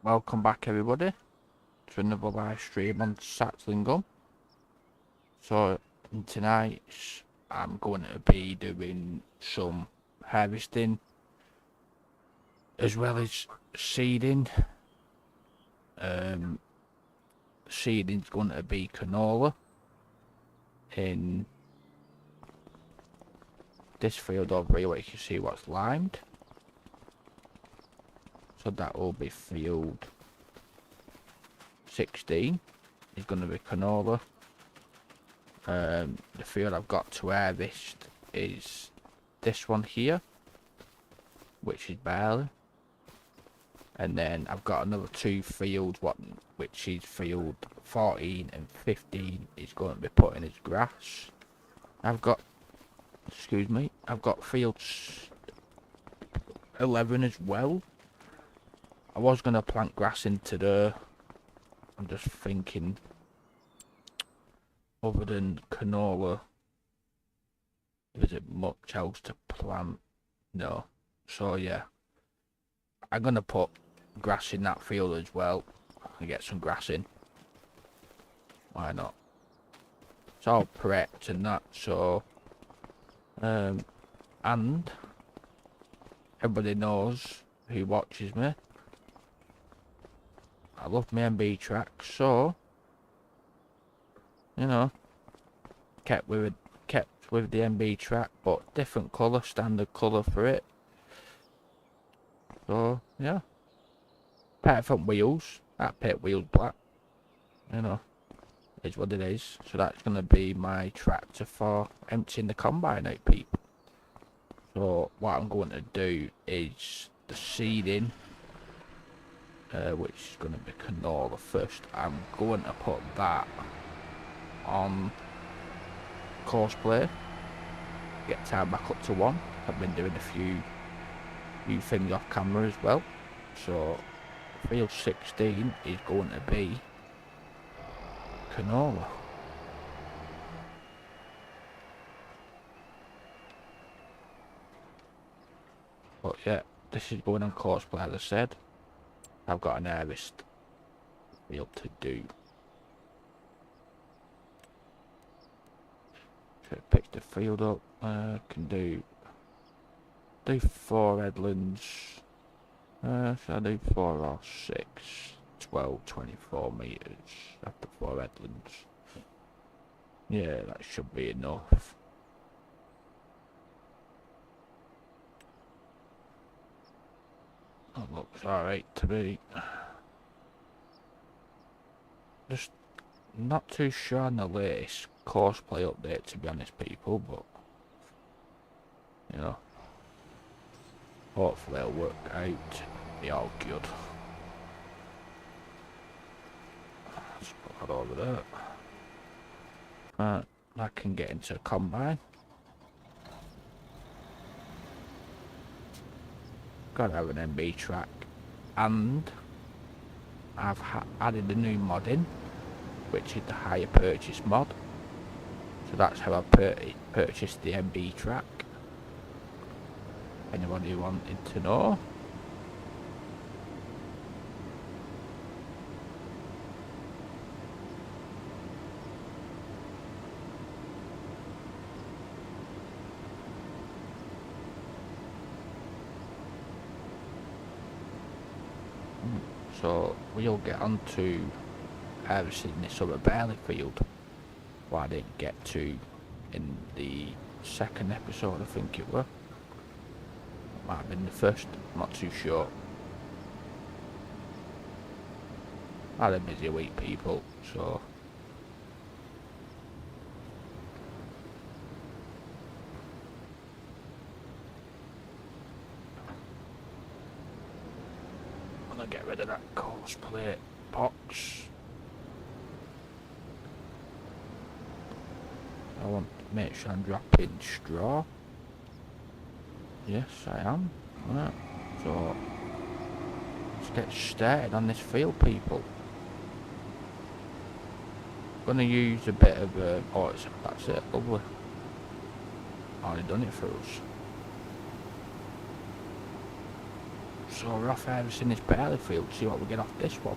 Welcome back everybody to another live stream on Saxlingham. So tonight I'm going to be doing some harvesting as well as seeding. Seeding's going to be canola in this field over here where you can see what's limed. So that will be field 16 is going to be canola. The field I've got to harvest is this one here, which is barley, and then I've got another two fields, which is field 14 and 15 is going to be put in as grass. I've got field 11 as well. I was going to plant grass into there. I'm just thinking, other than canola, is it much else to plant? No. So yeah, I'm going to put grass in that field as well and get some grass in. Why not? It's all prepped and that, so and everybody knows who watches me, I love my MB tracks, so you know, kept with the MB track, but different colour, standard colour for it. So yeah, pair front wheels, that pit wheels black, you know, is what it is. So that's gonna be my tractor for emptying the combine out, people. So what I'm going to do is the seeding, which is going to be canola first. I'm going to put that on course play, get time back up to 1. I've been doing a few things off camera as well. So field 16 is going to be canola. But yeah, this is going on course play, as I said. I've got an harvest field to do. Should pick the field up. Can do 4 headlands. Should I do 4 or 6? 12, 24 meters after 4 headlands. Yeah, that should be enough. That looks alright to me. Just not too sure on the latest course play update, to be honest, people, but you know, hopefully it'll work out, be all good. Let's put that over there. Right, I can get into the combine. Gotta have an MB track, and I've added a new mod in, which is the hire purchase mod. So that's how I purchased the MB track. Anybody wanting to know? So we'll get on to harvesting this other barley field, what I didn't get to in the second episode, I think it were. Might have been the first, I'm not too sure. I had a busy week, people, so I'm gonna get rid of that course plate box. I want to make sure I'm dropping straw. Yes, I am. Right. So let's get started on this field, people. Gonna use a bit of that's it, lovely. Already done it for us. So we're off harvesting this barley field, see what we get off this one.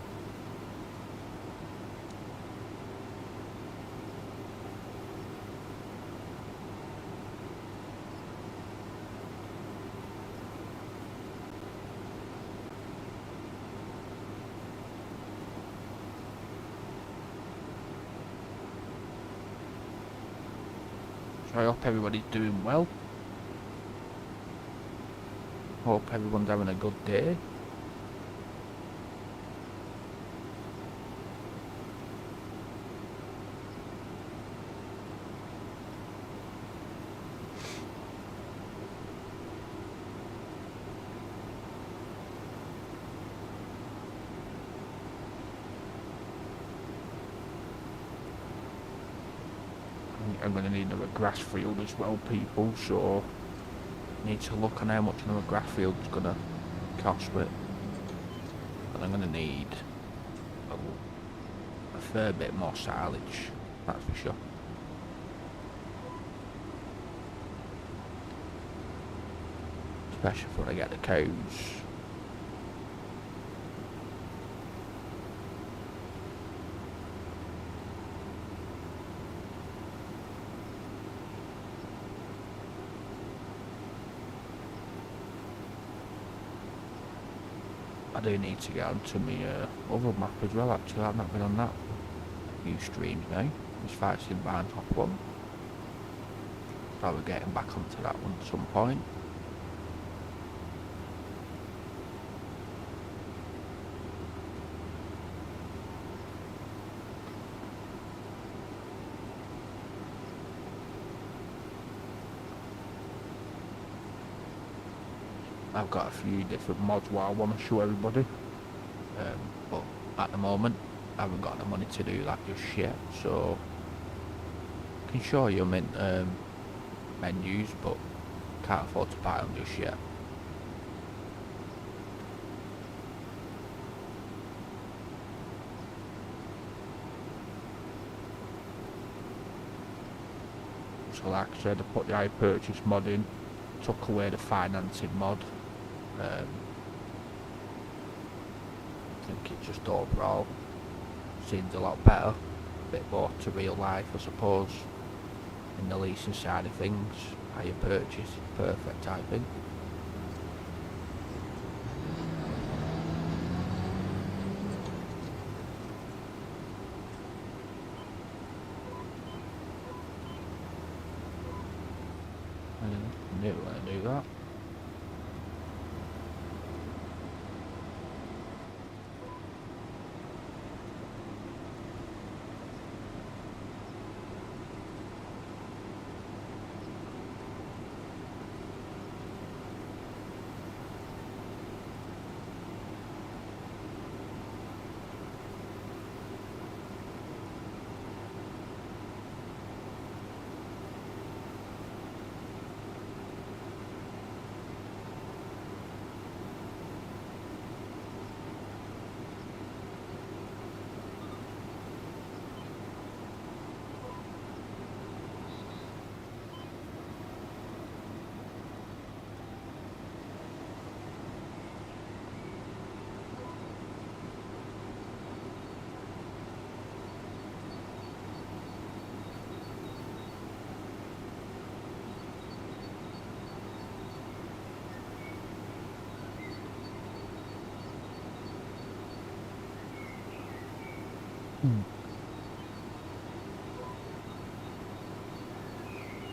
So I hope everybody's doing well. Hope everyone's having a good day. I'm going to need another grass field as well, people, so need to look on how much another grass field is going to cost me. And I'm going to need a fair bit more silage, that's for sure. Especially when I get the cows. I do need to get onto my other map as well, actually. I've not been on that for a few streams now. This fight's in Barn Top one. Probably getting back onto that one at some point. I've got a few different mods what I want to show everybody, but at the moment I haven't got the money to do that just yet, so I can show you menus, but can't afford to buy them just yet. So like I said, I put the iPurchase mod in, took away the financing mod. I think it just overall seems a lot better, a bit more to real life I suppose, in the leasing side of things. Hire purchase is perfect, I think. I knew I do that.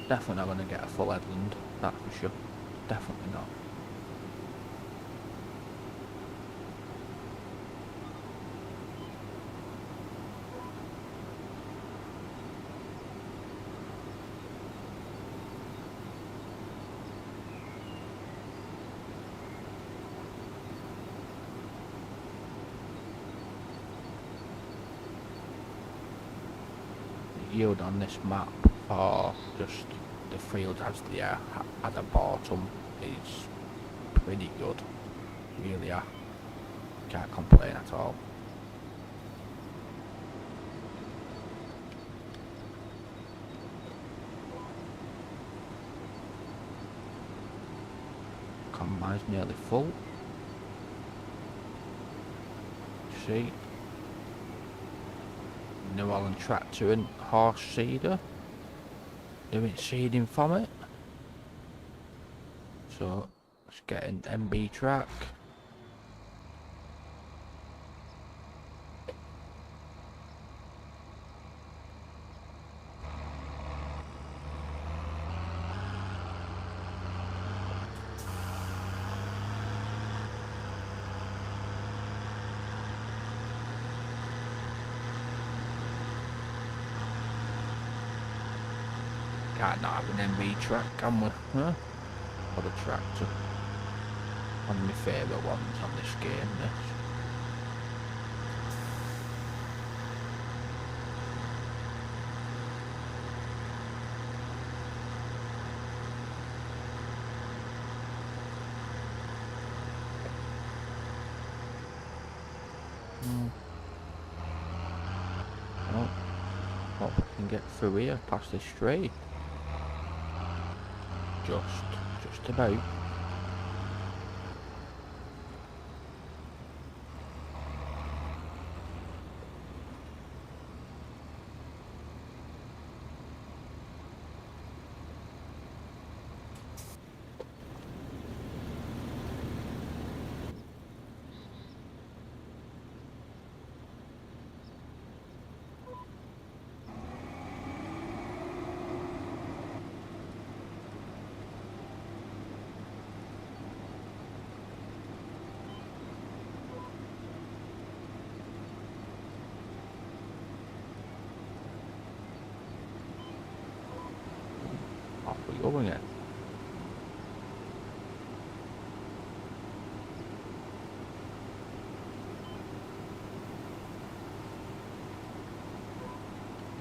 Definitely not going to get a full headland, that's for sure. Definitely not. The yield on this map for just the fields as they are at the bottom is pretty good, really. I can't complain at all. Combine's nearly full. see. New Holland tractor and horse seeder. Doing seeding from it. So let's get an MB track. Can't not have an MB track, can we? Huh? For the tractor. One of my favourite ones on this game, this. Well, hope we can get through here past this straight. Just about. Off we go again.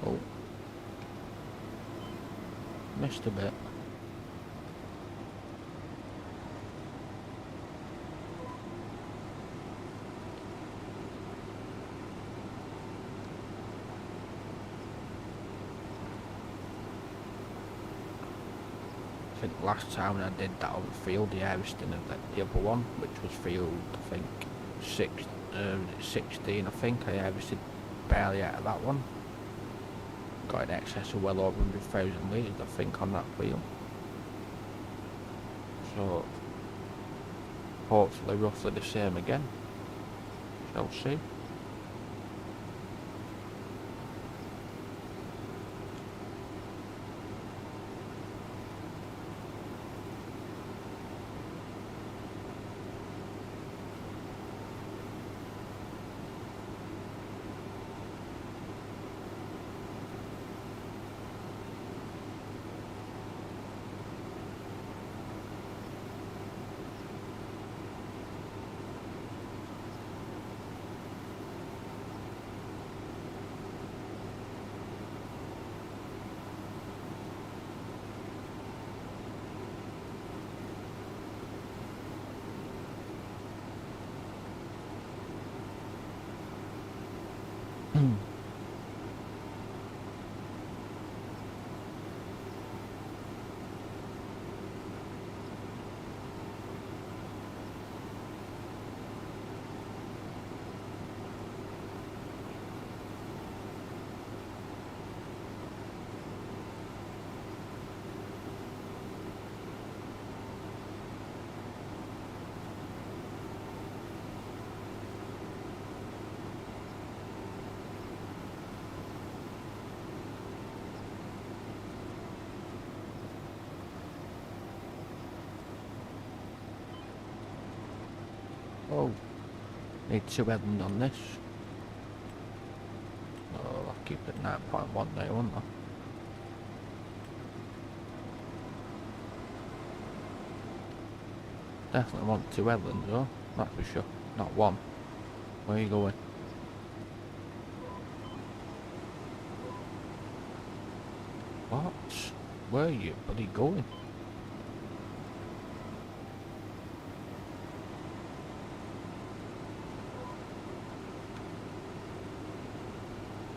Oh. Missed a bit. I think last time when I did that other field, the harvesting of the other one, which was field, I think, 16, I think, I harvested barley out of that one. Got in excess of well over 100,000 litres, I think, on that field. So, hopefully roughly the same again. Shall see. Oh, need 2 headland on this. Oh, I'll keep it 9.1 now, won't I? Definitely want 2 headlands though, that's for sure. Not 1. Where are you going? What? Where are you bloody going?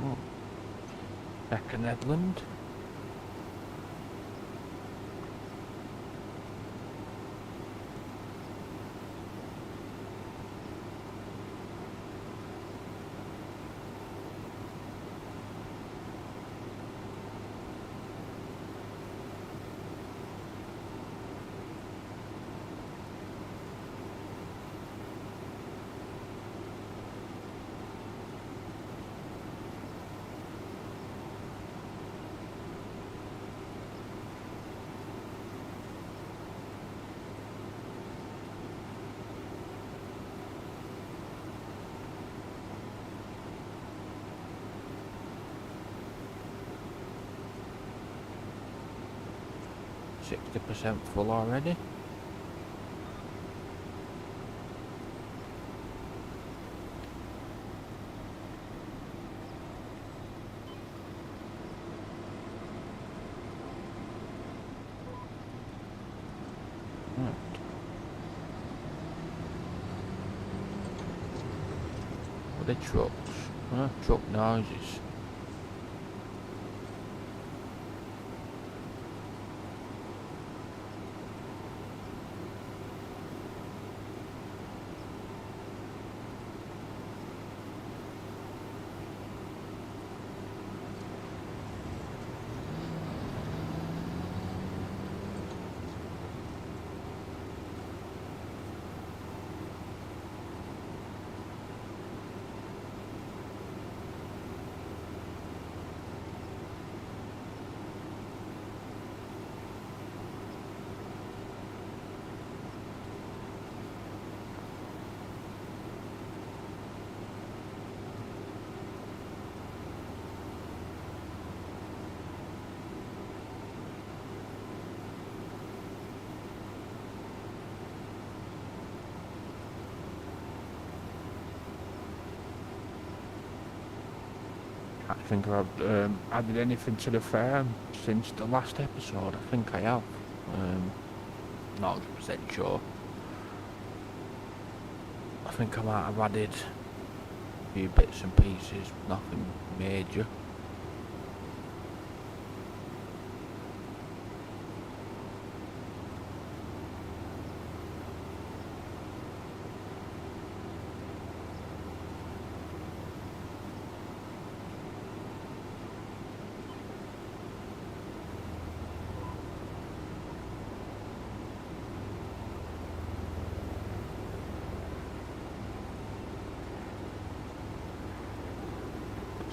Oh. Second headland. 60% full already. The trucks, truck noises. I think I've added anything to the farm since the last episode. I think I have. Not 100% sure. I think I might have added a few bits and pieces, nothing major.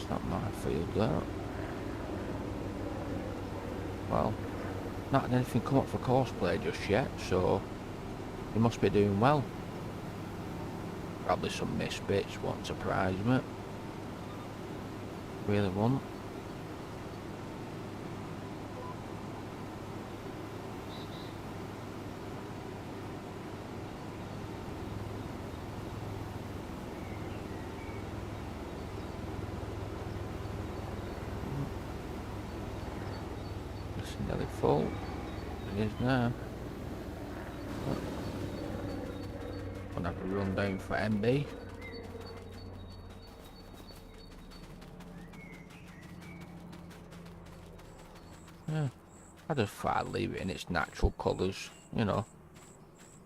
Not my field, that. Well, not had anything come up for cosplay just yet, so he must be doing well. Probably some missed bits, won't surprise me. Really won't. Nearly full. It is now. Gonna have a run down for MB. Yeah, I just thought I'd leave it in its natural colours, you know.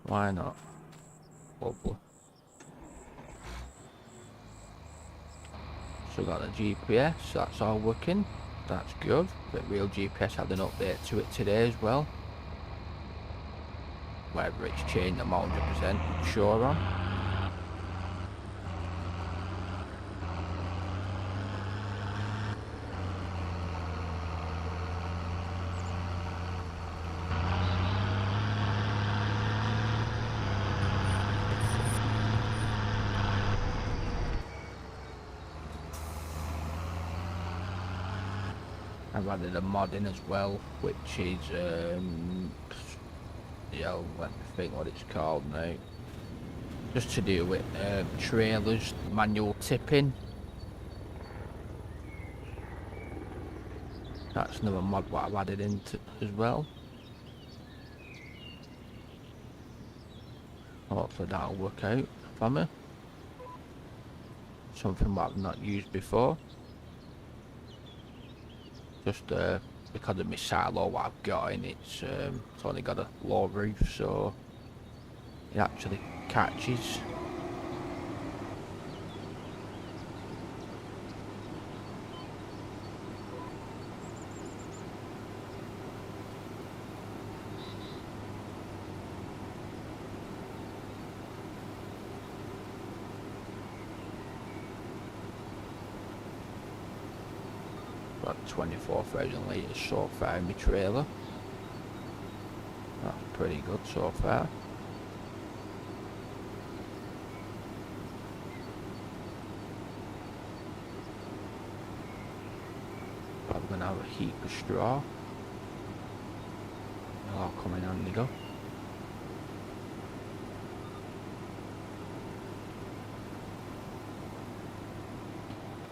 Why not? Lovely. So got the GPS, that's all working. That's good. But Real GPS had an update to it today as well. Whether it's changed, I'm 100% sure on. I've added a mod in as well, which is, yeah, let me think what it's called now. Just to do with trailers, manual tipping. That's another mod what I've added into as well. Hopefully that'll work out for me. Something what I've not used before. Just because of my silo what I've got in it's only got a low roof, so it actually catches. Got 24,000 litres so far in my trailer. That's pretty good so far. Probably going to have a heap of straw. That'll all come in handy go.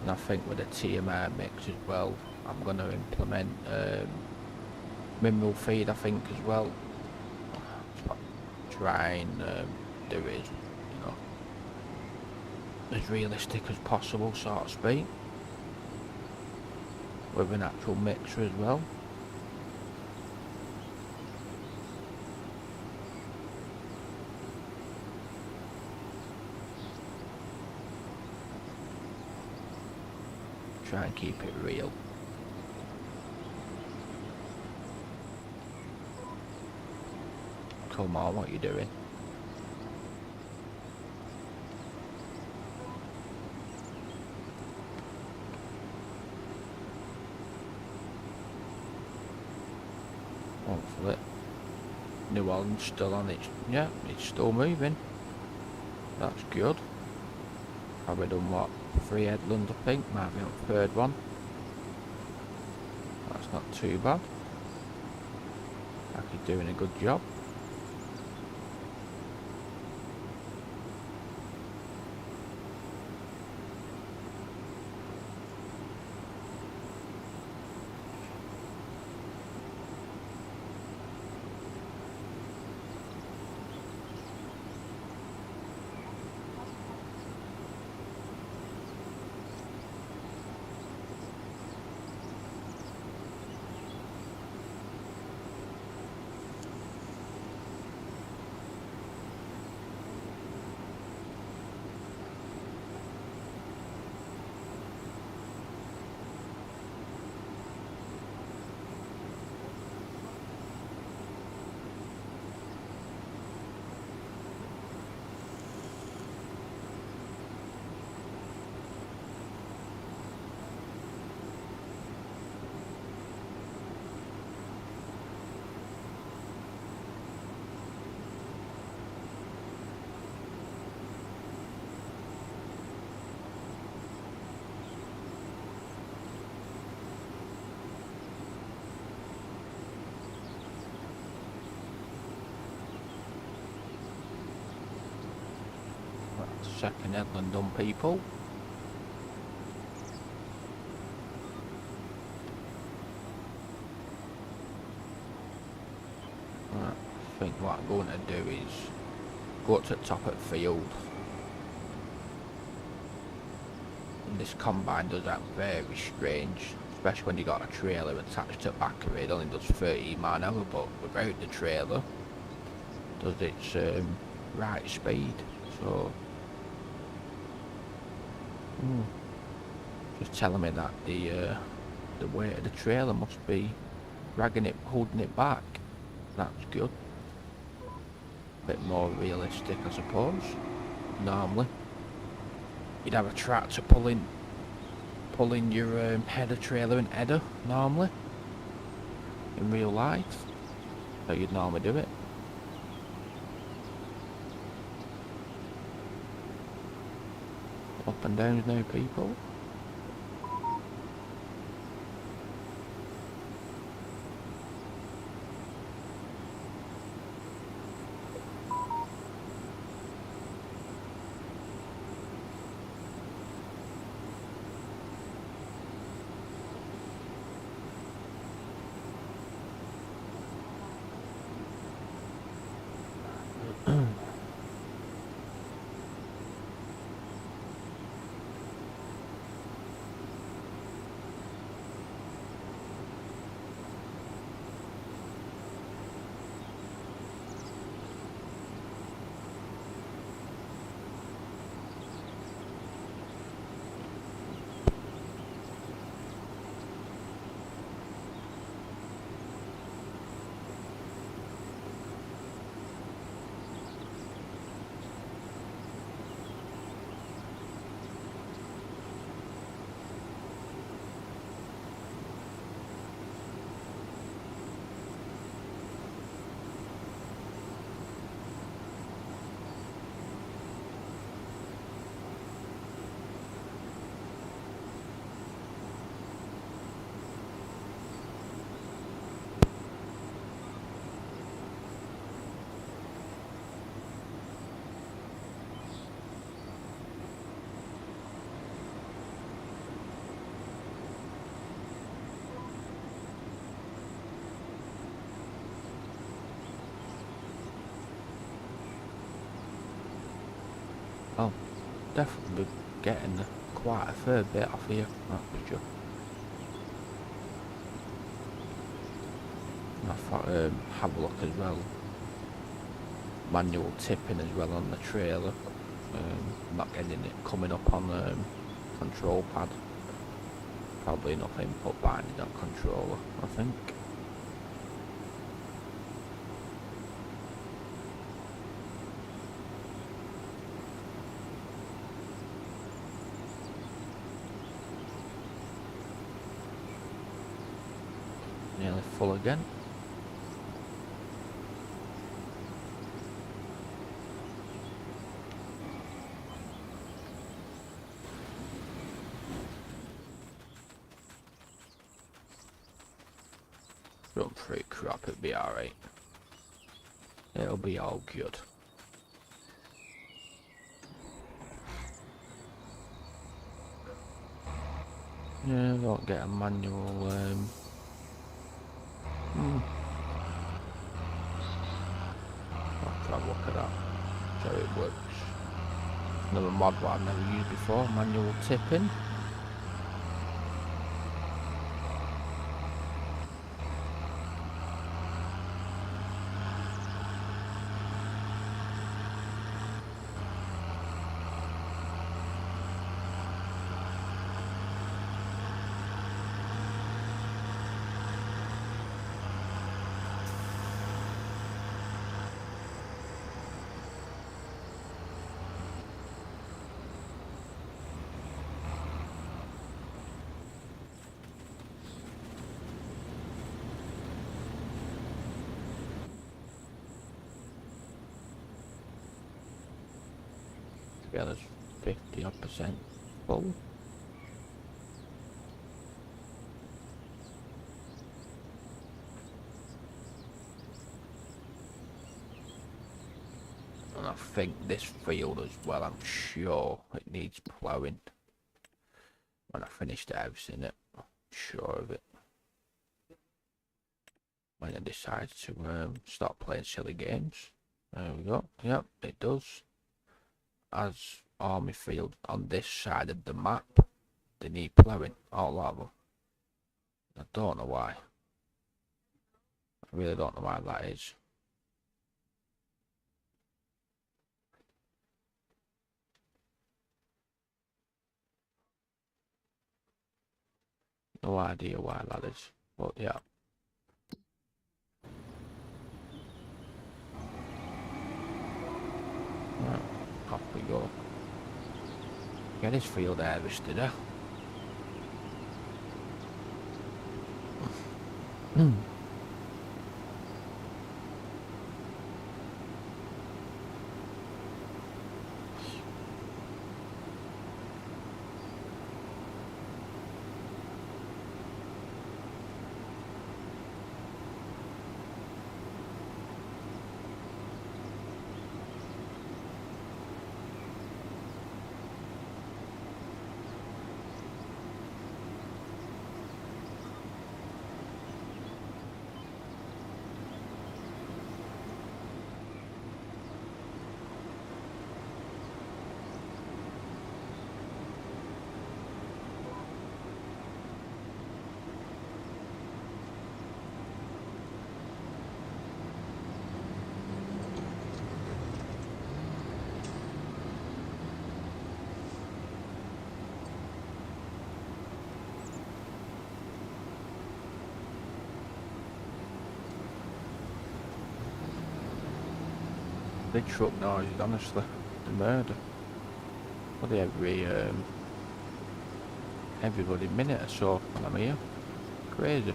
And I think with the TMR mix as well, I'm going to implement mineral feed, I think, as well. Try and do it, you know, as realistic as possible, so to speak, with an actual mixer as well. Try and keep it real. Come on, what are you doing? Hopefully. New one's still on its... yeah, it's still moving. That's good. Probably done what? 3 headlands, I think. Might be on the 3rd one. That's not too bad. Like he's doing a good job. Second headland done, people. Right, I think what I'm going to do is go up to the top of the field. And this combine does that very strange, especially when you got a trailer attached to the back of it. It only does 30 miles an hour, but without the trailer, does its right speed. So just telling me that the weight of the trailer must be dragging it, holding it back. That's good. Bit more realistic, I suppose. Normally, you'd have a tractor pulling your header trailer and header normally in real life. So you'd normally do it. Up and downs now, people. I'll definitely be getting quite a fair bit off here, that's for sure. And I thought have a look as well. Manual tipping as well on the trailer. Not getting it coming up on control pad. Probably enough input binding on controller, I think. Nearly full again. Run through crop, it'll be alright. It'll be all good. Yeah, I don't get a manual I'll try and look at that. So it works. Another mod what I've never used before, manual tipping. Yeah, there's 50% full. And I think this field as well, I'm sure it needs ploughing. When I finish the house in it, I'm sure of it. When I decide to stop playing silly games. There we go. Yep, it does. As army field on this side of the map, they need ploughing, all of them. I don't know why. I really don't know why that is. No idea why that is, but yeah. Right, off we go. Get this field harvested, eh? Big truck noise, honestly. The murder. Bloody every bloody minute or so when I'm here. Crazy.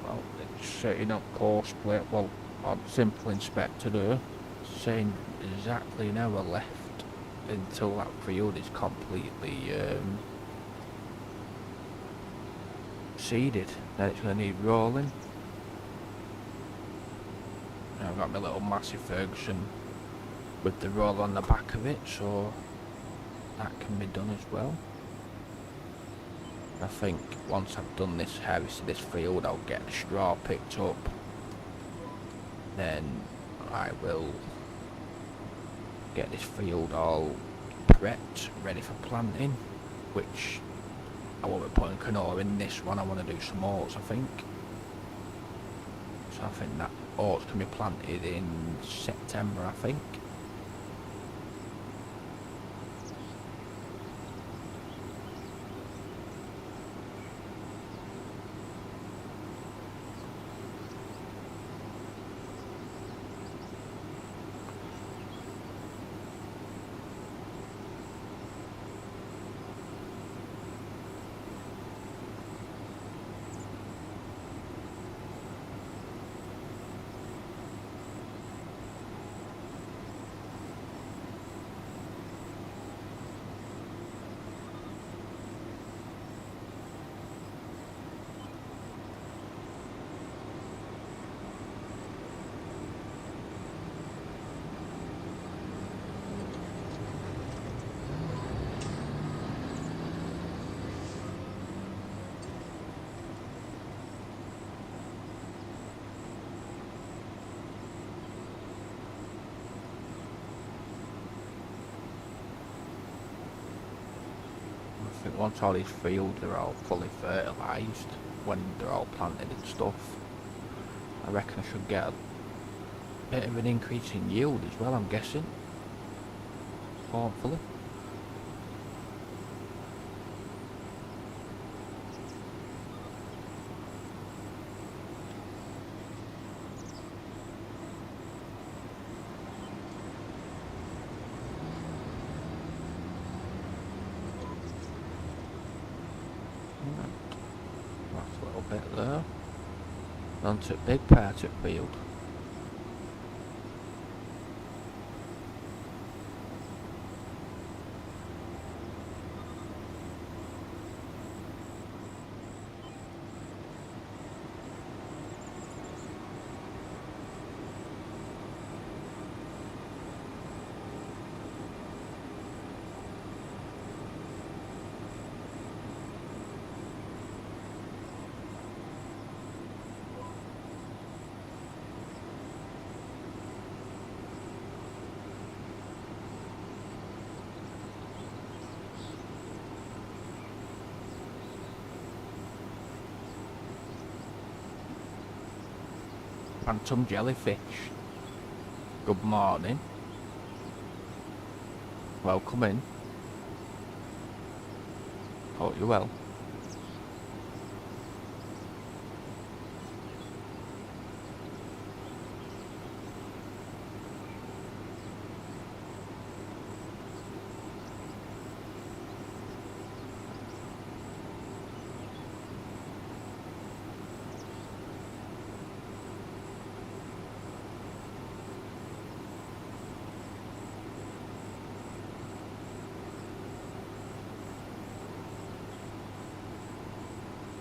Well, it's setting up course plate, well, on simple inspector there, saying exactly an hour left until that field is completely seeded. Then it's going to need rolling. I've got my little massive Ferguson with the roller on the back of it, so that can be done as well. I think once I've done this harvest of this field, I'll get the straw picked up. Then I will get this field all prepped, ready for planting, which I won't be putting canola in this one. I want to do some oats, I think. So I think that oats can be planted in September, I think. I think once all these fields are all fully fertilised, when they're all planted and stuff, I reckon I should get a bit of an increase in yield as well, I'm guessing. Hopefully. That's a little bit there. Onto a big part of the field. Phantom jellyfish. Good morning. Welcome in. Hope you're well.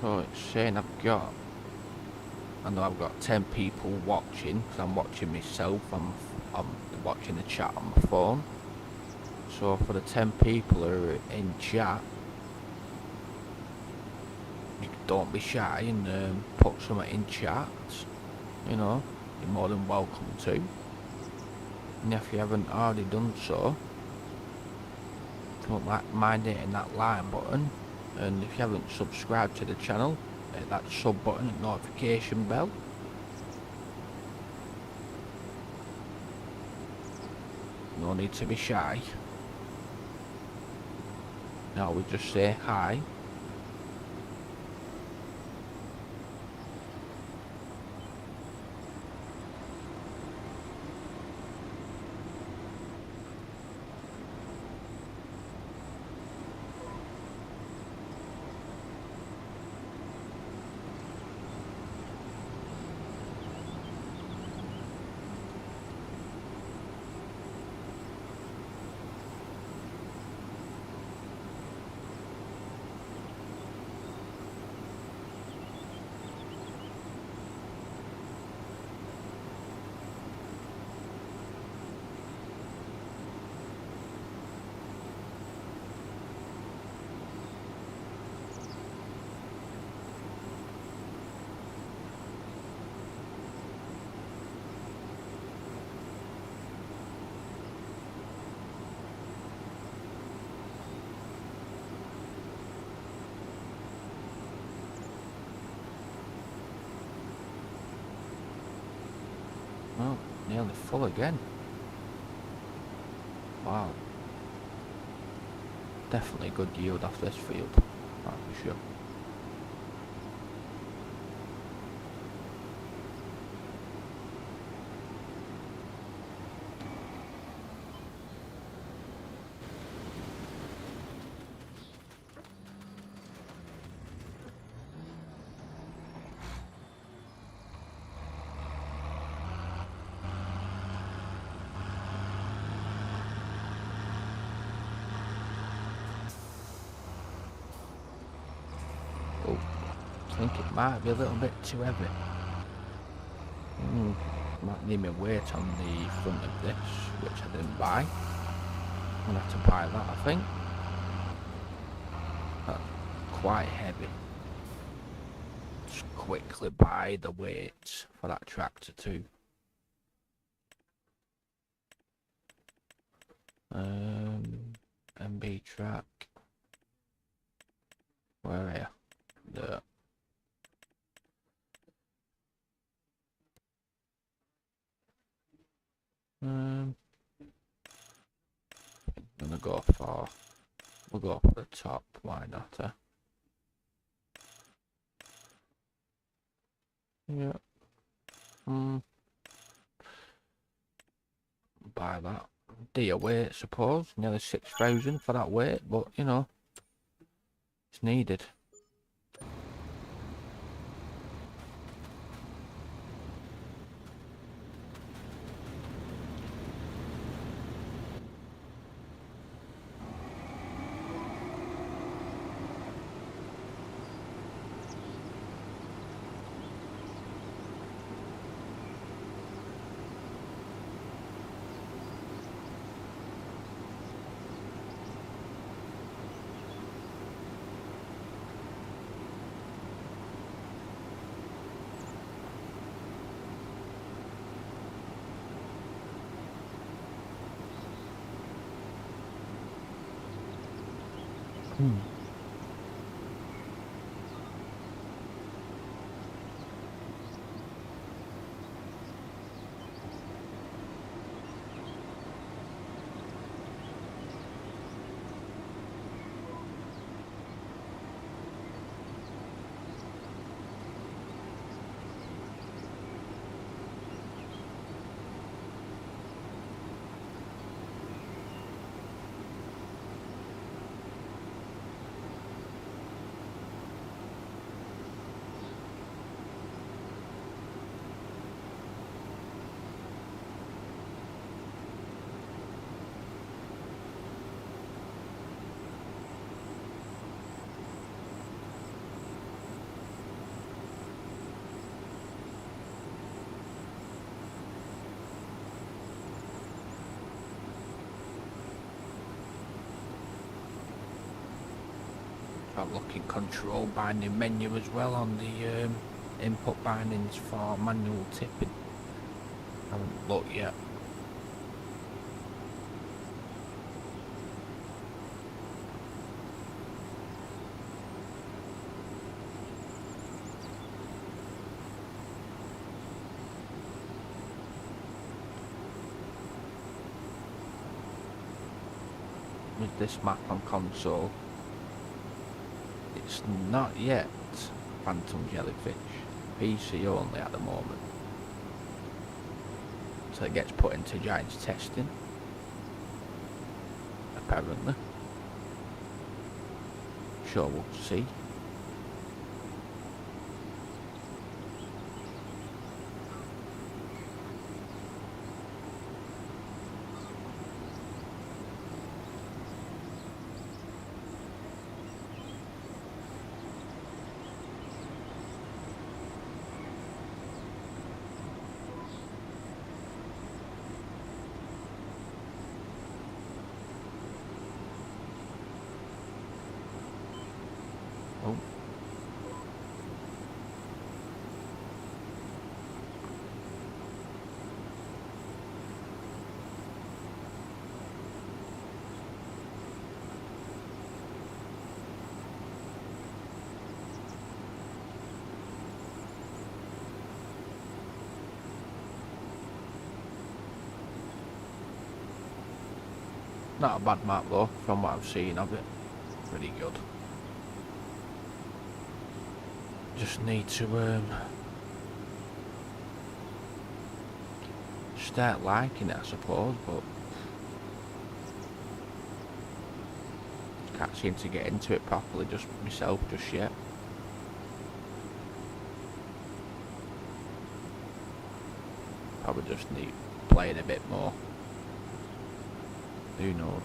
So it's saying I know I've got 10 people watching, because I'm watching myself, I'm watching the chat on my phone. So for the 10 people who are in chat, don't be shy and put something in chat, you know, you're more than welcome to. And if you haven't already done so, don't mind hitting that like button. And if you haven't subscribed to the channel, hit that sub button and notification bell. No need to be shy. Now we just say hi. nearly full again. Wow. Definitely good yield off this field, that's for sure. Oh, I think it might be a little bit too heavy. Might need me weight on the front of this, which I didn't buy. I'm gonna have to buy that, I think. That's quite heavy. Just quickly buy the weights for that tractor too. MB track. Where are you? There. I'm gonna go for. We'll go for the top. Why not? Yeah. Buy that. Dear weight, suppose. Nearly 6,000 for that weight, but you know, it's needed. I've looked in control binding menu as well on the input bindings for manual tipping. Haven't looked yet. With this map on console, it's not yet phantom jellyfish, PC only at the moment, so it gets put into Giants testing apparently. Sure, we'll see. Not a bad map though, from what I've seen of it. Pretty good. Just need to start liking it, I suppose, but can't seem to get into it properly just myself just yet. Probably just need playing a bit more. Who knows?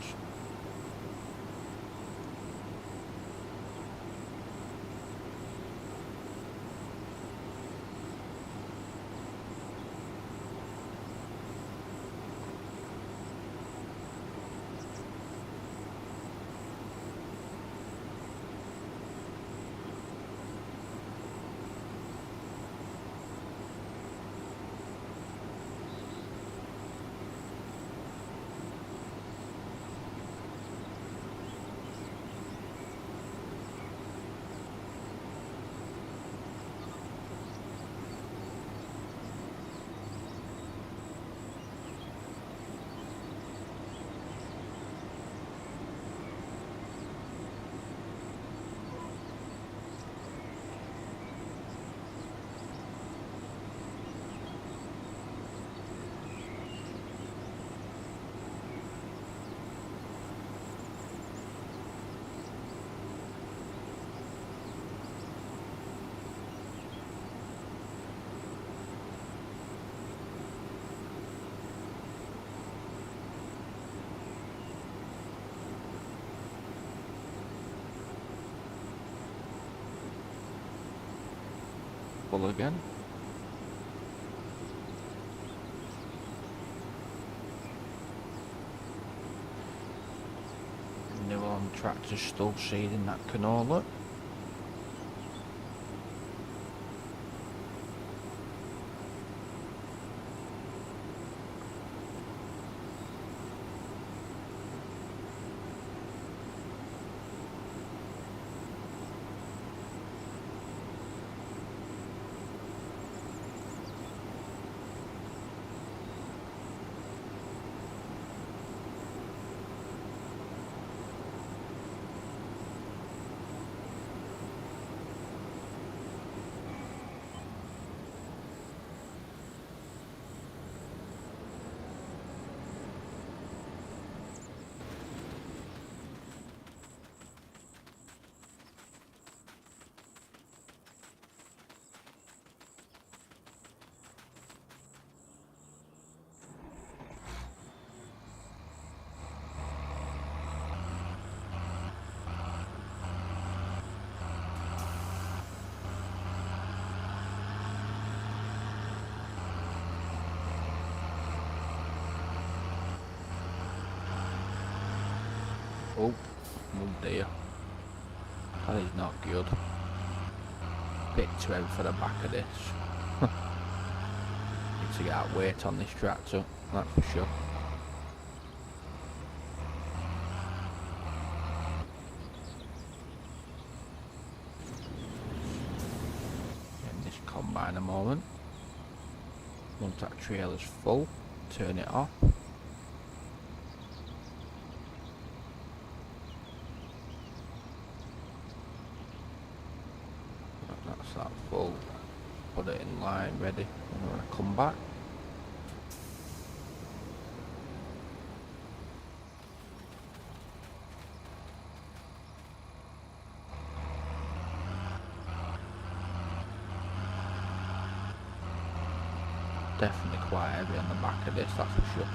Full again. New on tractor still seeding that canola. Oh dear. That is not good. Bit too heavy for the back of this. Need to get that weight on this tractor, that's for sure. Getting this combine a moment. Once that trailer's full, turn it off. That's that full. Put it in line, ready. And when I come back, definitely quite heavy on the back of this, that's for sure.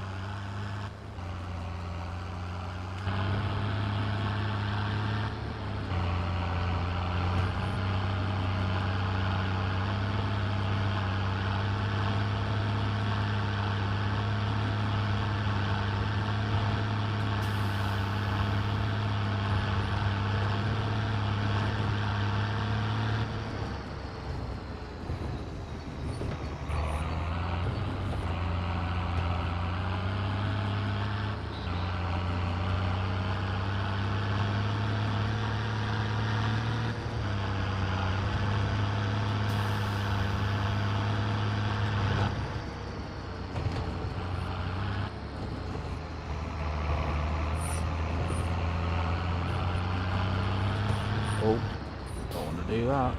do that.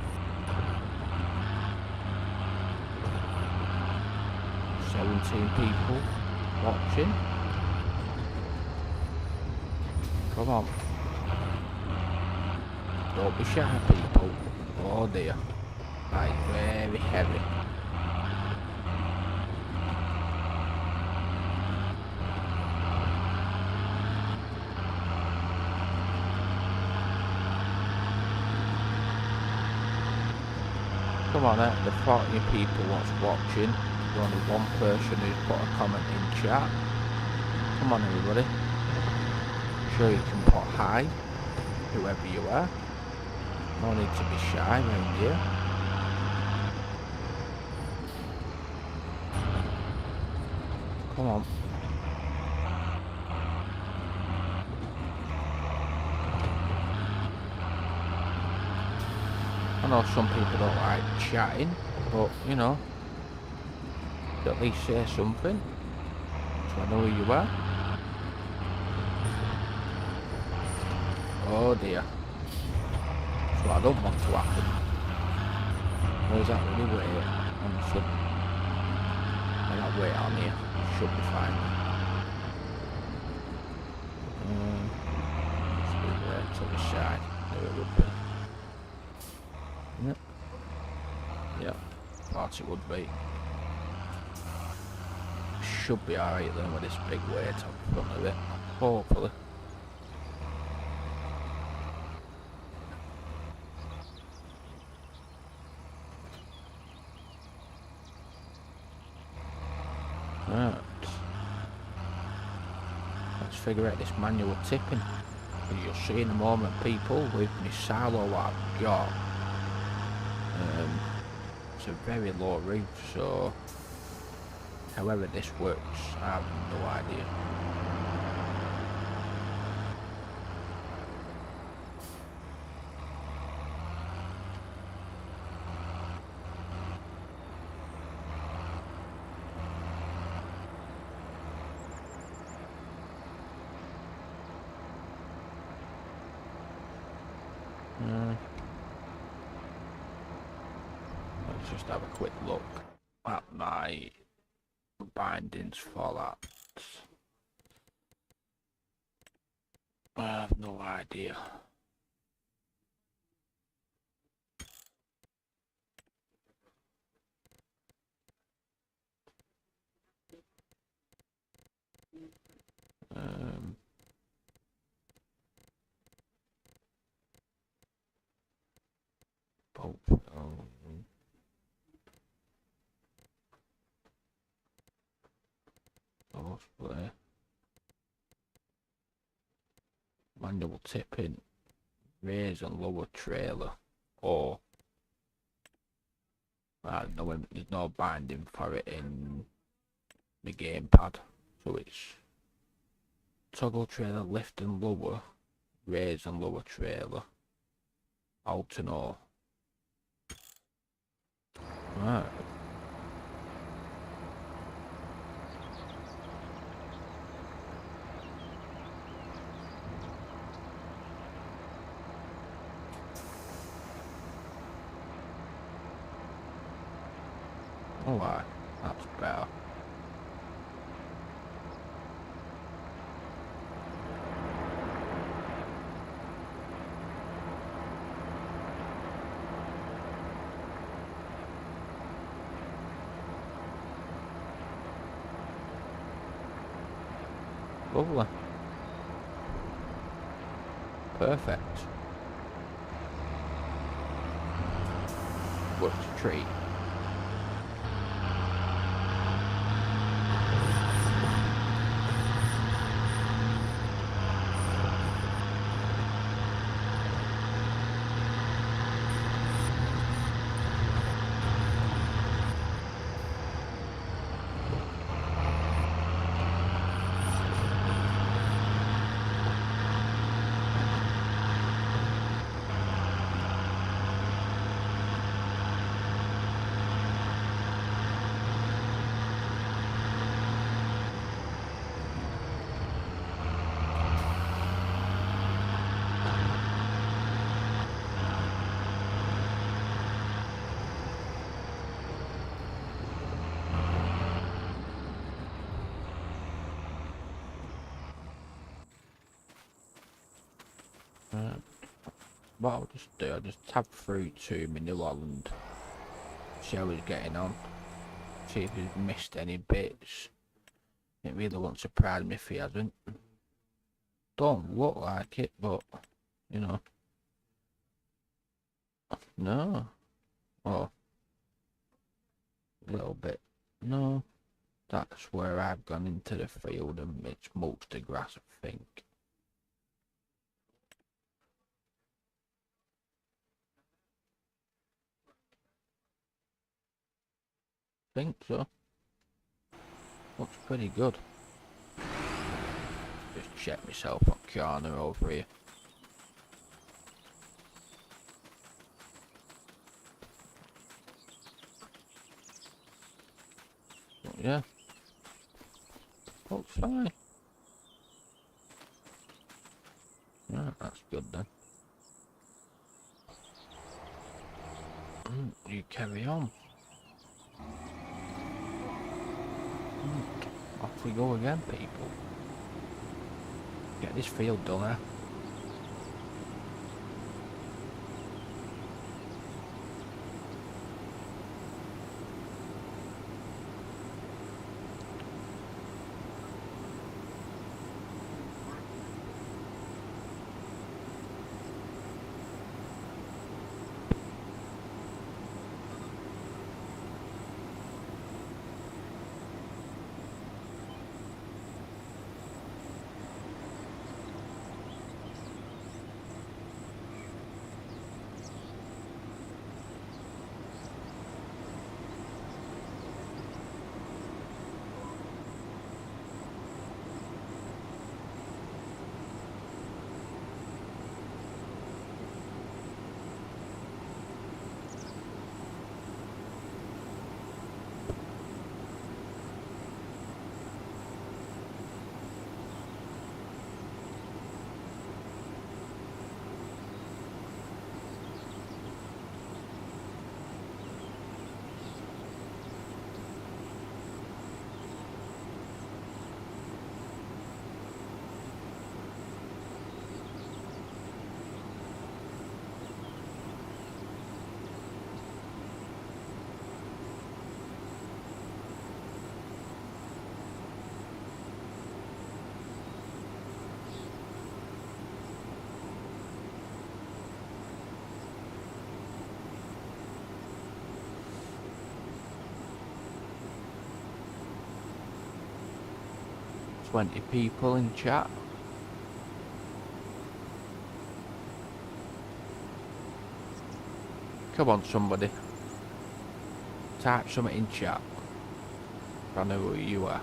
17 people watching. Come on. Don't be shy, people. Oh dear. That is very heavy. Come on, the 40 people what's watching. There's only one person who's put a comment in chat. Come on, everybody. Sure you can put hi, whoever you are. No need to be shy around here. Come on. I know some people don't like chatting, but you know, at least say something so I know who you are. Oh dear. So I don't want to happen. Where's that really weight? Honestly. When that weight on here, should be fine. Let's move it to the side. There it would be. Yep. Yep. Thought it would be. Should be alright then with this big weight on front of it. Hopefully. Right. Let's figure out this manual tipping. And you'll see in a moment, people, with my silo what I've got. It's a very low roof, so however this works, I have no idea. Let's just have a quick look at my bindings for that. I have no idea. Hopefully. Manual tipping, raise and lower trailer, or I don't know, there's no binding for it in the gamepad, so it's toggle trailer, lift and lower, raise and lower trailer, alt and all. Right. Alright, that's better. Lovely. Perfect. What's a treat? What I'll just do, I'll just tab through to my New Holland, see how he's getting on, see if he's missed any bits. It really won't surprise me if he hasn't. Don't look like it, but, you know. No. Oh. A little bit. No. That's where I've gone into the field and it's mulched the grass, I think. Think so. Looks pretty good. Just check myself on corner over here. But yeah. Looks fine. Yeah, that's good then. You carry on. Off we go again, people. Get this field done, eh? Twenty people in chat. Come on, somebody. Type something in chat. I know who you are.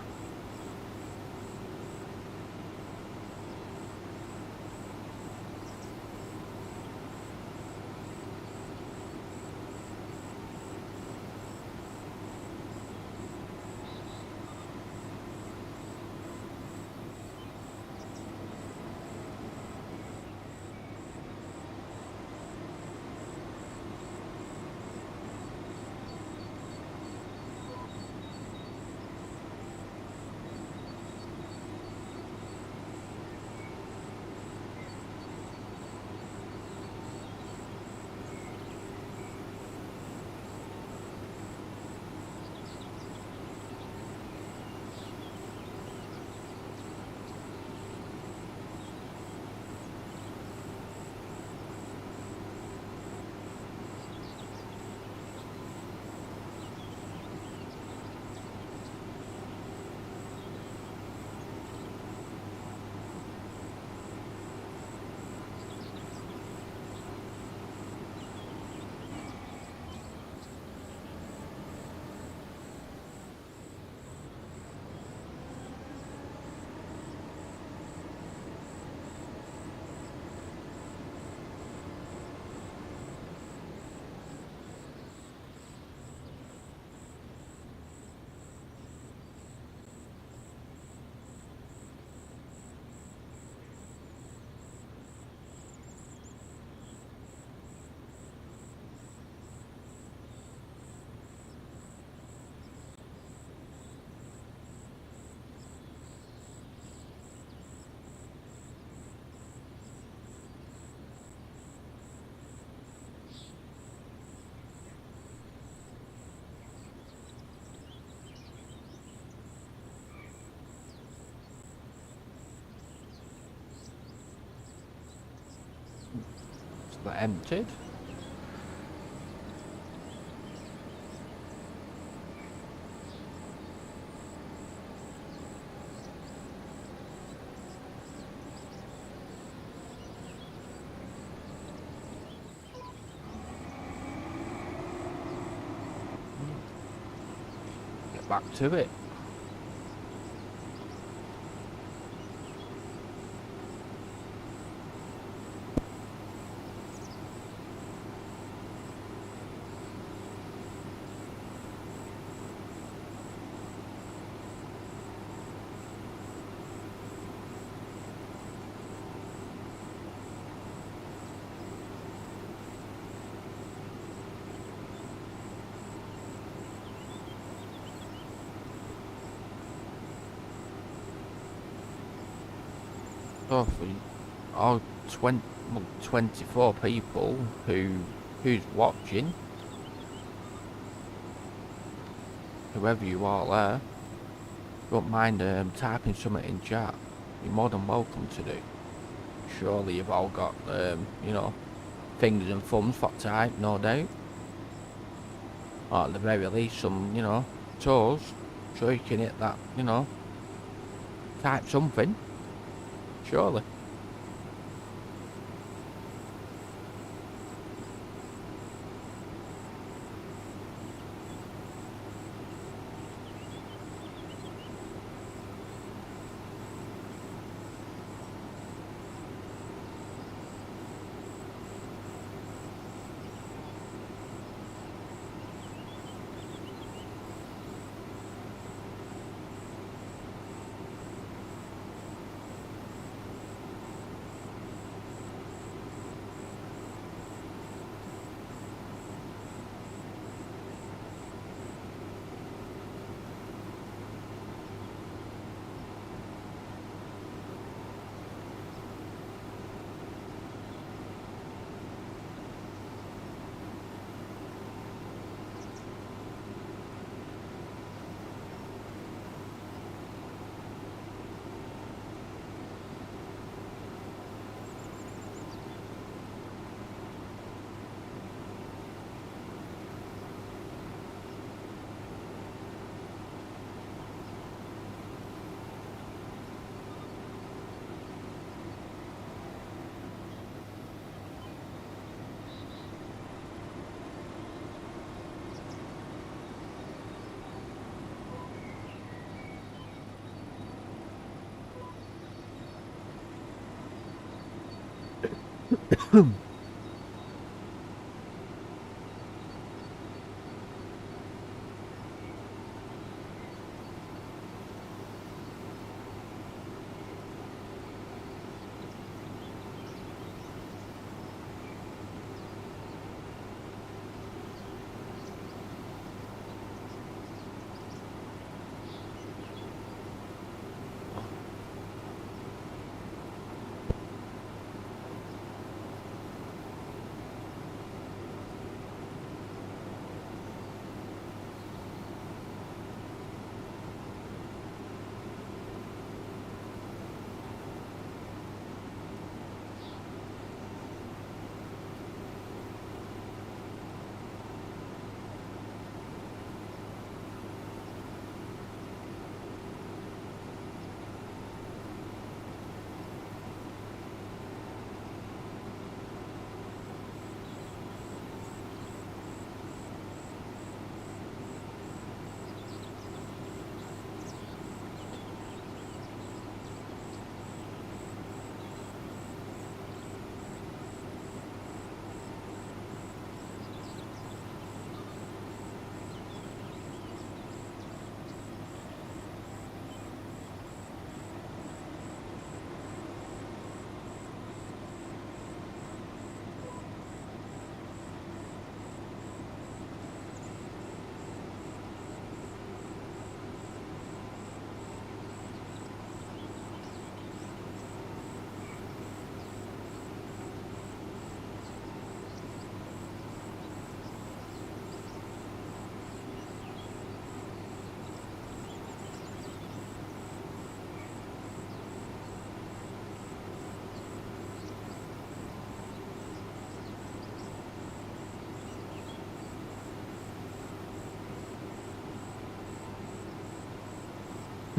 that emptied. Get back to it. So for all 24 people who's watching, whoever you are there, don't mind typing something in chat, you're more than welcome to do. Surely you've all got you know, fingers and thumbs for type, no doubt. Or at the very least some, you know, toes, so you can hit that, you know, type something, surely.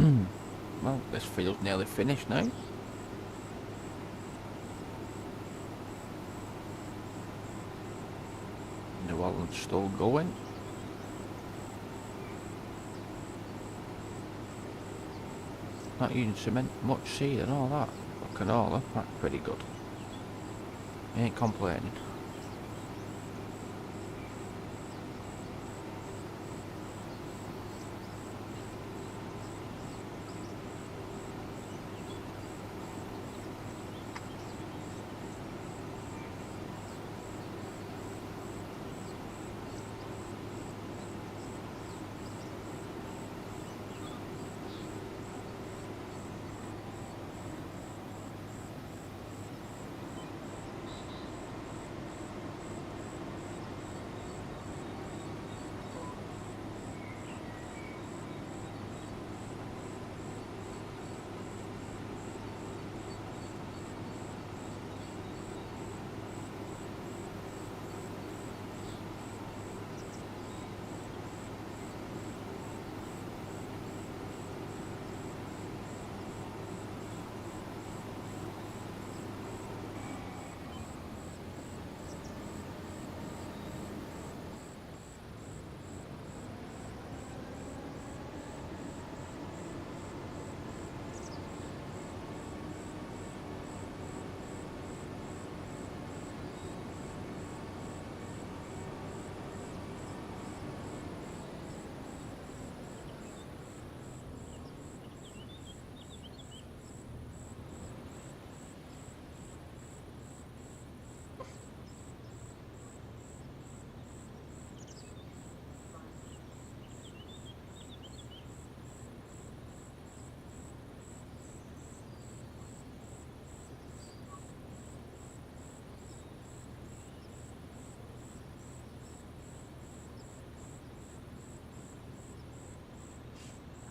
Well, this field's nearly finished now. The well's still going. Not using cement, much seed and all that. For canola, that's pretty good. Ain't complaining.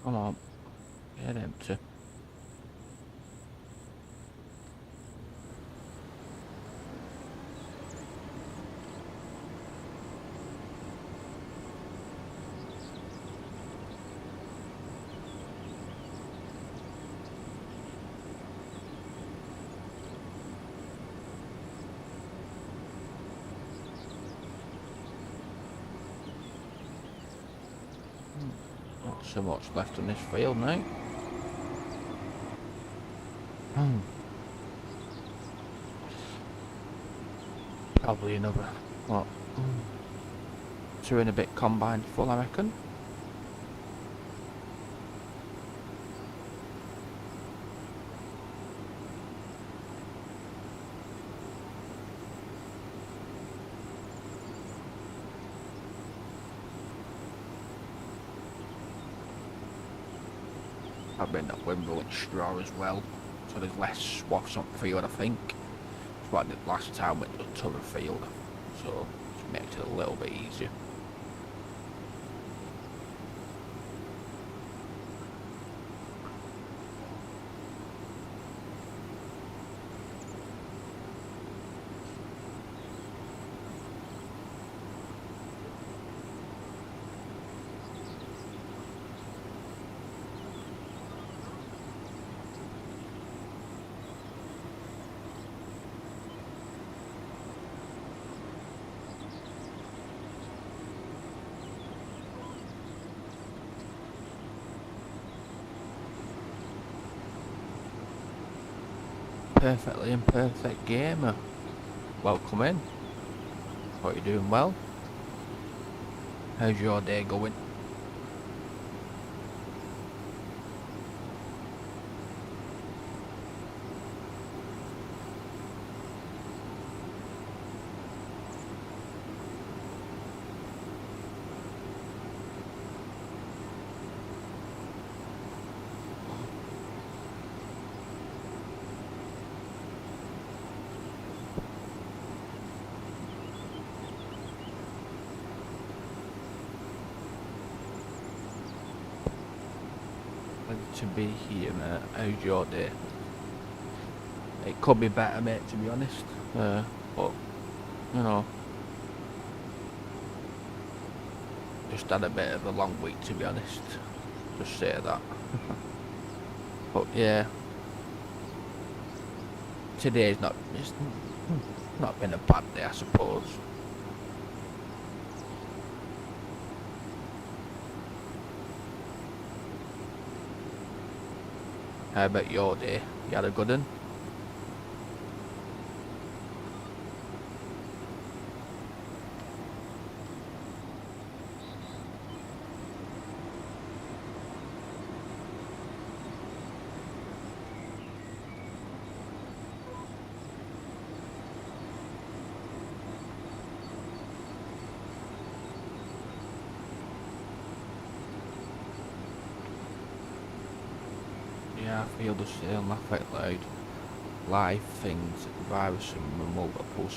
Come on, get empty. Not so much left on this field now. Probably another, what, 2 and a bit combined full, I reckon. I've been up Wimbledon straw as well, so there's less swaths on the field, I think. It's what I did last time with the Turner field, so it makes it a little bit easier. Perfectly imperfect gamer. Welcome in. Hope you're doing well. How's your day going? Glad to be here, mate. How's your day? It could be better, mate, to be honest. But, you know, just had a bit of a long week, to be honest. Just say that. But yeah, today's it's not been a bad day, I suppose. How about your day? You had a good one? Yeah, I feel the same. I felt like life things, virus and multiple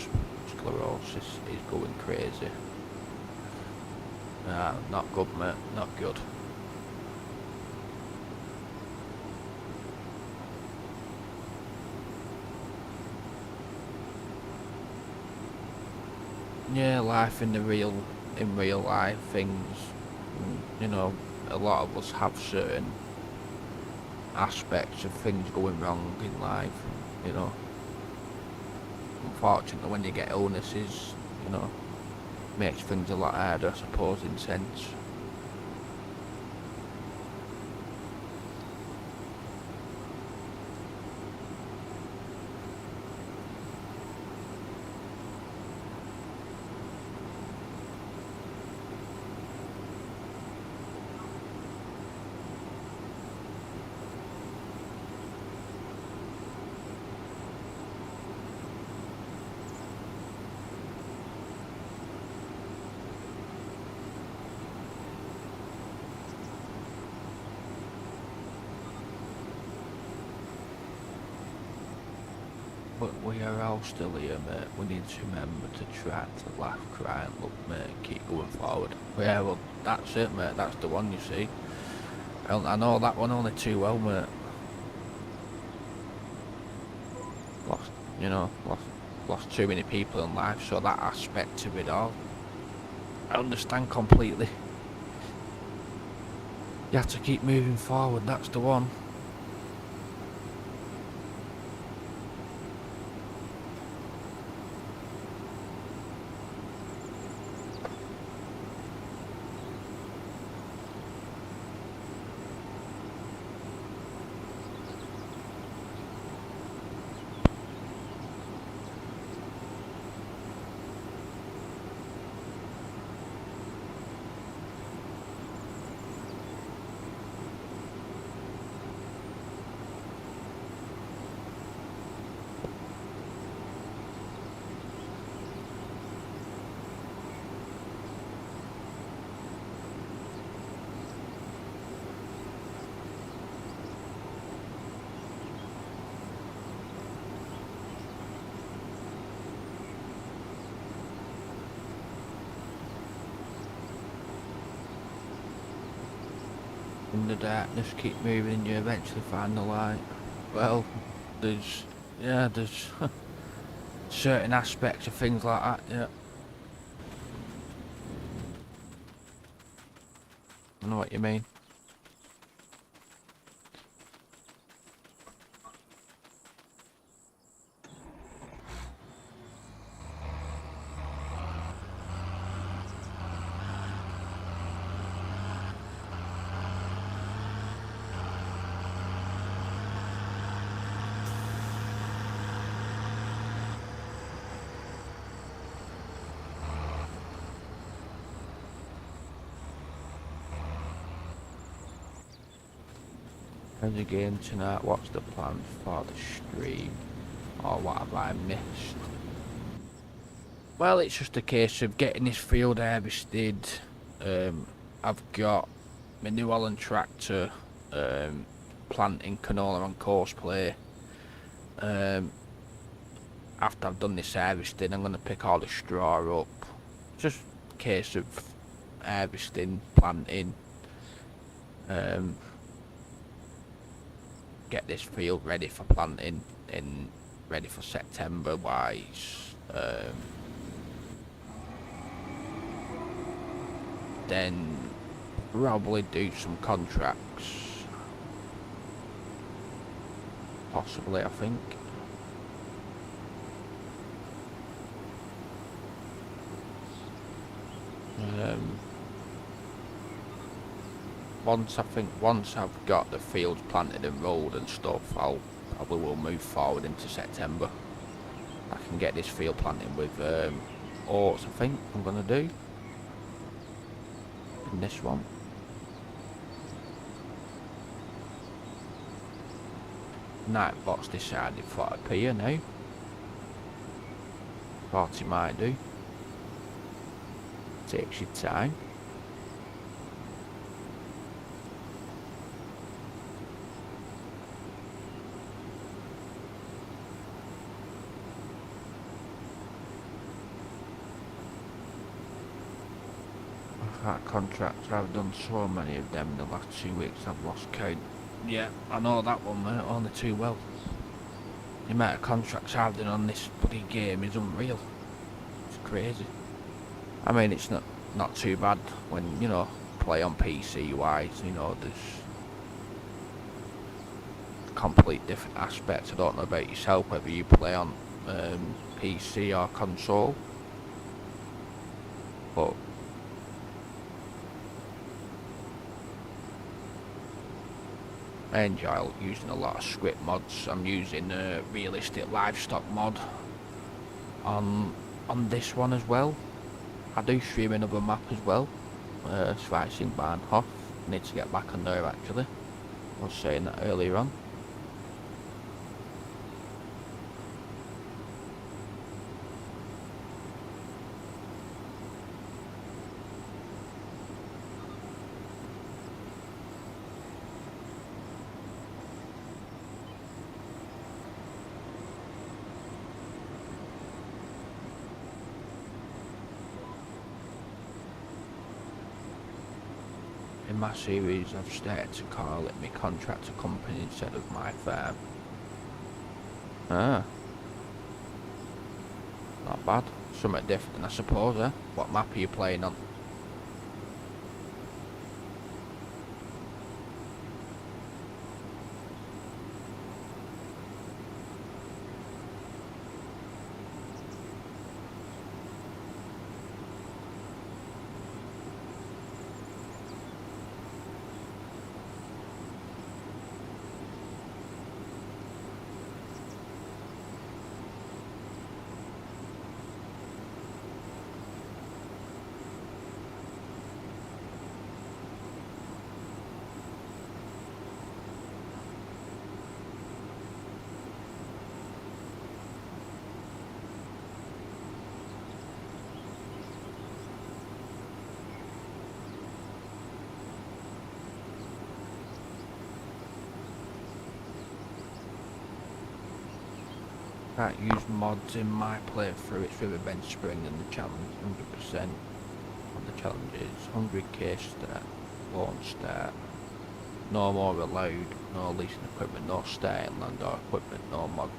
sclerosis is going crazy. Not good, mate. Not good. Yeah, life in real life things. You know, a lot of us have certain aspects of things going wrong in life. You know, unfortunately, when you get illnesses, you know, makes things a lot harder, I suppose, in sense. But we are all still here, mate. We need to remember to try to laugh, cry, and look, mate. Keep going forward. Yeah, well, that's it, mate. That's the one, you see. I know that one only too well, mate. Lost, you know, lost too many people in life, so that aspect of it all, I understand completely. You have to keep moving forward. That's the one. In the darkness, keep moving, and you eventually find the light. Well, there's yeah, there's certain aspects of things like that. Yeah, I know what you mean. How's the game tonight? What's the plan for the stream? Or what have I missed? Well, it's just a case of getting this field harvested. I've got my New Holland tractor planting canola on course play. After I've done this harvesting, I'm going to pick all the straw up. Just a case of harvesting, planting, get this field ready for planting and ready for September wise. Then probably do some contracts possibly, I think. Once I've got the fields planted and rolled and stuff, I'll probably will move forward into September. I can get this field planting with oats, I think I'm gonna do in this one. Nightbot's decided for a pier now. Thought he might do. Takes your time. That contractor, I've done so many of them in the last 2 weeks, I've lost count. Yeah, I know that one, mate, only too well. The amount of contracts I've done on this bloody game is unreal. It's crazy. I mean, it's not too bad when, you know, play on PC wise, you know, there's complete different aspects. I don't know about yourself, whether you play on PC or console, but I enjoy using a lot of script mods. I'm using a realistic livestock mod on this one as well. I do stream another map as well, Saxlingham. I need to get back on there actually. I was saying that earlier on. In my series, I've started to call it my contractor company instead of my farm. Ah, not bad. Something different, I suppose, eh? What map are you playing on? Can't use mods in my playthrough. It's Riverbend Spring and the challenge 100% on the challenges. 100k start, won't start. No more allowed, no leasing equipment, no starting land or equipment, no mods.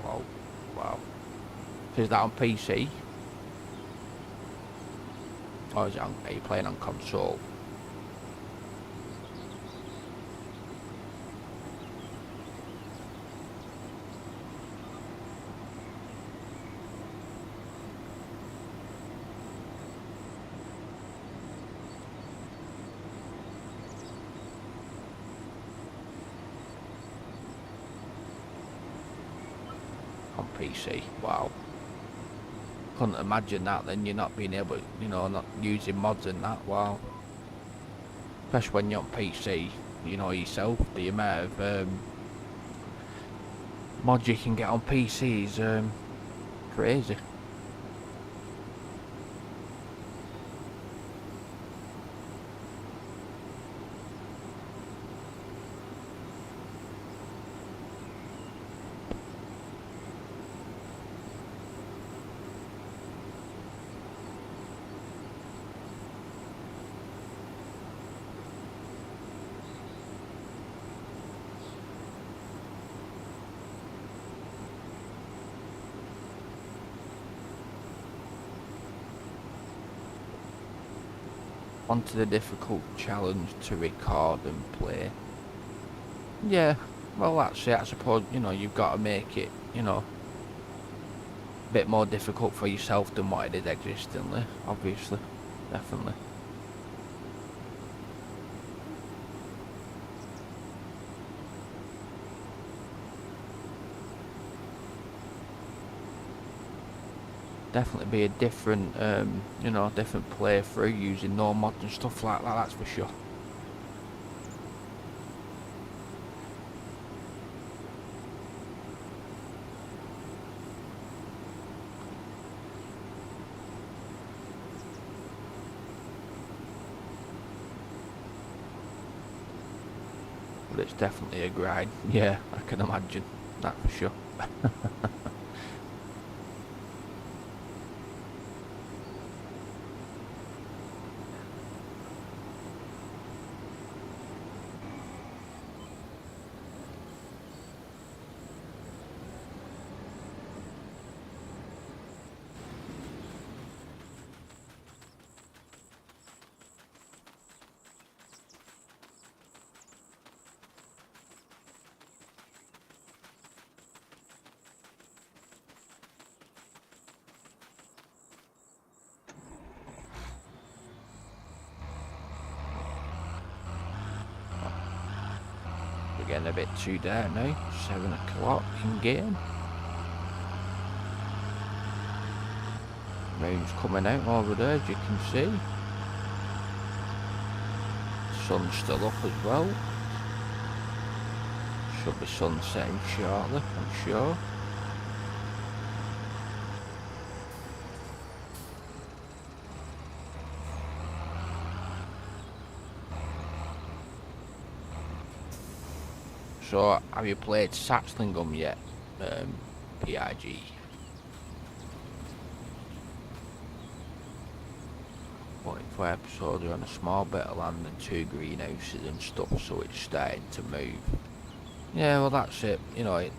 Wow, wow. So is that on PC? Or is it on, are you playing on console? On PC, wow. Couldn't imagine that then, you're not being able, you know, not using mods and that, wow. Especially when you're on PC, you know yourself, the amount of mods you can get on PC is crazy. Onto the difficult challenge to record and play. Yeah, Well, that's it. I suppose, you know, you've got to make it, you know, a bit more difficult for yourself than what it is existingly, obviously. Definitely. Definitely be a different, you know, different playthrough using no mod and stuff like that, that's for sure. But it's definitely a grind. Yeah, I can imagine. That for sure. We're getting a bit too dark now. 7 o'clock in game. Moon's coming out over there, as you can see. Sun's still up as well. Should be sun setting shortly, I'm sure. So, have you played Saxlingham yet? PIG. 44 episodes, are on a small bit of land and 2 greenhouses and stuff, so it's starting to move. Yeah, well that's it. You know, it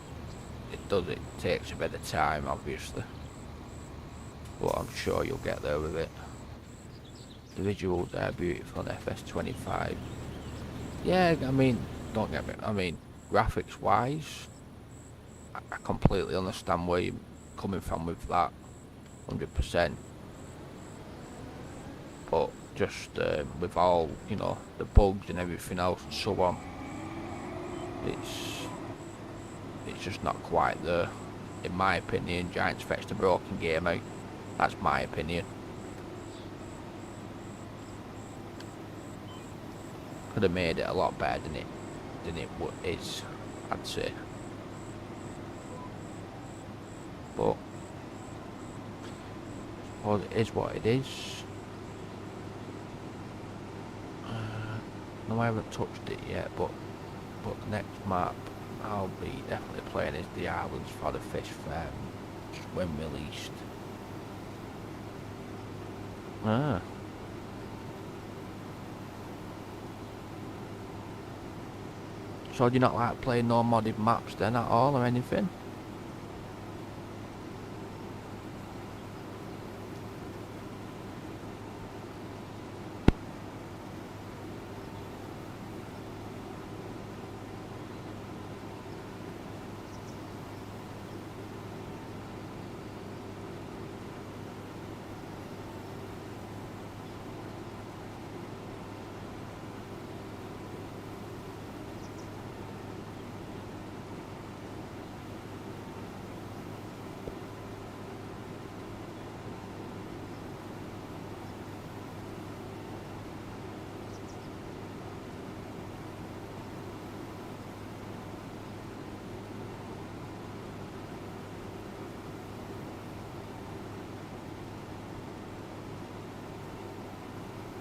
takes a bit of time, obviously. But I'm sure you'll get there with it. The visuals are beautiful on FS25. Yeah, I mean, don't get me, I mean, graphics wise, I completely understand where you're coming from with that, 100%. But just with all, you know, the bugs and everything else and so on, it's just not quite there. In my opinion, Giants fetched a broken game out. That's my opinion. Could have made it a lot better than it is, I'd say. But I suppose it is what it is. No, I haven't touched it yet, but the next map I'll be definitely playing is the islands for the fish farm when released. Ah. So do you not like playing no modded maps then at all or anything?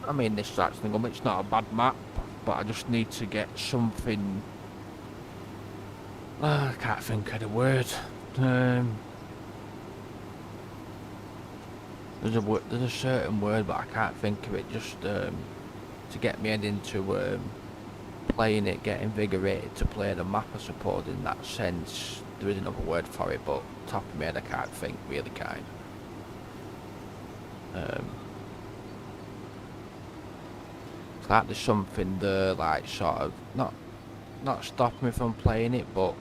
I mean, this Saxlingham, it's not a bad map, but I just need to get something. I can't think of the word. There's a certain word, but I can't think of it. Just to get me head into playing it, get invigorated to play the map, I suppose. In that sense, there is another word for it, but top of my head, I can't think really. Kind. It's like there's something there, like sort of not not stopping me from playing it, but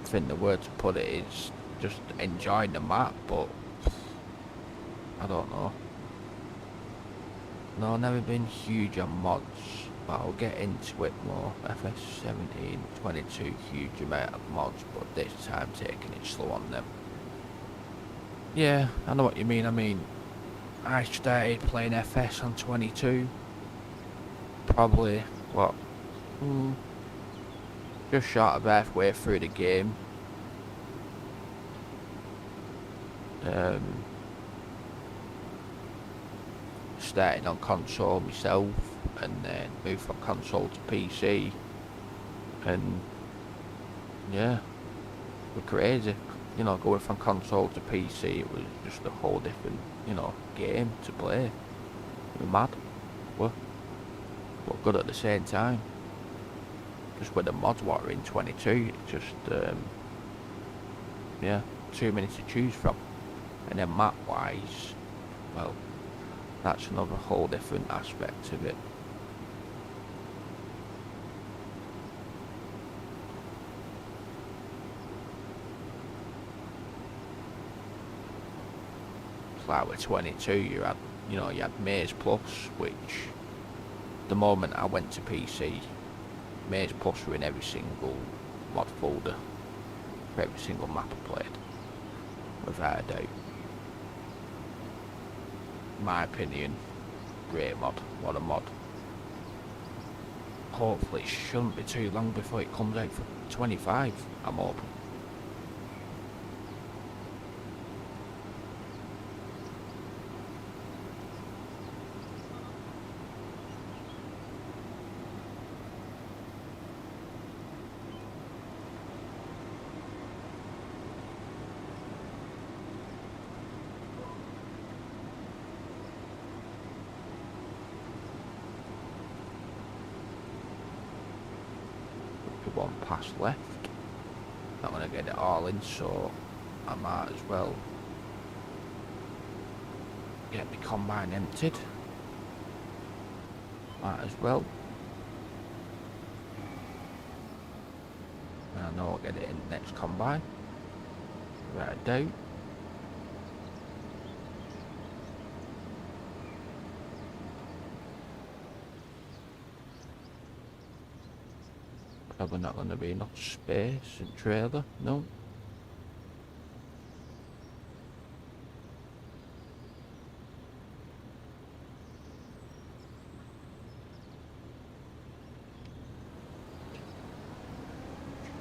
I think the word to put it is just enjoying the map, but I don't know. No, I've never been huge on mods, but I'll get into it more. FS 17, 22, huge amount of mods, but this time taking it slow on them. Yeah, I know what you mean. I mean, I started playing FS on 22, probably, what, just short of halfway through the game. Started on console myself, and then moved from console to PC, and yeah, it was crazy. You know, going from console to PC, it was just a whole different, you know, game to play. It was mad, but good at the same time. Just with the mods what are in 22, it's just, yeah, too many to choose from. And then map wise, well, that's another whole different aspect of it. It's like with 22, you had Maze Plus, which the moment I went to PC, Maze Plus were in every single mod folder for every single map I played, without a doubt. My opinion, great mod, what a mod. Hopefully it shouldn't be too long before it comes out for 25, I'm hoping. One pass left. Not going to get it all in, so I might as well get my combine emptied. Might as well. And I know I'll get it in the next combine. Without a doubt. Probably not going to be enough space in trailer, no.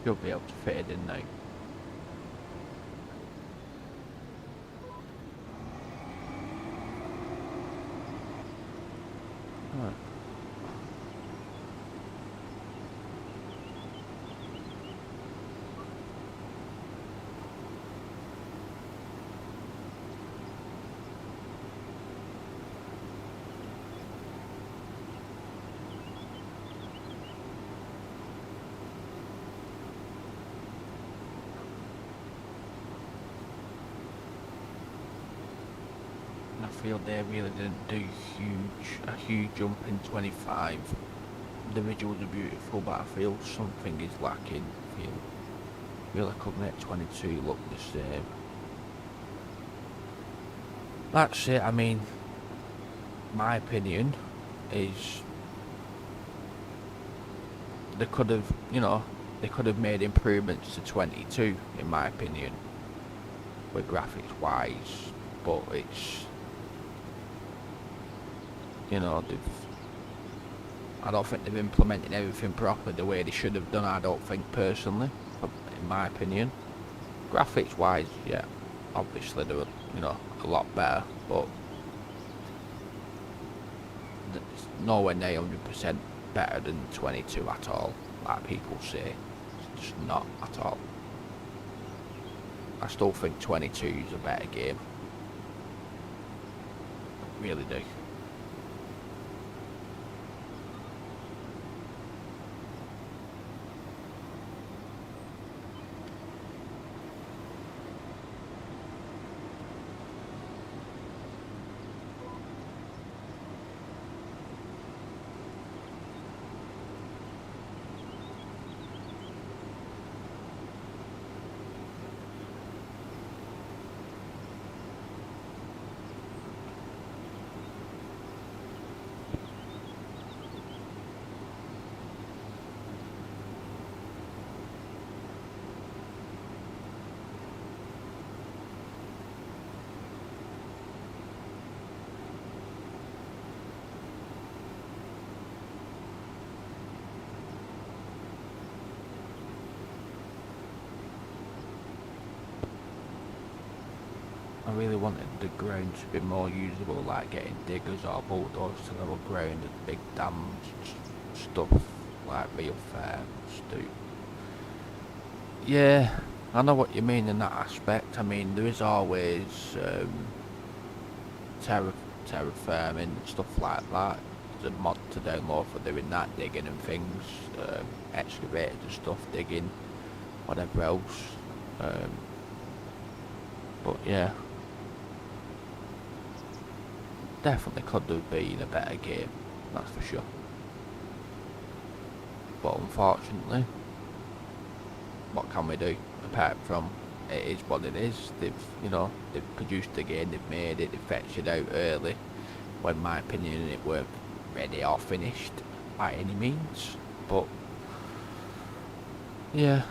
Should be able to fit it in now. Right. I feel they really didn't do a huge jump in 25. The visuals are beautiful, but I feel something is lacking. I feel I could make 22 look the same. That's it. I mean, my opinion is they could have made improvements to 22, in my opinion, with graphics wise, but it's, I don't think they've implemented everything properly the way they should have done, I don't think, personally, in my opinion. Graphics wise, yeah, obviously they were, a lot better, but it's nowhere near 100% better than 22 at all, like people say. It's just not at all. I still think 22 is a better game. I really do. I really wanted the ground to be more usable, like getting diggers or bulldozers to level ground and big dams, stuff like real farms do. Yeah, I know what you mean in that aspect. I mean, there is always terra terraforming and stuff like that. There's a mod to download for doing that, digging and things, excavators and stuff, digging, whatever else. Um, but yeah, definitely could have been a better game, that's for sure. But unfortunately, what can we do? Apart from it is what it is. They've produced the game, they've made it, they've fetched it out early. When in my opinion it weren't ready or finished by any means. But yeah.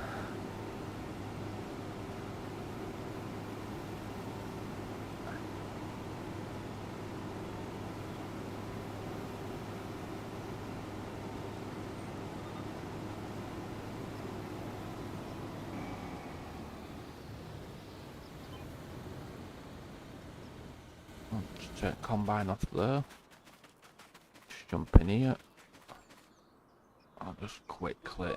Let's turn combine off there. Just jump in here. I'll just quickly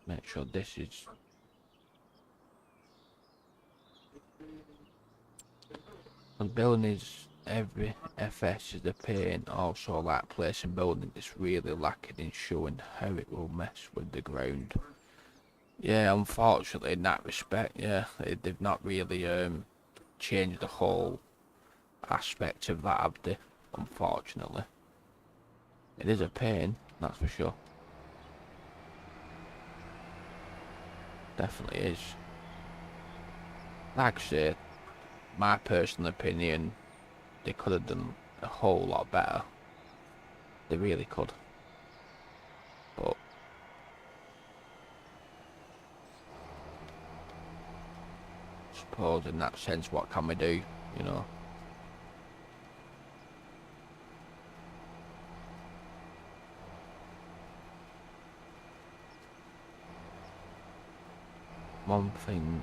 make sure this is. The building is every FS is a pain. Also, like placing building is really lacking in showing how it will mess with the ground. Yeah, unfortunately, in that respect, yeah, they've not really changed the whole aspect of that, have they? Unfortunately, it is a pain, that's for sure. Definitely is. Like I say, my personal opinion, they could have done a whole lot better. They really could. But I suppose in that sense, what can we do? You know. One thing.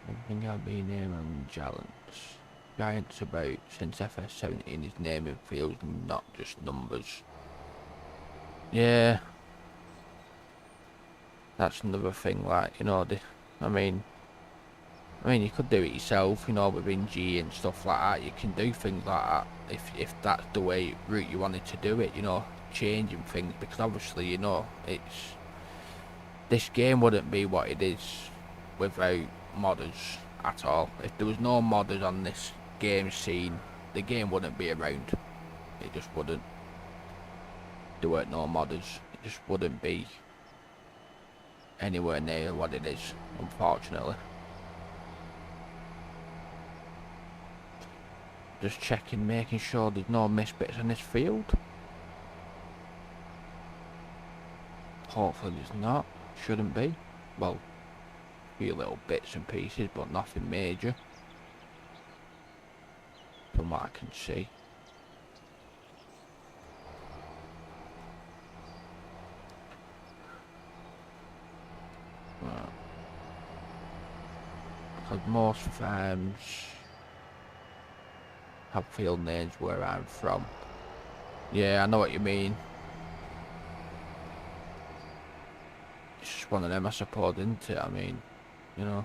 One thing I've been naming Giants. Giants about since FS17 is naming fields, not just numbers. Yeah, that's another thing. Like I mean, you could do it yourself. Within G and stuff like that. You can do things like that if that's the route you wanted to do it. Changing things because obviously it's this game wouldn't be what it is without modders at all. If there was no modders on this game scene, the game wouldn't be around. It just wouldn't. There weren't no modders. It just wouldn't be anywhere near what it is, unfortunately. Just checking, making sure there's no missed bits in this field. Hopefully there's not. Shouldn't be. Well, a few little bits and pieces, but nothing major. From what I can see. Because most farms have field names where I'm from. Yeah, I know what you mean. It's just one of them, I suppose, isn't it? I mean, you know,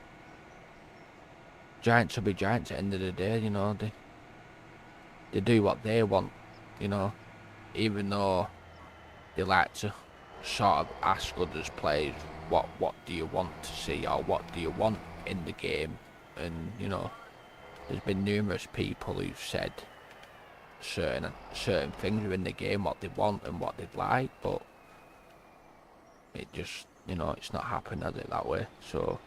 giants will be giants at the end of the day. They do what they want. You know, even though they like to sort of ask others players what do you want to see or what do you want in the game, and there's been numerous people who've said certain things within the game, what they want and what they'd like, but it just it's not happened, has it, that way? So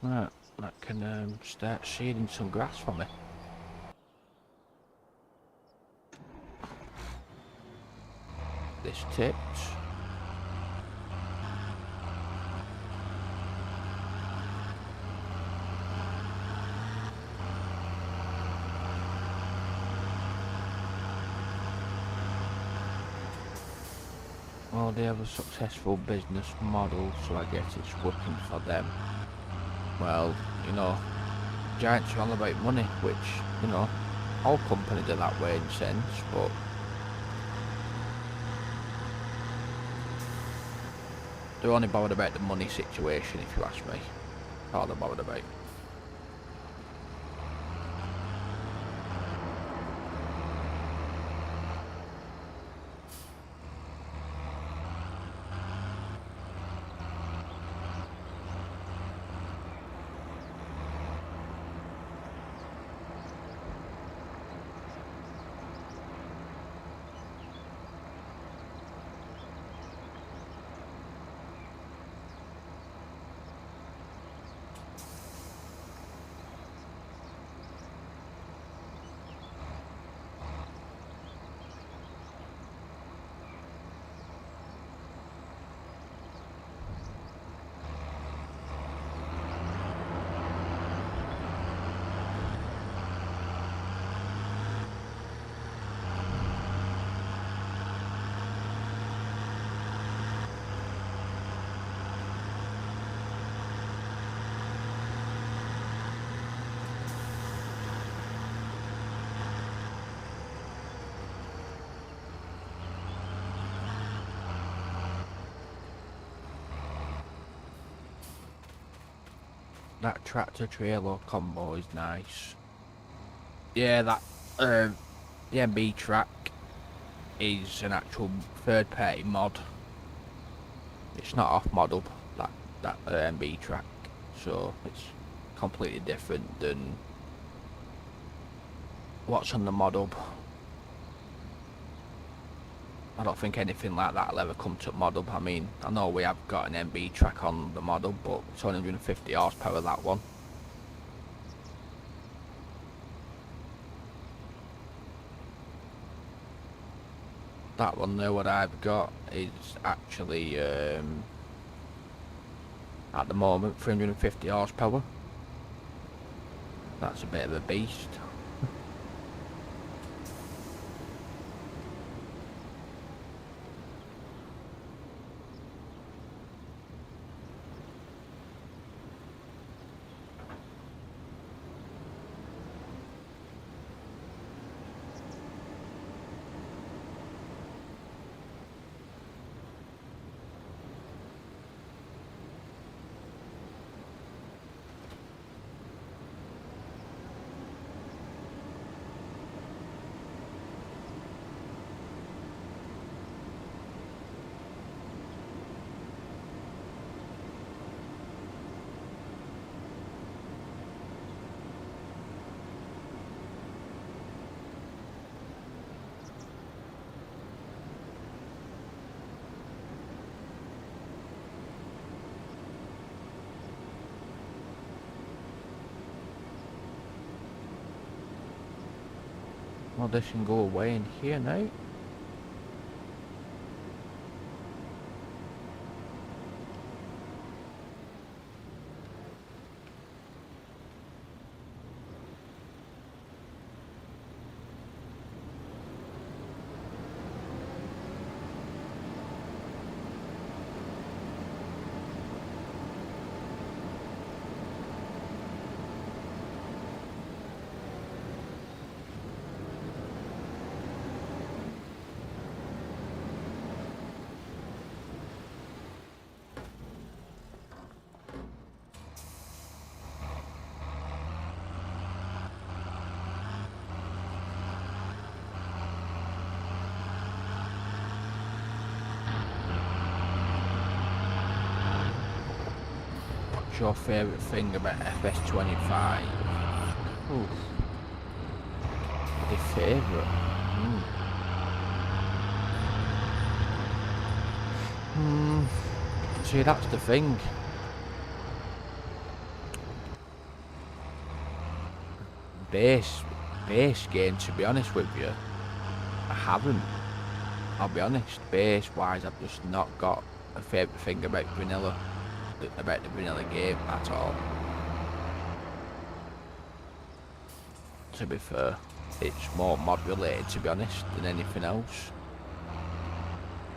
Right, that can start seeding some grass for me. This tipped. Well, they have a successful business model, so I guess it's working for them. Well, you know, giants are all about money, which, you know, all companies are that way in a sense, but they're only bothered about the money situation, if you ask me. That's all they're bothered about. That tractor trailer combo is nice. Yeah, that the MB track is an actual third party mod. It's not off mod up, that MB track, so it's completely different than what's on the mod up. I don't think anything like that will ever come to mod up. I mean, I know we have got an MB track on the mod up, but it's only 150 horsepower, that one. That one there, what I've got, is actually at the moment 350 horsepower. That's a bit of a beast. Well, this can go away in here now. What's your favourite thing about FS25? Ooh. The favourite? See, that's the thing. base game, to be honest with you, I haven't. I'll be honest, base wise, I've just not got a favourite thing about the vanilla game at all. To be fair, it's more mod related, to be honest, than anything else.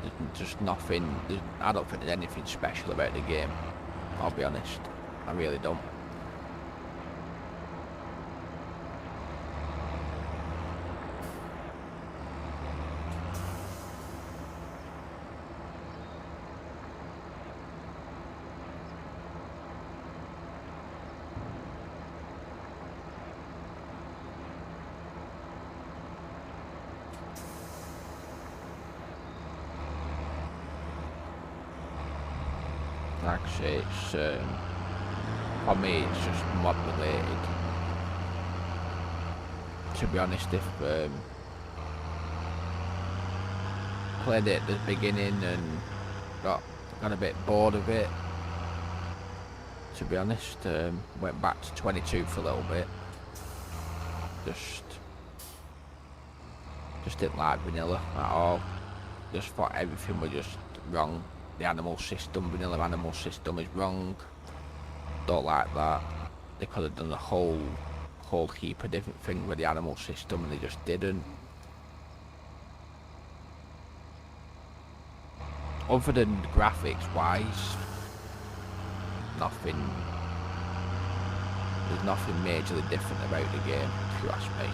There's just nothing, I don't think there's anything special about the game, I'll be honest, I really don't. Like I say, it's, for me, it's just mod related. To be honest, if played it at the beginning and got a bit bored of it, to be honest, went back to 22 for a little bit. Just didn't like vanilla at all. Just thought everything was just wrong. The animal system, vanilla animal system is wrong. Don't like that. They could have done a whole heap of different things with the animal system and they just didn't. Other than graphics wise, there's nothing majorly different about the game, if you ask me.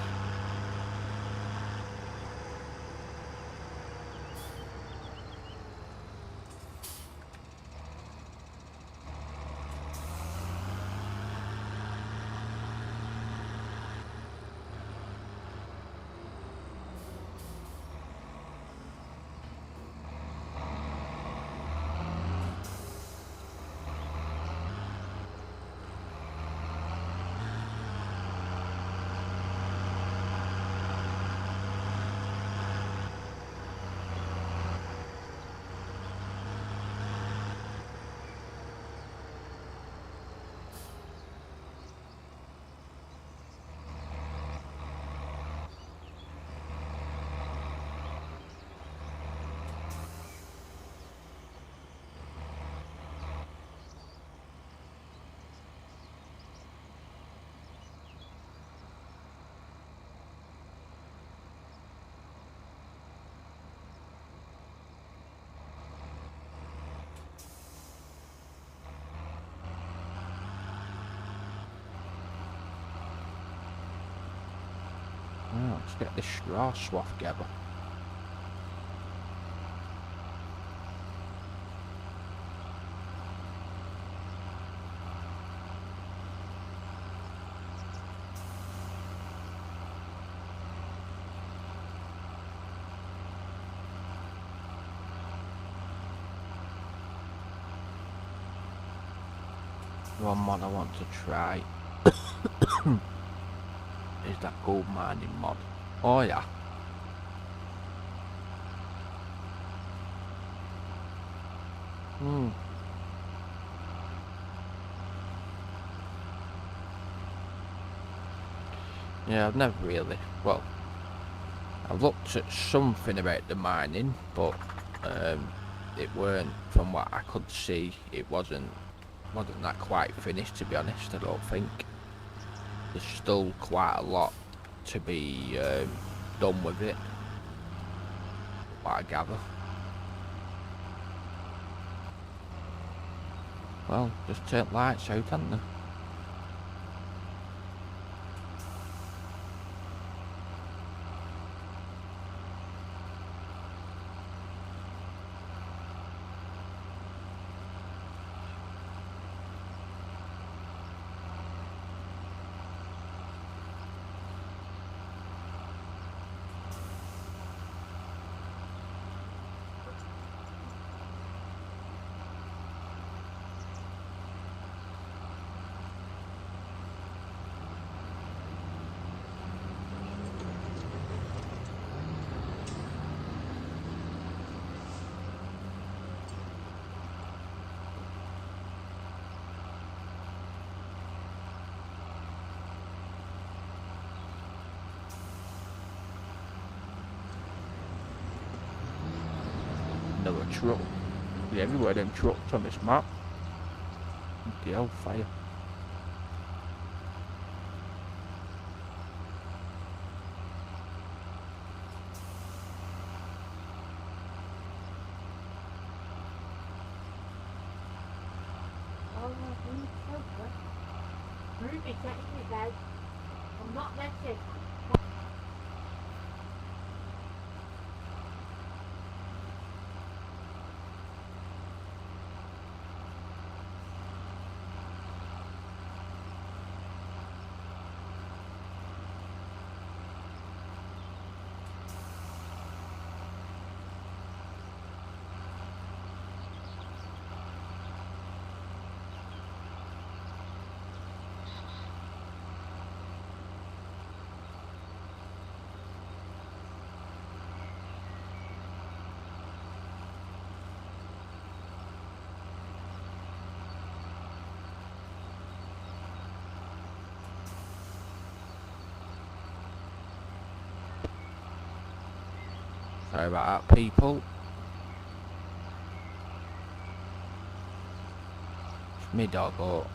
Well, let's get this straw swath together. One mod I want to try is that gold mining mod. Oh yeah. Yeah, I've never really, well, I've looked at something about the mining, but it weren't, from what I could see, it wasn't that quite finished, to be honest. I don't think there's still quite a lot to be done with it, what I gather. Well, just turn lights out, haven't they? another truck. Yeah, everywhere them trucks on this map. The hellfire. Ruby, get in your bed. I'm not letting. Sorry about that, people. It's me doggo.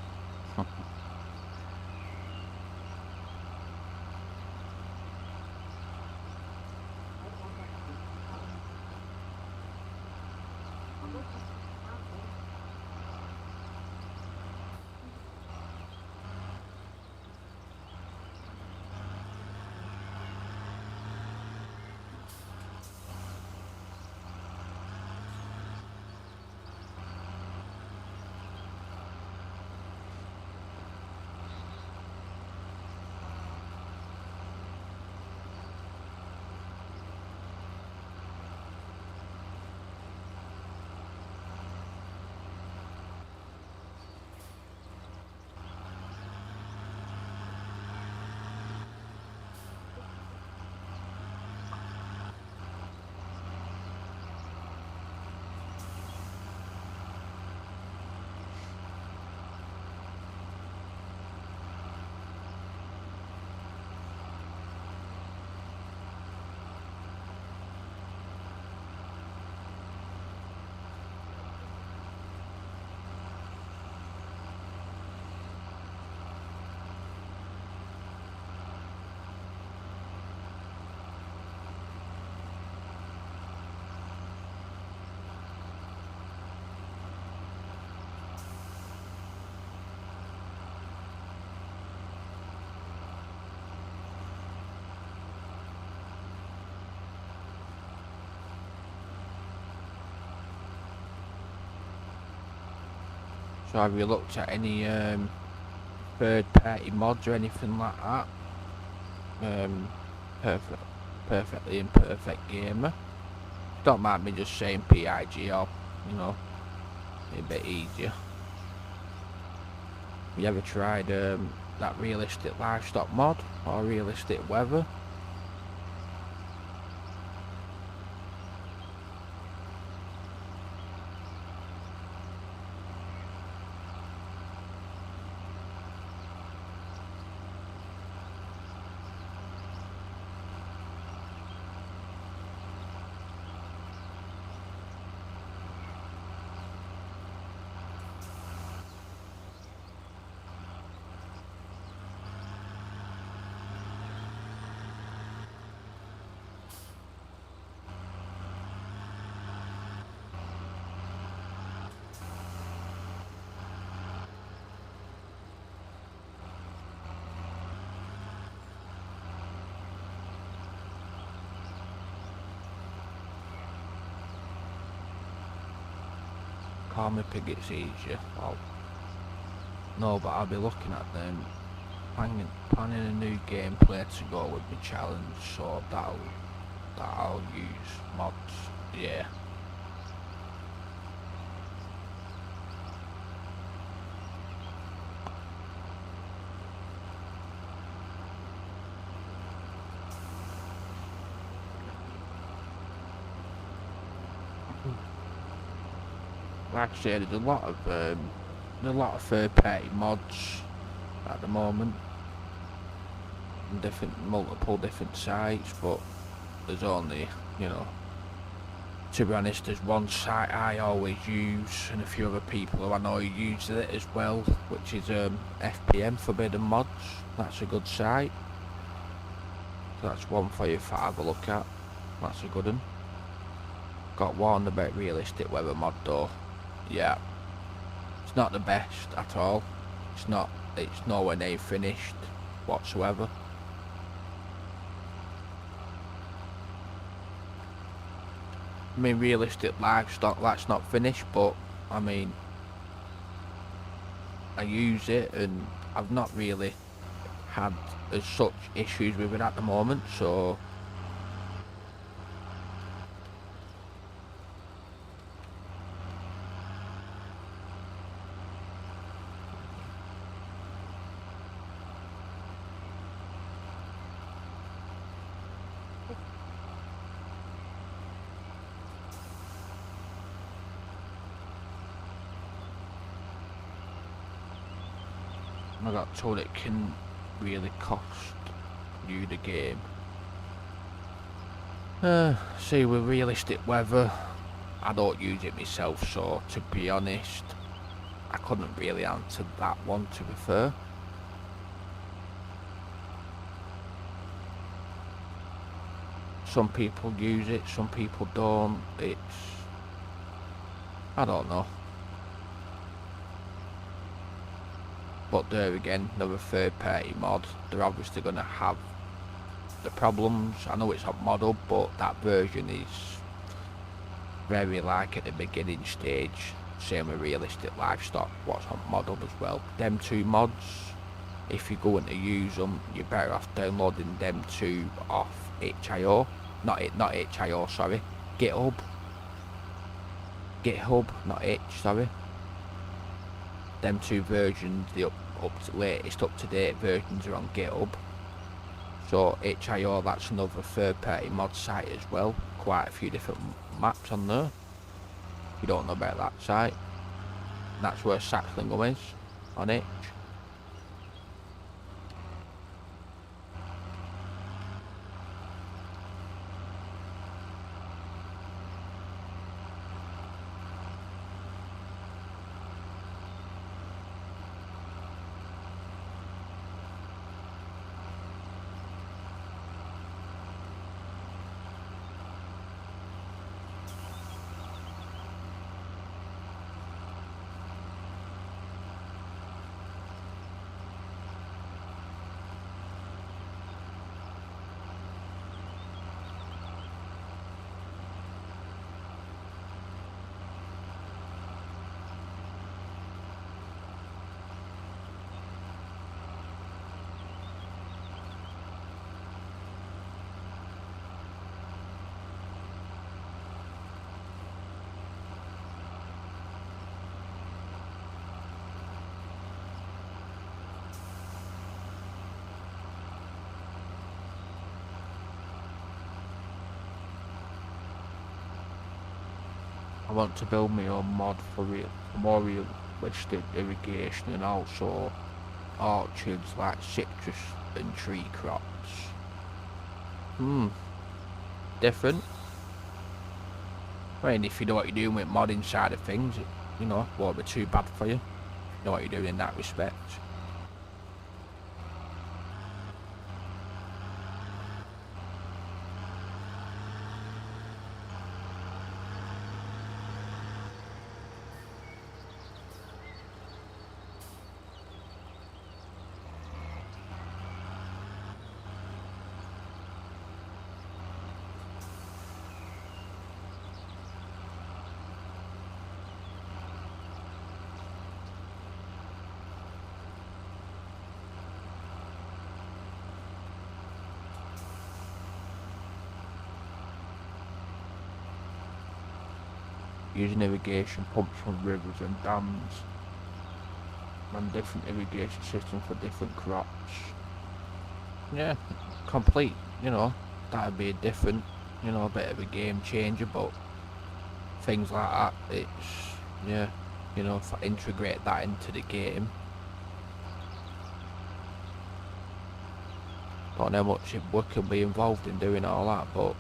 So have you looked at any third-party mods or anything like that? Perfectly imperfect gamer. Don't mind me just saying PIGL, you know, a bit easier. You ever tried that realistic livestock mod or realistic weather? Call me pig, it's easier. Well, no, but I'll be looking at them, planning a new gameplay to go with my challenge, so that'll use mods, yeah. Like I say, there's a lot of third-party mods at the moment, on multiple different sites, but there's only, you know, To be honest, there's one site I always use, and a few other people who I know use it as well, which is FPM, Forbidden Mods. That's a good site. So that's one for you to have a look at. That's a good one. Got warned about realistic weather mod though. Yeah, it's not the best at all. It's nowhere near finished whatsoever. I mean, realistic livestock, that's not finished, but I mean, I use it and I've not really had as such issues with it at the moment, so I got told it can really cost you the game. See, with realistic weather, I don't use it myself, so to be honest, I couldn't really answer that one, to be fair. Some people use it, some people don't. I don't know. But there again, another third party mod, they're obviously going to have the problems. I know it's not modded, but that version is very like at the beginning stage. Same with realistic livestock, what's not modded as well. Them two mods, if you're going to use them, you're better off downloading them two off itch.io. Not itch.io, sorry. GitHub, not itch, sorry. Them two versions, the latest up-to-date versions are on GitHub. So itch.io, that's another third-party mod site as well. Quite a few different maps on there. If you don't know about that site, that's where Saxlingham is, on itch. I want to build my own mod for more realistic irrigation and also orchards like citrus and tree crops. Different. I mean, if you know what you're doing with modding side of things, it, won't be too bad for you. You know what you're doing in that respect. Using irrigation pumps from rivers and dams and different irrigation systems for different crops. Yeah, complete, that'd be a different, a bit of a game changer, but things like that, if I integrate that into the game. Don't know how much work will be involved in doing all that, but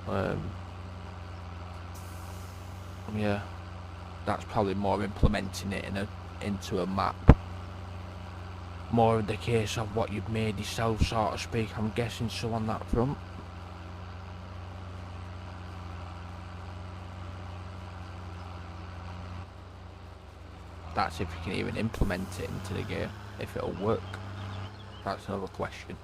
Yeah, that's probably more implementing it into a map. More of the case of what you've made yourself, so to speak. I'm guessing so on that front. That's if you can even implement it into the game. If it'll work, that's another question.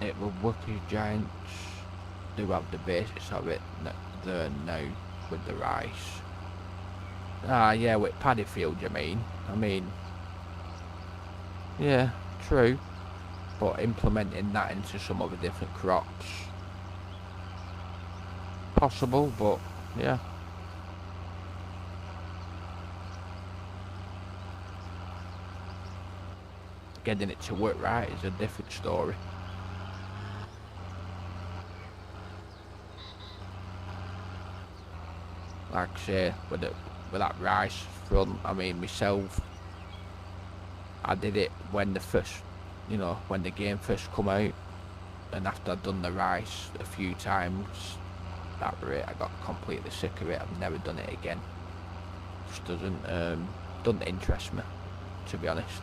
It will work as giants do have the basics of it there now with the rice. Ah, yeah, with paddy field, you mean? I mean, yeah, true. But implementing that into some other different crops, possible, but yeah. Getting it to work right is a different story. Like I say, with that rice front, I mean, myself, I did it when when the game first come out, and after I'd done the rice a few times, that rate, I got completely sick of it. I've never done it again. Just doesn't interest me, to be honest.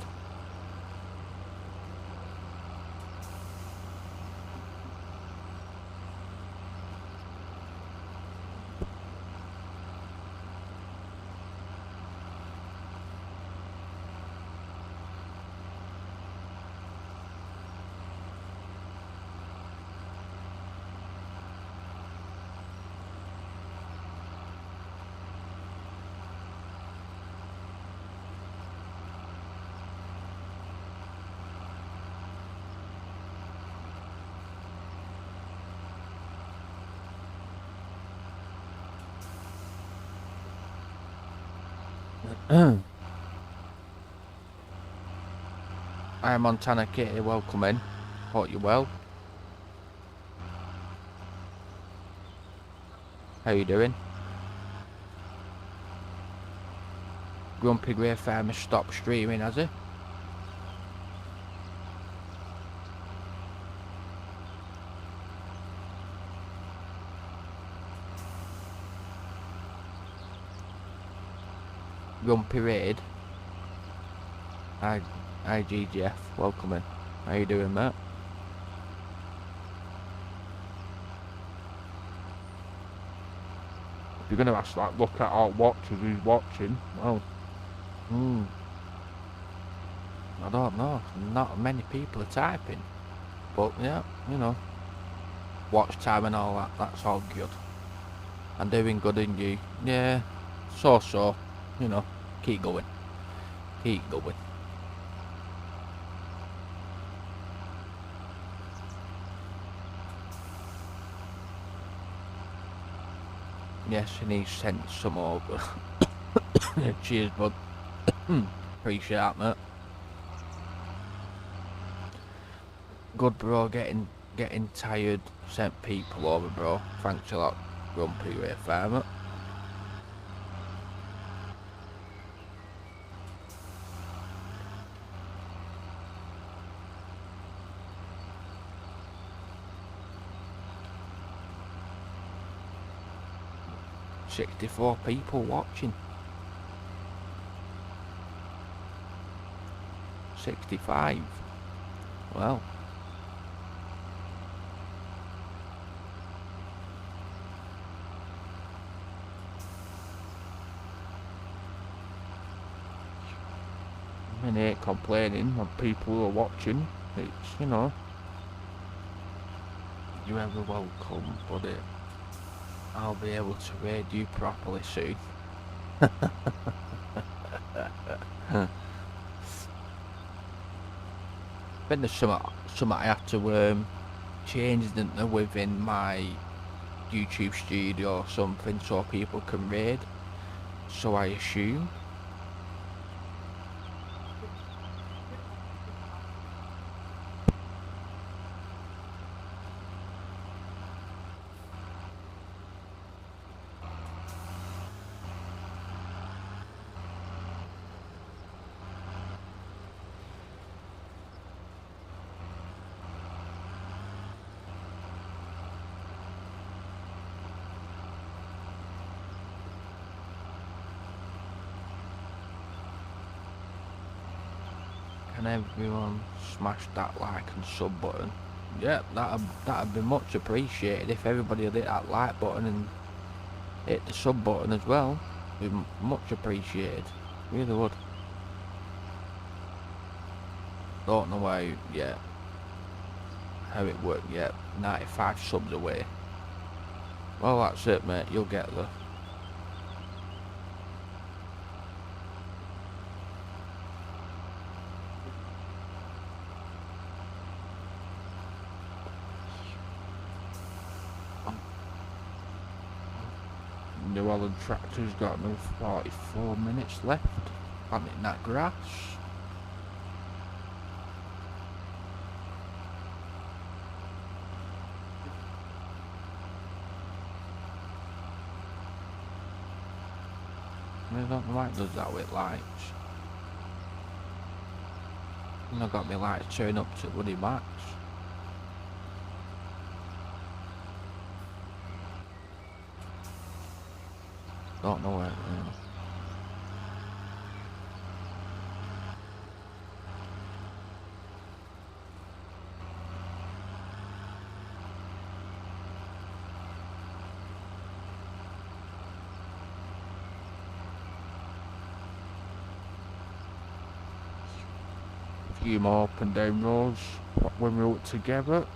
Hi Montana Kitty, welcome in. Hope you're well. How you doing? Grumpy Grey Farmer stopped streaming, has he? Grumpy Raid. Hi GGF, welcome in. How you doing, mate? If you're gonna ask, like, look at our watchers who's watching, well, I don't know. Not many people are typing, but yeah, watch time and all that. That's all good. I'm doing good, and you? Yeah, so. Keep going. Keep going. Yes, and he sent some over. Cheers, bud. Appreciate that, mate. Good, bro. Getting tired. Sent people over, bro. Thanks a lot, Grumpy Ray Farmer. $64 people watching. 65. Well. I ain't complaining when people are watching. It's, you're ever welcome, buddy. I'll be able to raid you properly soon. I think there's something I have to change, didn't there, within my YouTube studio or something so people can raid. So I assume. Can everyone smash that like and sub button? Yeah, that'd be much appreciated if everybody would hit that like button and hit the sub button as well. Be much appreciated. Really would. Don't know how it worked yet. 95 subs away. Well, that's it, mate. You'll get there. New Holland tractor's got another 44 minutes left. Planting that grass. I don't know why it does that with lights. And I've got my lights turned up to bloody max. Don't know where. A few more up and down roads when we're all together.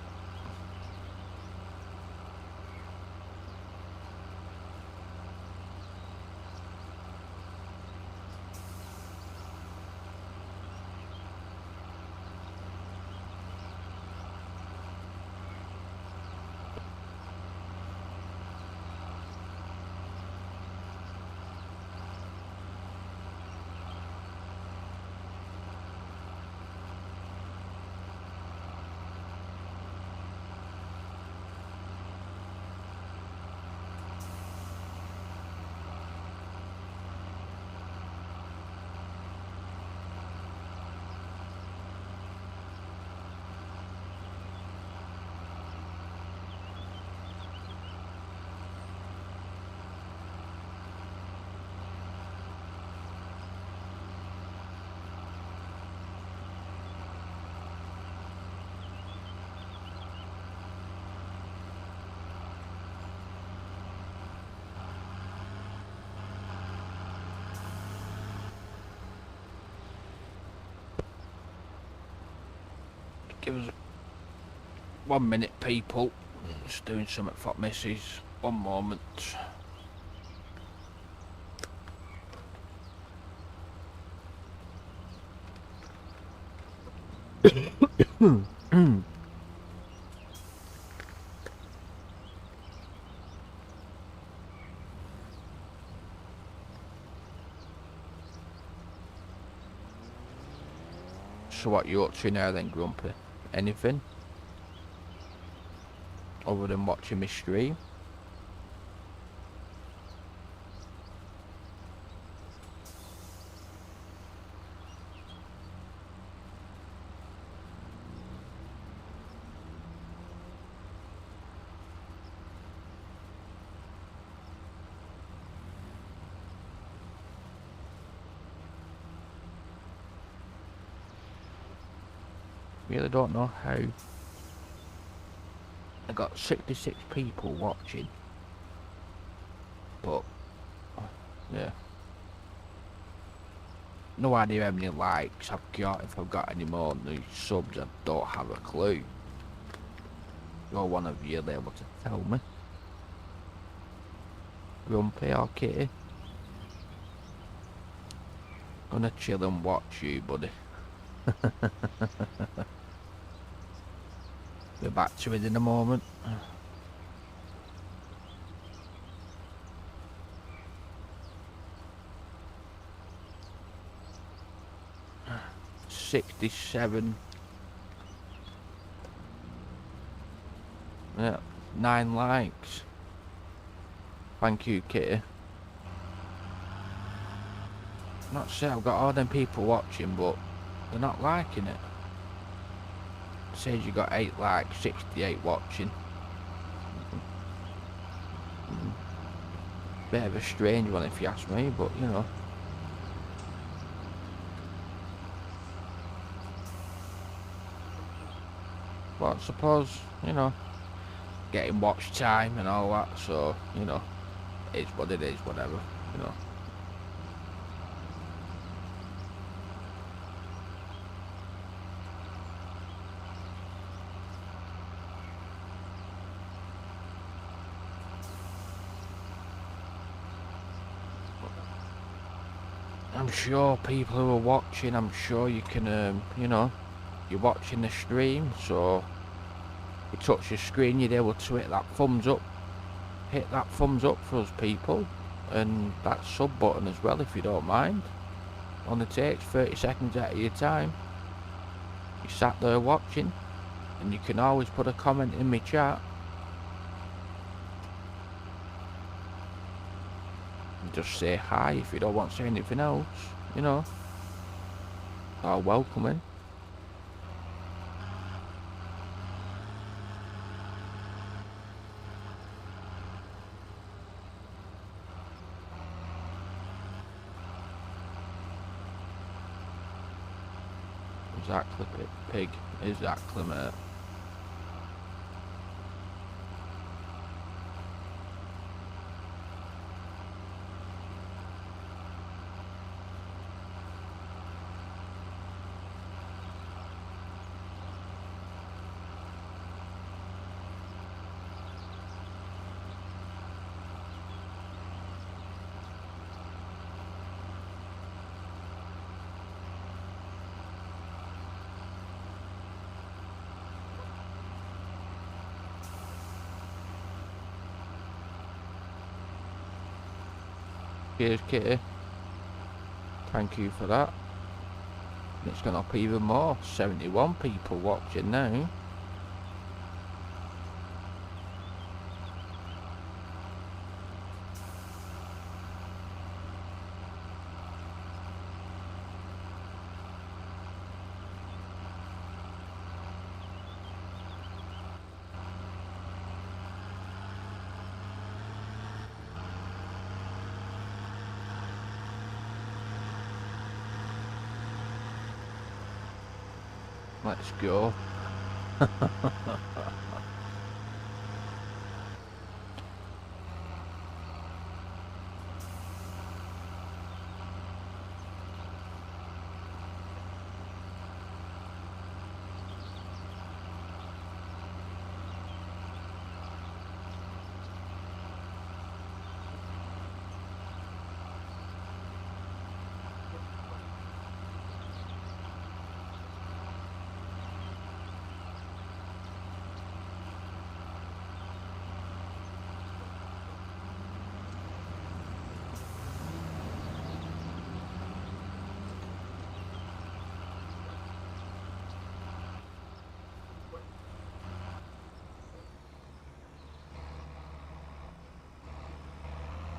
Give us 1 minute, people. Just doing something for missus. 1 moment. So what you up to now then, Grumpy? Anything? Other than watching my stream? Really don't know how. I got 66 people watching, but yeah, no idea how many likes I've got. If I've got any more new subs, I don't have a clue. You're one of you able to tell me, Grumpy or Kitty? Gonna chill and watch you, buddy. Be back to it in a moment. 67. Yeah, 9 likes. Thank you, Kitty. Not sure I've got all them people watching, but they're not liking it. It says you got 8 likes, 68 watching. Bit of a strange one if you ask me, but you know. But I suppose, you know, getting watch time and all that, so, you know, it's what it is, whatever, you know. I'm sure people who are watching, I'm sure you can, you know, you're watching the stream, so you touch your screen, you're able to hit that thumbs up. Hit that thumbs up for us people, and that sub button as well if you don't mind. Only takes 30 seconds out of your time. You sat there watching, and you can always put a comment in my chat. And just say hi if you don't want to say anything else, you know. Or welcoming. Exactly, pig. Exactly, mate. Cheers, Kitty. Thank you for that. It's gone up even more. 71 people watching now. Let's go.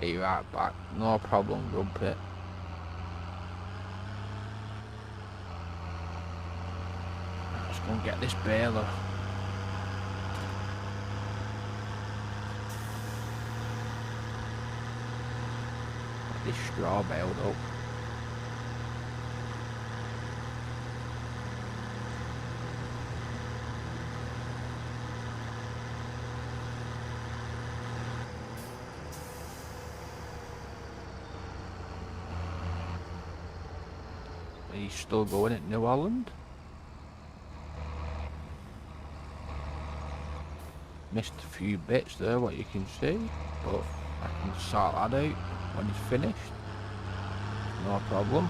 Be right back. No problem, Grumpy. Let's go and get this baler. Get this straw baled up. He's still going at New Holland. Missed a few bits there, what you can see, but I can sort that out when he's finished. No problem.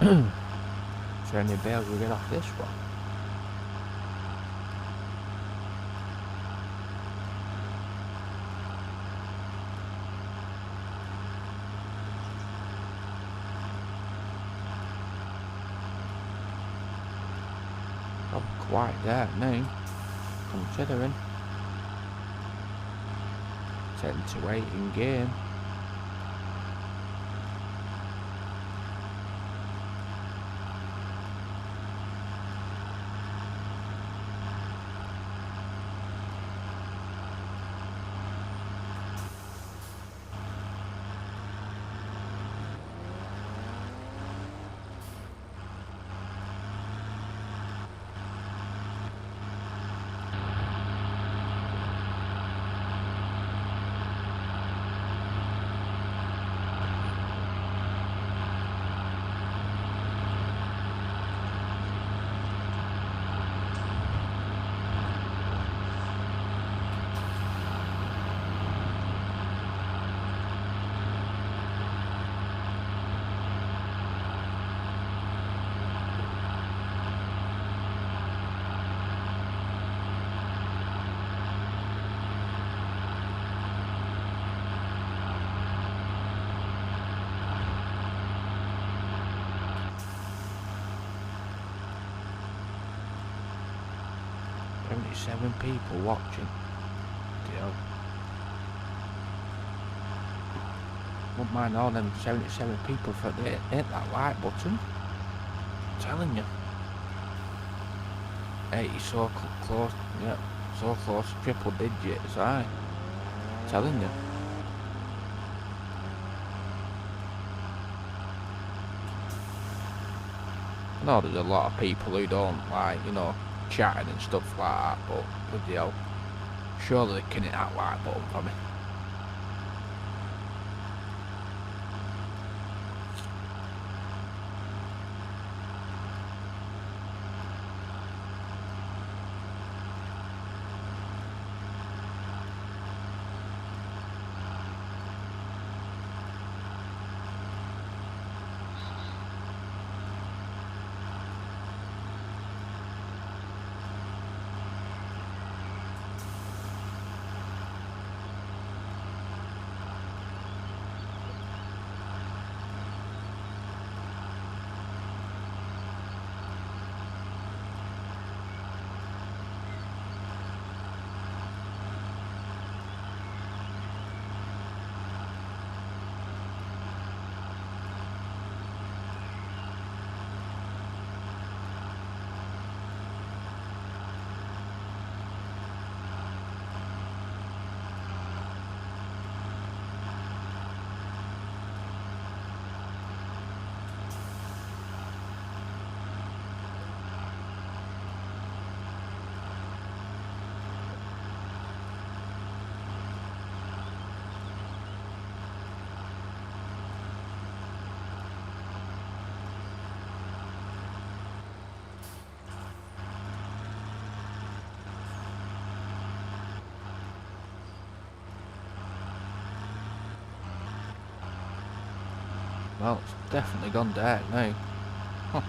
Is there any bales we get off this one? Oh, quite there now, considering. 10 to 8 in game. Only 7 people watching. Deal. Wouldn't mind all them 77 people if they hit that like button. I'm telling you. 80 so close, yeah, so close to triple digits, aye. Telling you. I know there's a lot of people who don't like, you know, chatting and stuff like that, but bloody hell, surely they can hit that like button for me. Well, it's definitely gone dark now. Huh.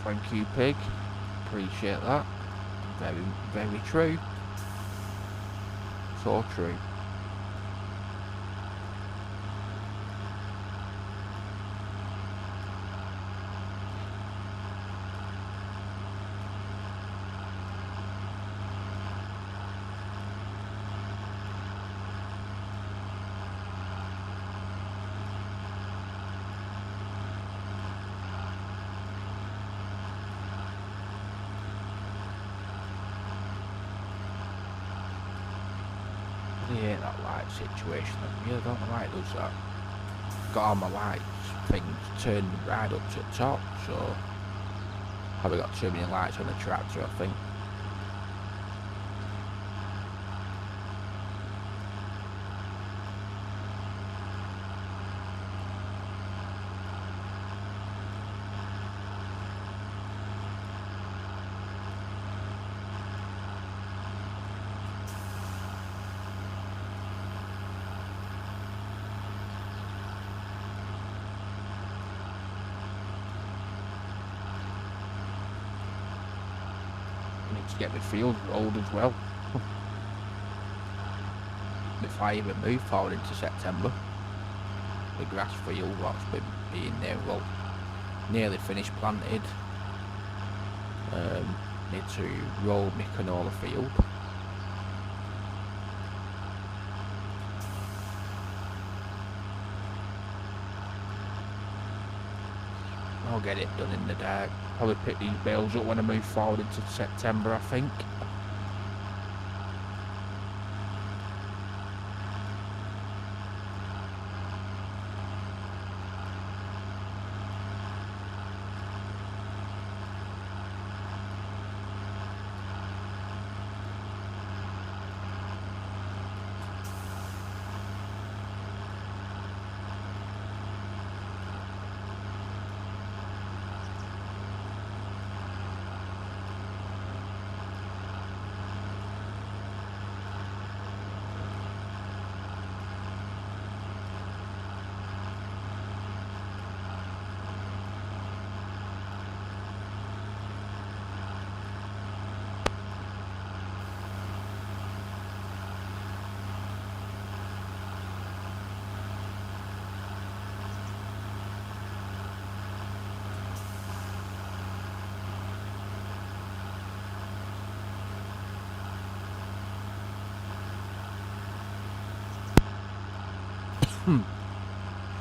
Thank you, Pig. Appreciate that. Very, very true. So true. Yeah, that light situation. I really don't know why it does that. Got all my lights things turned right up to the top, so probably got too many lights on the tractor, I think. To get my field rolled as well. If I even move forward into September, the grass field what's been being there, well, nearly finished planted. Need to roll my canola field. I'll get it done in the dark. Probably pick these bales up when I move forward into September, I think.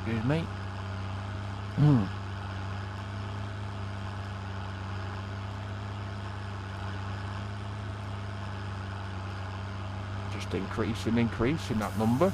Excuse me. Just increasing that number.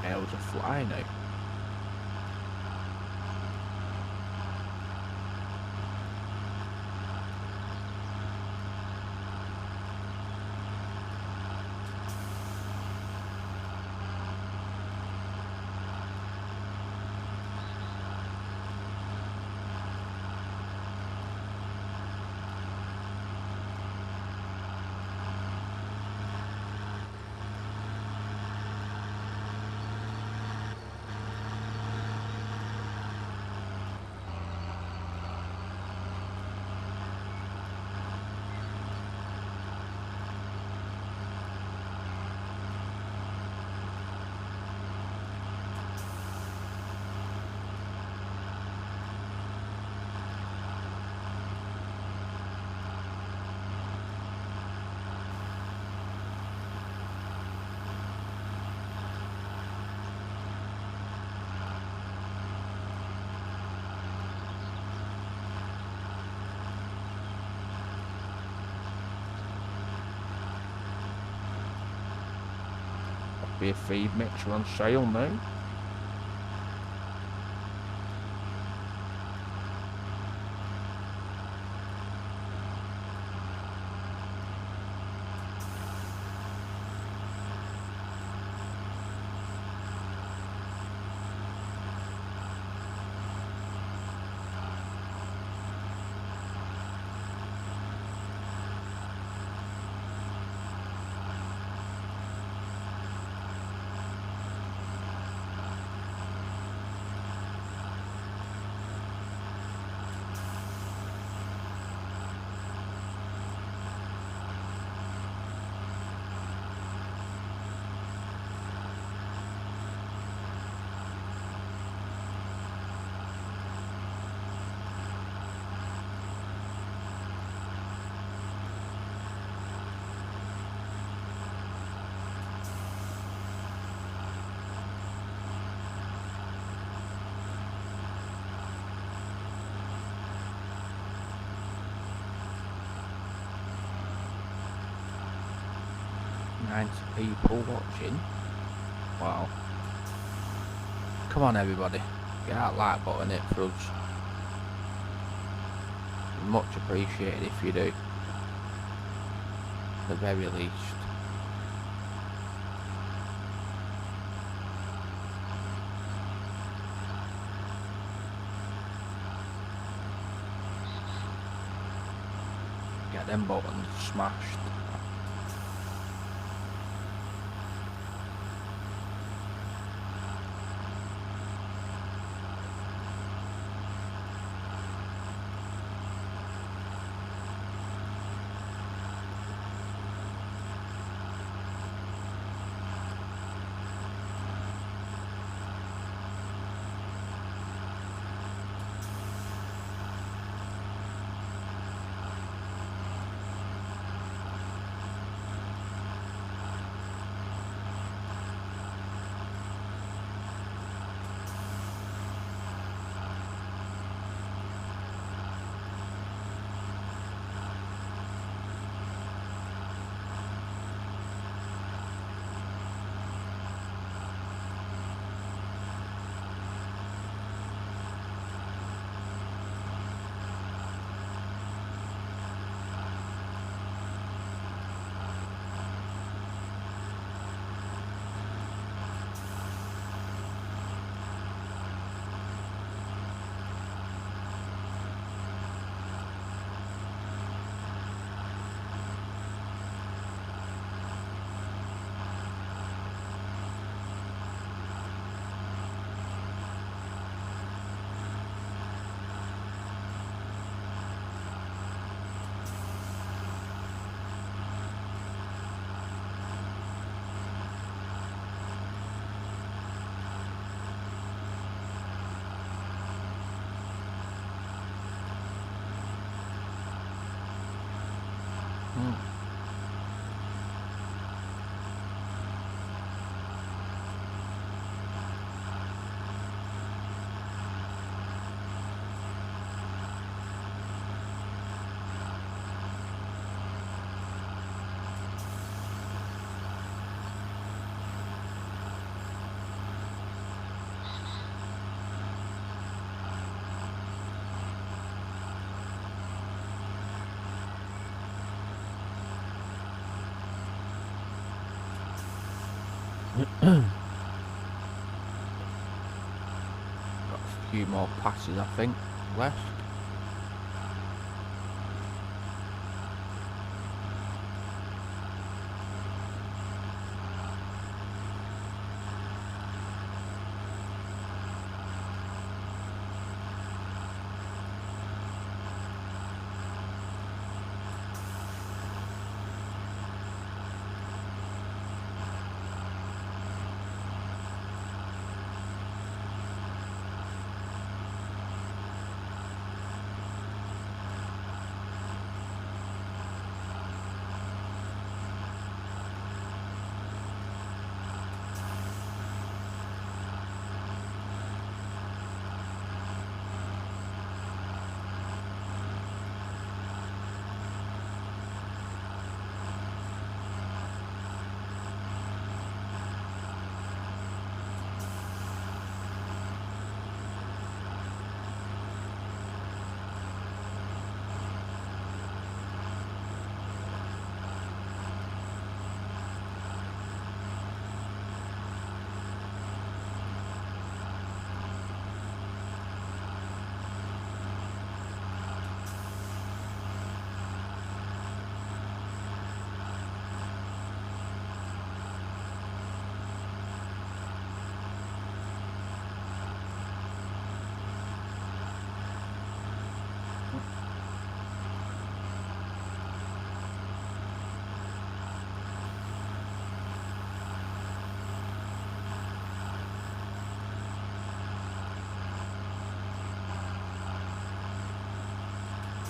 Bales are flying now. Be a feed mixer on sale now. 90 people watching. Wow. Come on everybody, get that like button hit for us. Much appreciated if you do. At the very least. Get them buttons smashed. Got a few more passes I think left.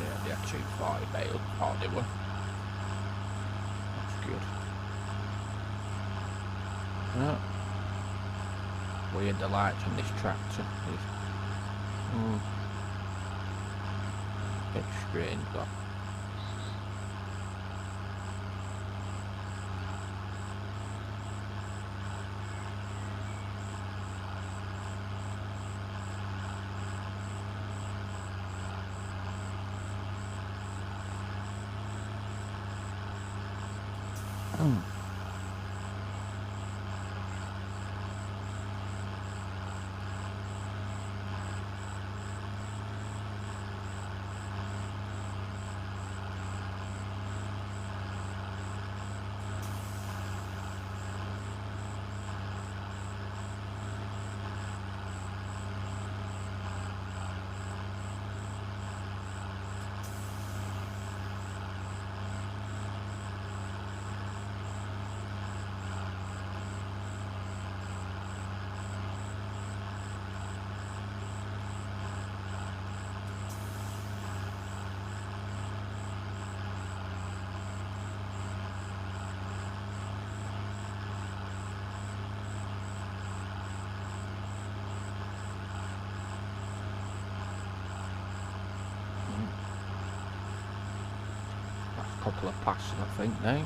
Yeah, the 240 bale hardly one. That's good. Yeah. Weird the lights on this tractor. Bit strange that. Couple of passes, I think, now.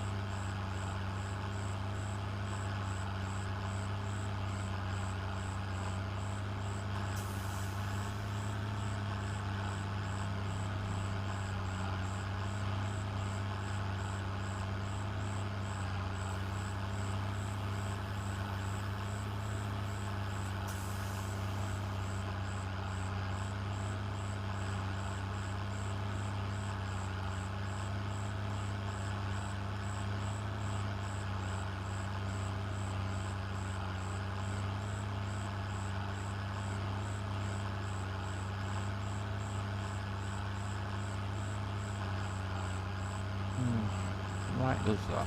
Right, does that.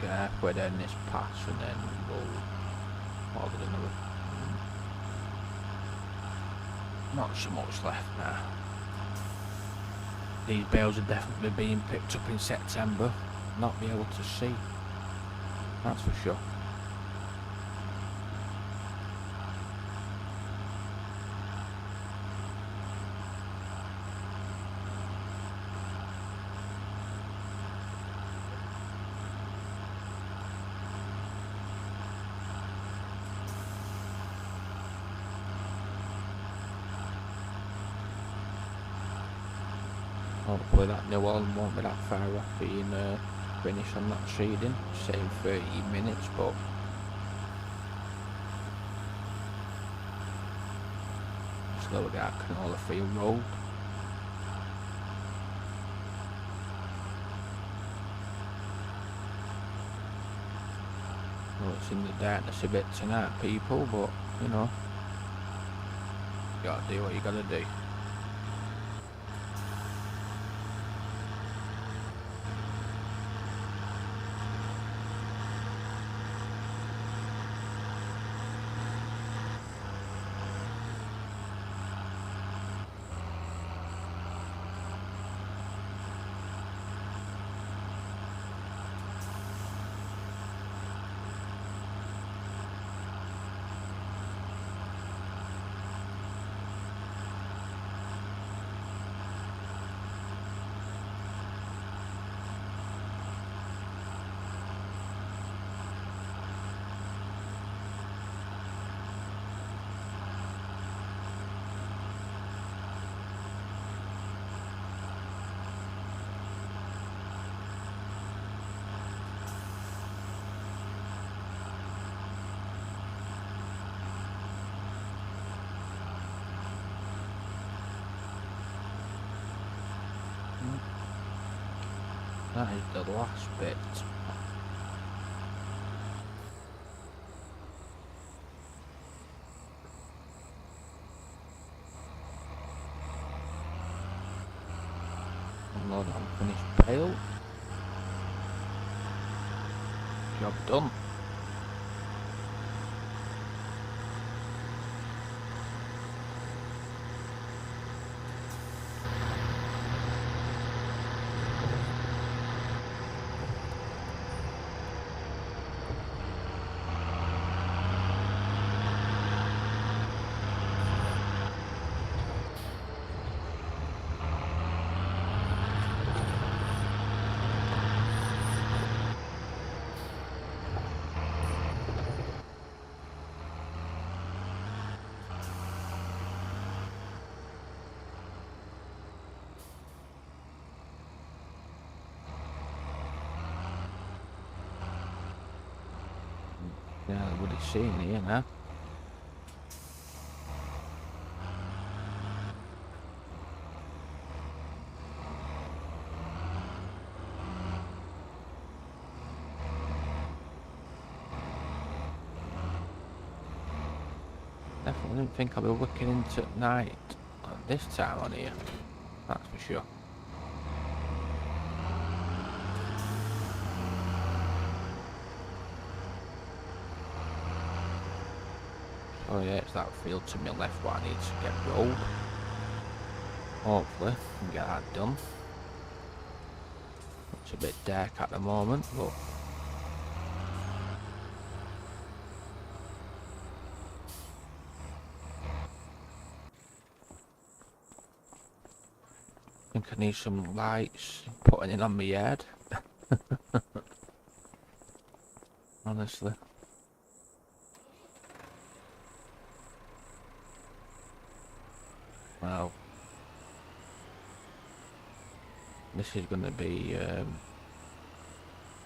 Halfway down this pass and then we'll order another. Not so much left now. These bales are definitely being picked up in September. Not be able to see. That's for sure. Hopefully that new one won't be that far off being finished on that seeding, saying 30 minutes, but still we got canola field rolled. Well, it's in the darkness a bit tonight, people, but you know, you gotta do what you gotta do. That is the last bit. Unload unfinished bale. Job done. Yeah, what it's saying here now. Definitely didn't think I'd be looking into at night at this time on here. That's for sure. Oh yeah, it's that field to my left what I need to get rolled. Hopefully, I can get that done. It's a bit dark at the moment, but I think I need some lights putting in on my head. Honestly. Well, this is going to be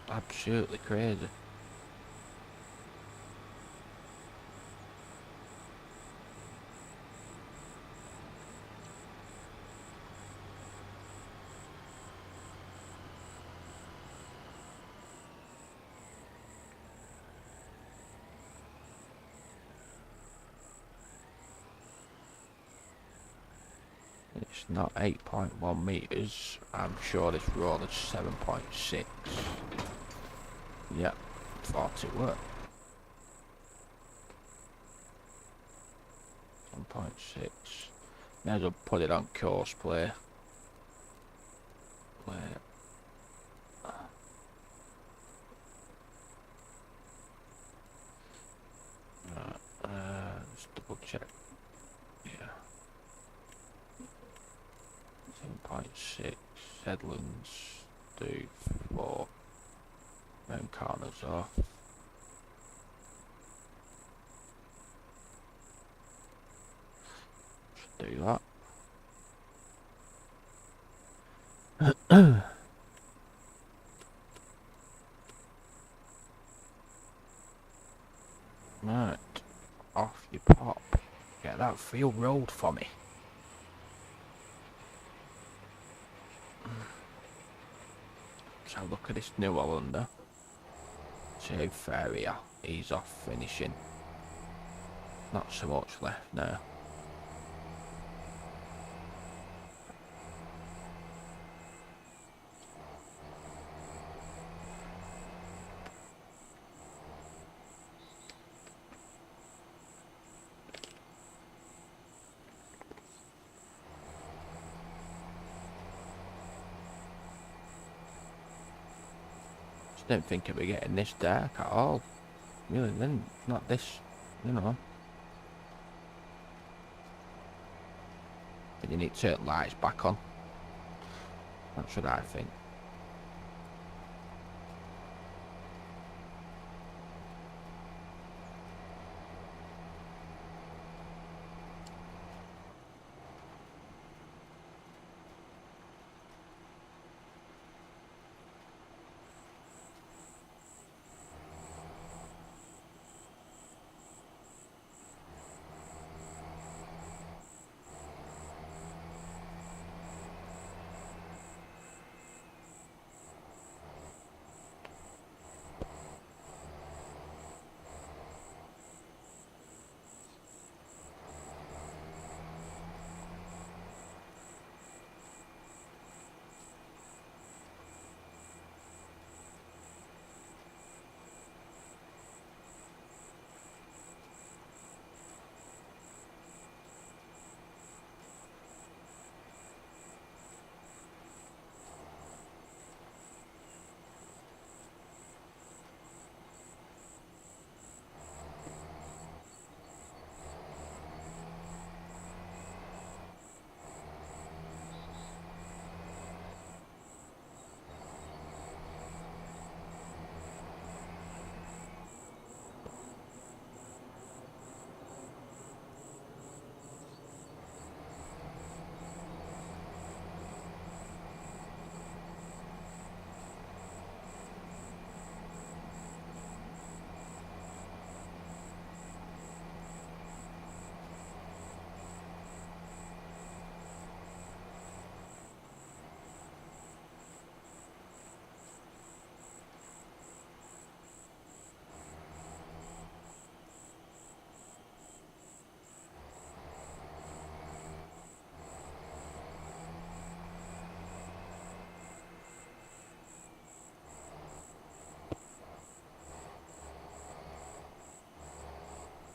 absolutely crazy. It's not 8.1 meters. I'm sure this road is 7.6. Yep, thought it were. 1.6. May as well put it on course play. Let's double check. Yeah. 7.6. Headlands do 4. Then corners off. Should do that. Right, off you pop. Get that field rolled for me. Let's have a look at this New Hollander. See how far he's off finishing. Not so much left now. Didn't think it'd be getting this dark at all. Really didn't. Not this, you know. But you need to turn lights back on. That's what I think.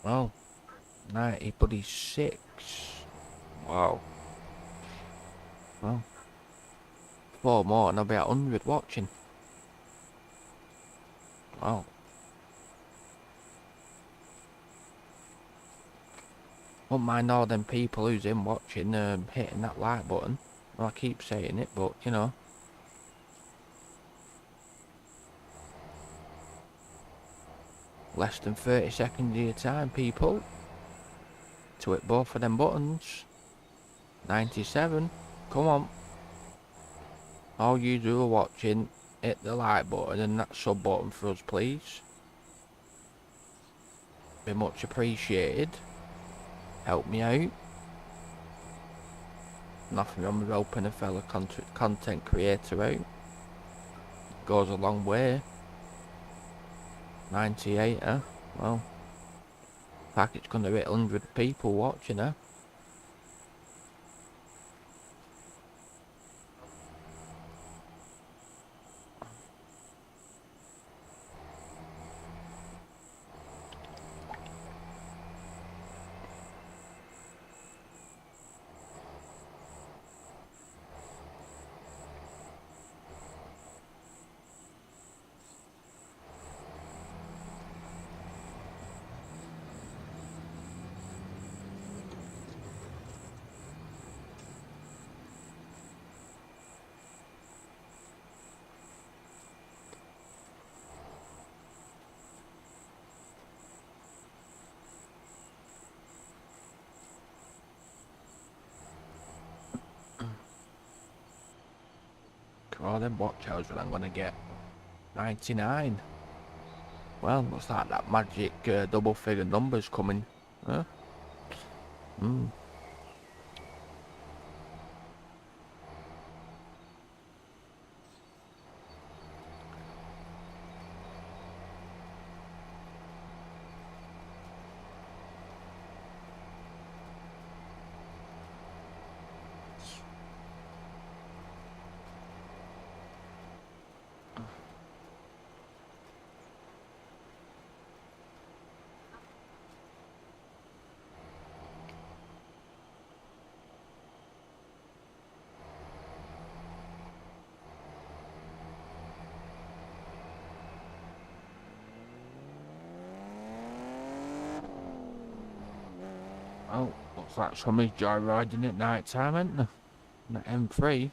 Well, 90 bloody 6. Wow. Well, 4 more and I'll be at 100 watching. Wow. Won't mind all them people who's in watching hitting that like button. Well, I keep saying it, but you know. Less than 30 seconds of your time, people. To hit both of them buttons. 97. Come on. All you do are watching, hit the like button and that sub button for us, please. Be much appreciated. Help me out. Nothing wrong with helping a fellow content creator out. Goes a long way. 98, huh? Well, like it's gonna hit 100 people watching, huh? All them watch hours that I'm gonna get. 99. Well, looks like that magic double figure number's coming. Huh? Well, looks like somebody's joyriding at night time, ain't there? The M3.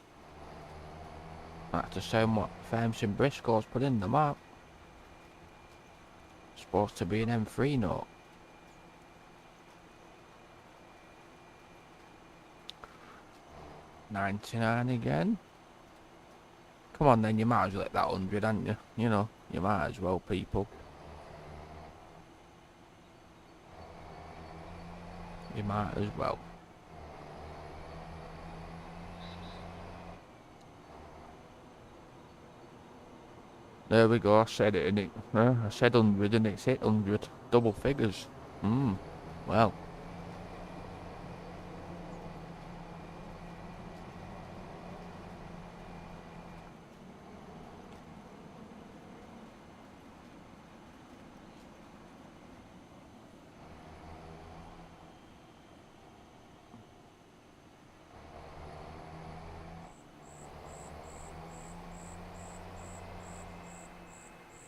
That's the same what Farms and Briscoe's put in the map. Supposed to be an M3 note. 99 again. Come on then, you might as well hit that 100, ain't you? You know, you might as well, people. You might as well. There we go, I said it, innit? I said 100 and it's hit 100. Double figures. Well.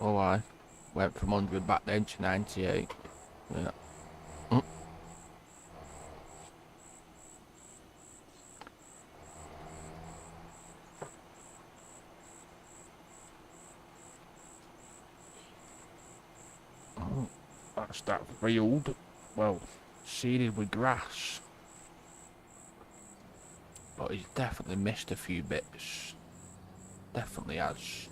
Oh, I went from 100 back then to 98. Yeah. That's that field. Well, seeded with grass. But he's definitely missed a few bits. Definitely has.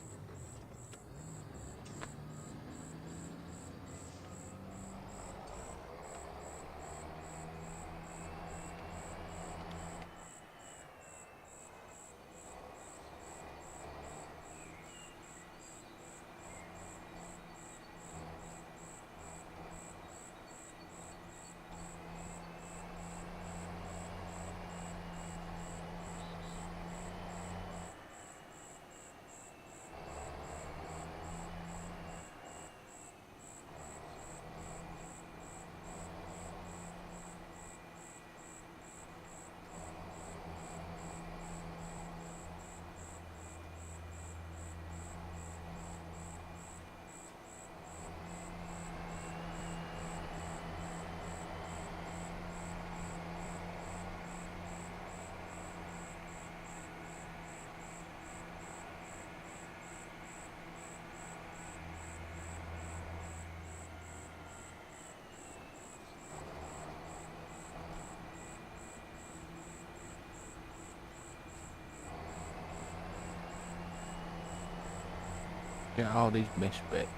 Get all these missed bits.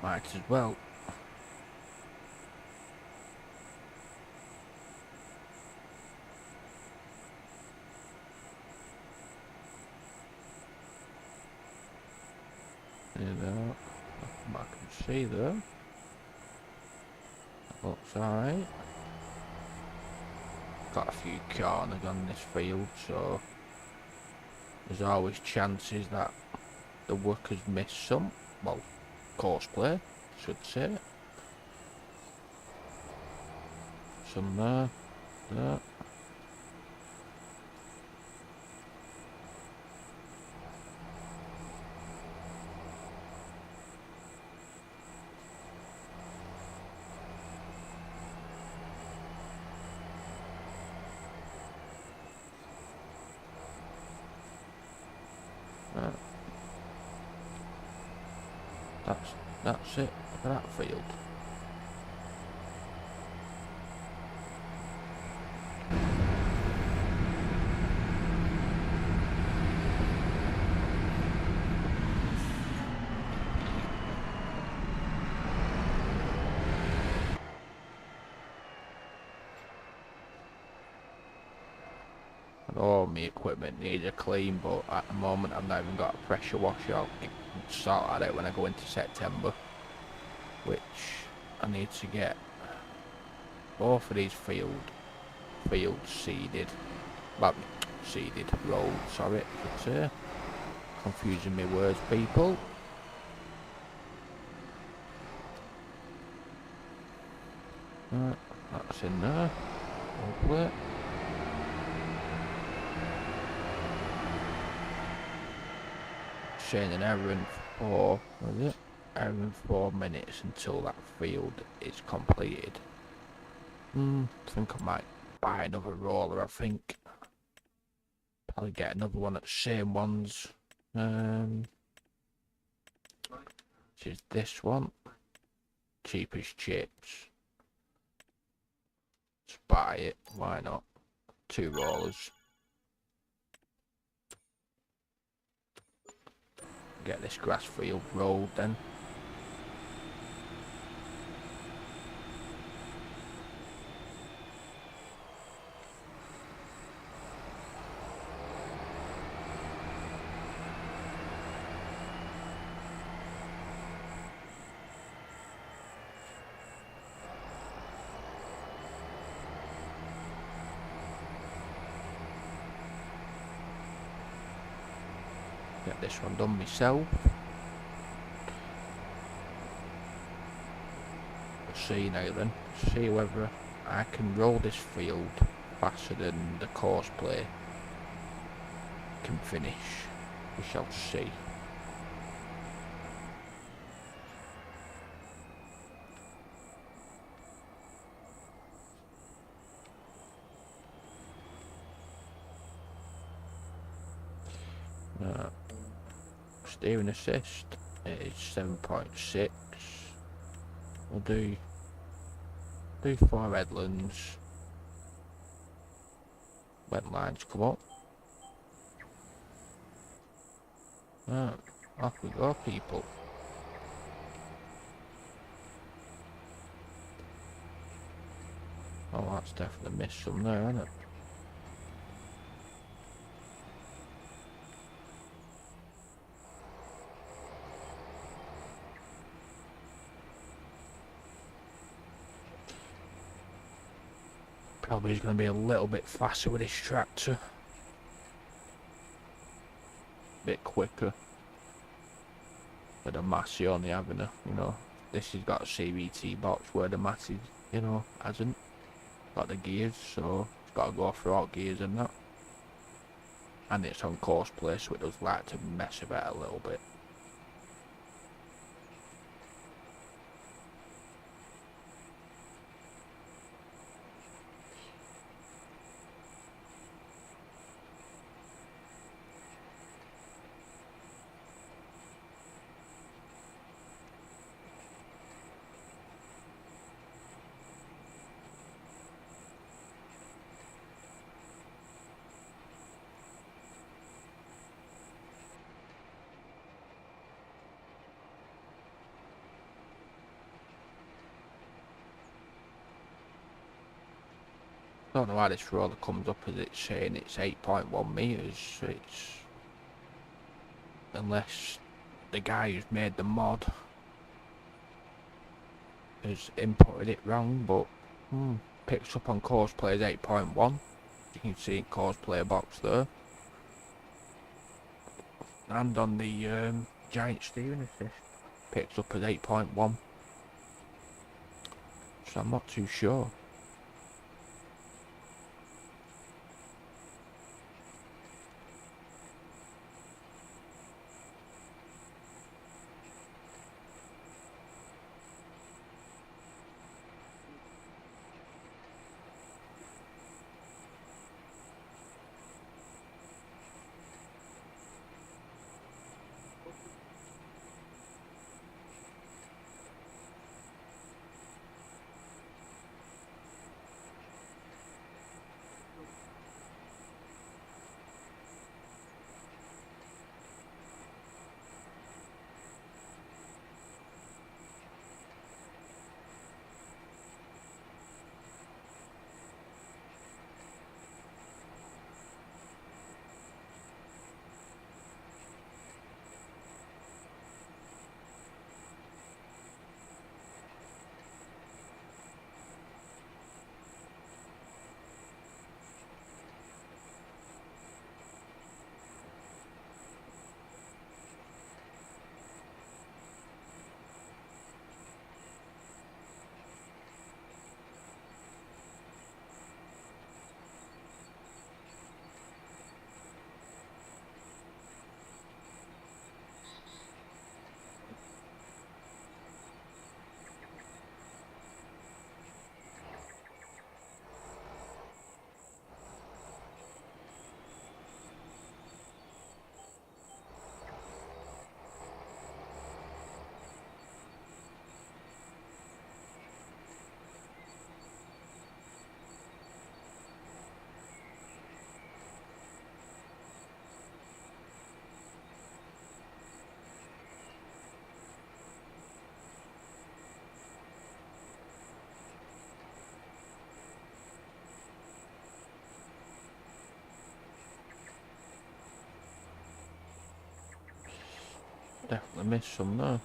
Might as well. There, nothing I can see there. Looks alright. Got a few corners on this field, so there's always chances that the workers miss some. Well, courseplay, should say. Some there, there. That's it for that field. All my equipment needs a clean, but at the moment I've not even got a pressure washer. I'll sort that out when I go into September, which I need to get both of these fields seeded. Well, seeded, rolled, sorry, I should say. Confusing me words, people. Right, that's in there. Hopefully. Saying an hour and 4, was it? Hour and 4 minutes until that field is completed. I think I might buy another roller, I think. Probably get another one at the same ones. Which is this one. Cheap as chips. Just buy it, why not? 2 rollers. Get this grass field rolled then. Get this one done myself. We'll see now then. See whether I can roll this field faster than the course play can finish. We shall see. Steering assist is 7.6. We'll do 4 headlands when lines come up. Off we go, people. Oh, that's definitely missed some there, hasn't it? Probably is going to be a little bit faster with this tractor. Bit quicker. With the Massey only having a, this has got a CVT box where the Massey, hasn't got the gears, so it's got to go through all gears and that. And it's on course play, so it does like to mess about a little bit. Don't know why this roller comes up as it's saying it's 8.1 meters. It's unless the guy who's made the mod has inputted it wrong, but picks up on Courseplay as 8.1. You can see in Courseplay box there, and on the giant steering assist picks up as 8.1. So I'm not too sure. Definitely missed some there.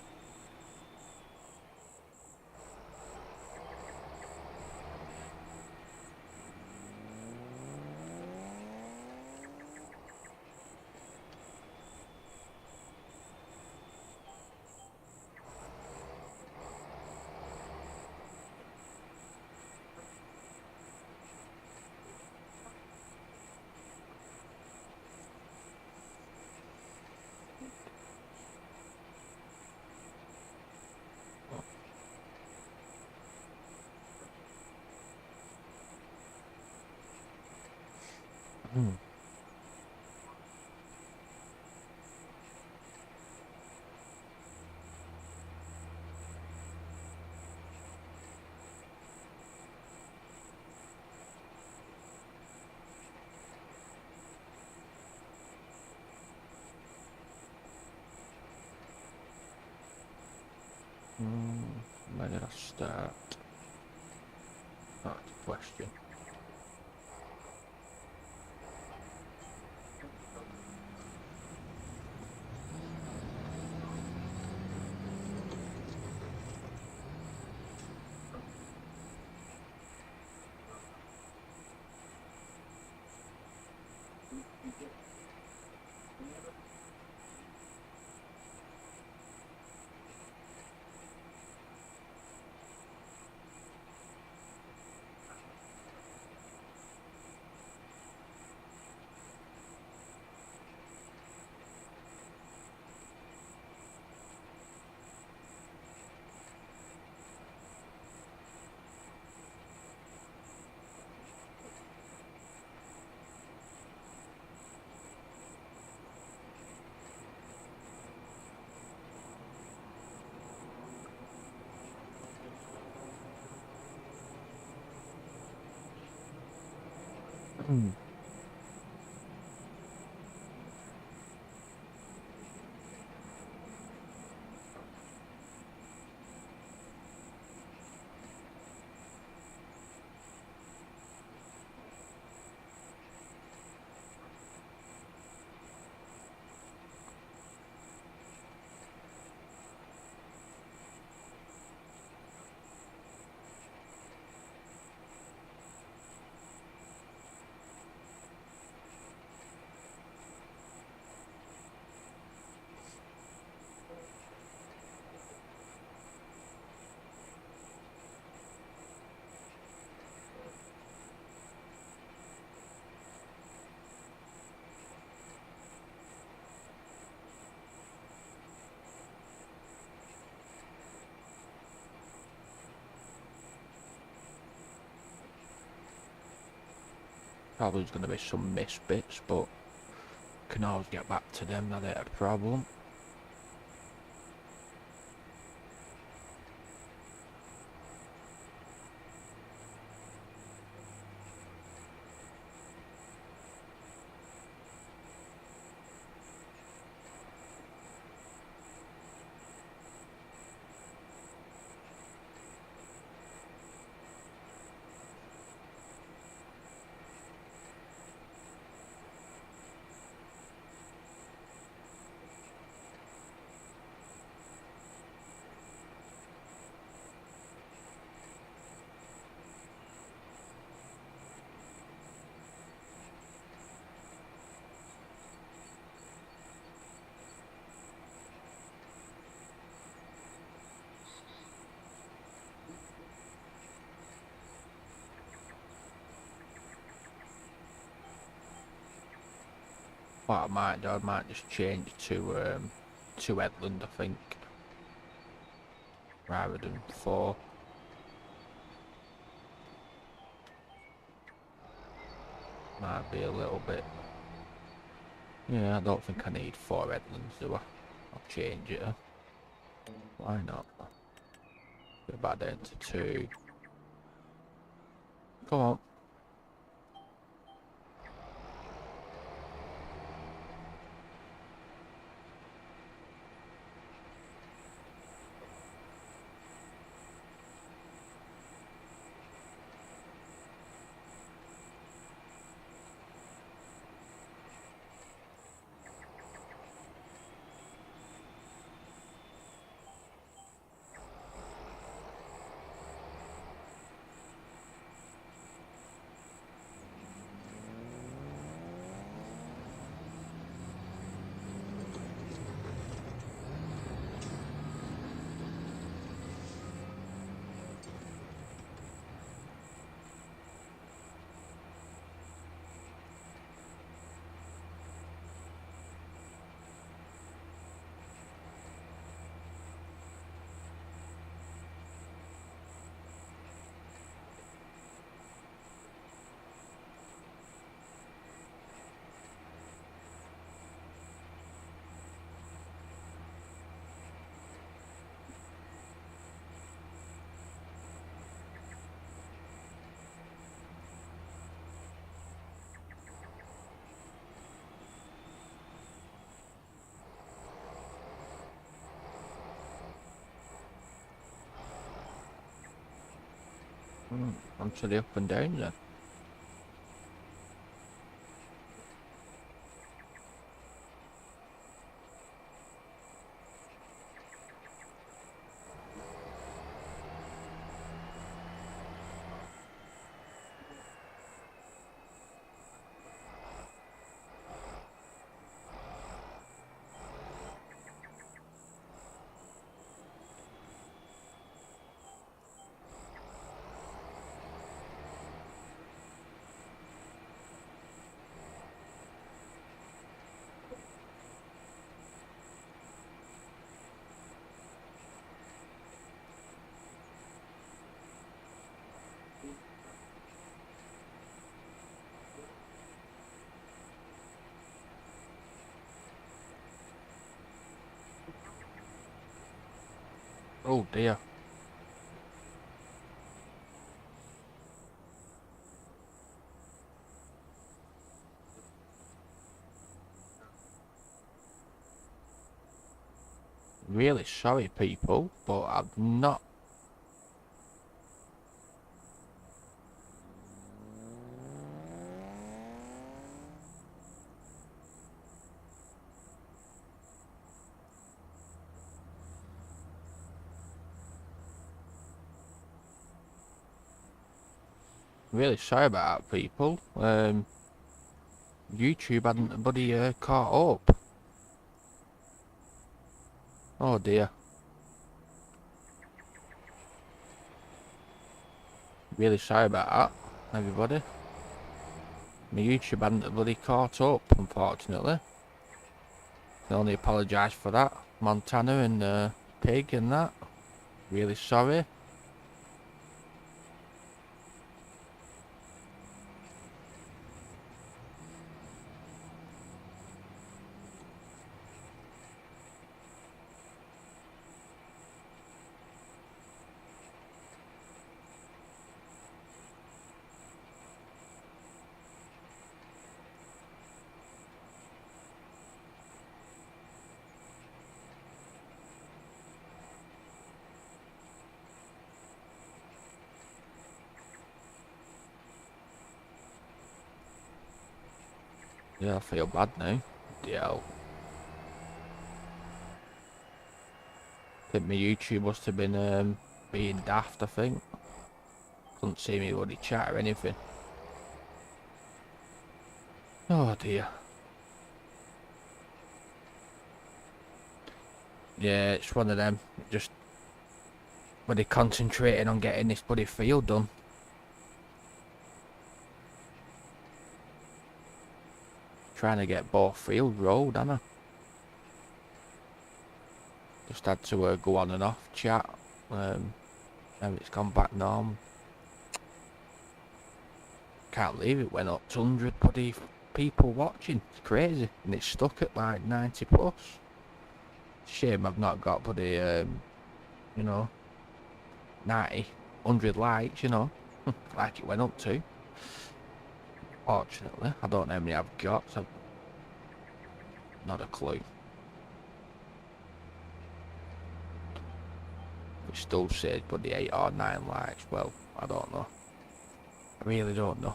Where did I start? That's the question. Probably going to be some missed bits, but can always get back to them, that ain't a problem. What I might do, I might just change to Headland, I think, rather than 4. Might be a little bit. Yeah, I don't think I need 4 Headlands, do I? I'll change it. Why not? Go back down to 2. Come on. Onto the up and down then. Oh dear. Really sorry people, but I've not really sorry about that people. YouTube hadn't bloody caught up. Oh dear. Really sorry about that, everybody. My YouTube hadn't bloody caught up, unfortunately. Can only apologise for that. Montana and Pig and that. Really sorry. Yeah, I feel bad now. Yeah. I think my YouTube must have been being daft, I think. Couldn't see me bloody chat or anything. Oh dear. Yeah, it's one of them. Just bloody concentrating on getting this bloody field done. Trying to get both fields rolled, haven't I? Just had to go on and off chat. Now it's gone back normal. Can't believe it went up to 100 bloody people watching. It's crazy. And it's stuck at like 90 plus. Shame I've not got bloody, you know, 90, 100 likes, you know. Like it went up to. Fortunately, I don't know how many I've got, so not a clue. It still says bloody 8 or 9 likes. Well, I don't know. I really don't know.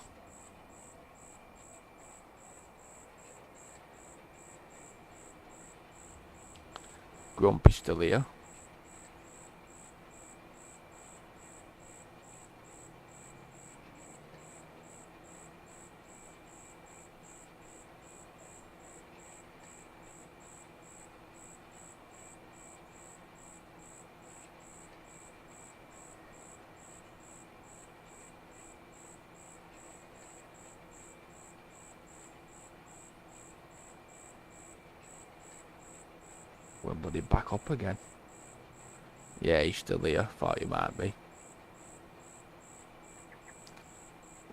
Grumpy's still here. We're bloody back up again. Yeah, he's still here. Thought he might be.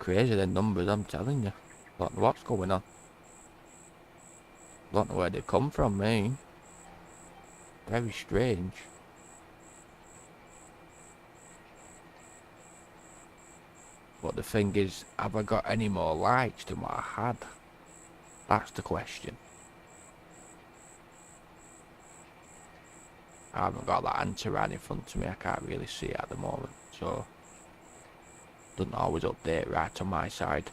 Crazy the numbers, I'm telling you. Don't know what's going on. Don't know where they come from, me. Very strange. But the thing is, have I got any more likes than what I had? That's the question. I haven't got that answer right in front of me. I can't really see it at the moment. So, doesn't always update right on my side.